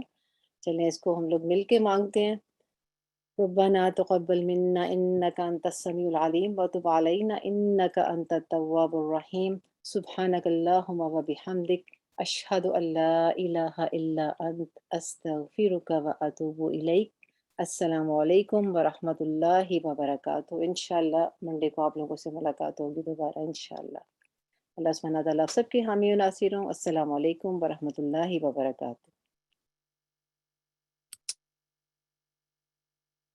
چلیں اس کو ہم لوگ مل کے مانگتے ہیں۔ ربنا تقبل منا انك انت السميع العليم وتب علينا انك انت التواب الرحيم سبحانك اللهم وبحمدك اشهد ان لا اله الا انت استغفرك واتوب اليك۔ السلام علیکم ورحمۃ اللہ وبرکاتہ۔ انشاءاللہ منڈے کو آپ لوگوں سے ملاقات ہوگی دوبارہ انشاءاللہ۔ اللہ سبحانہ تعالیٰ سب کے حامی و ناصر ہوں۔ السلام علیکم ورحمۃ اللہ وبرکاتہ۔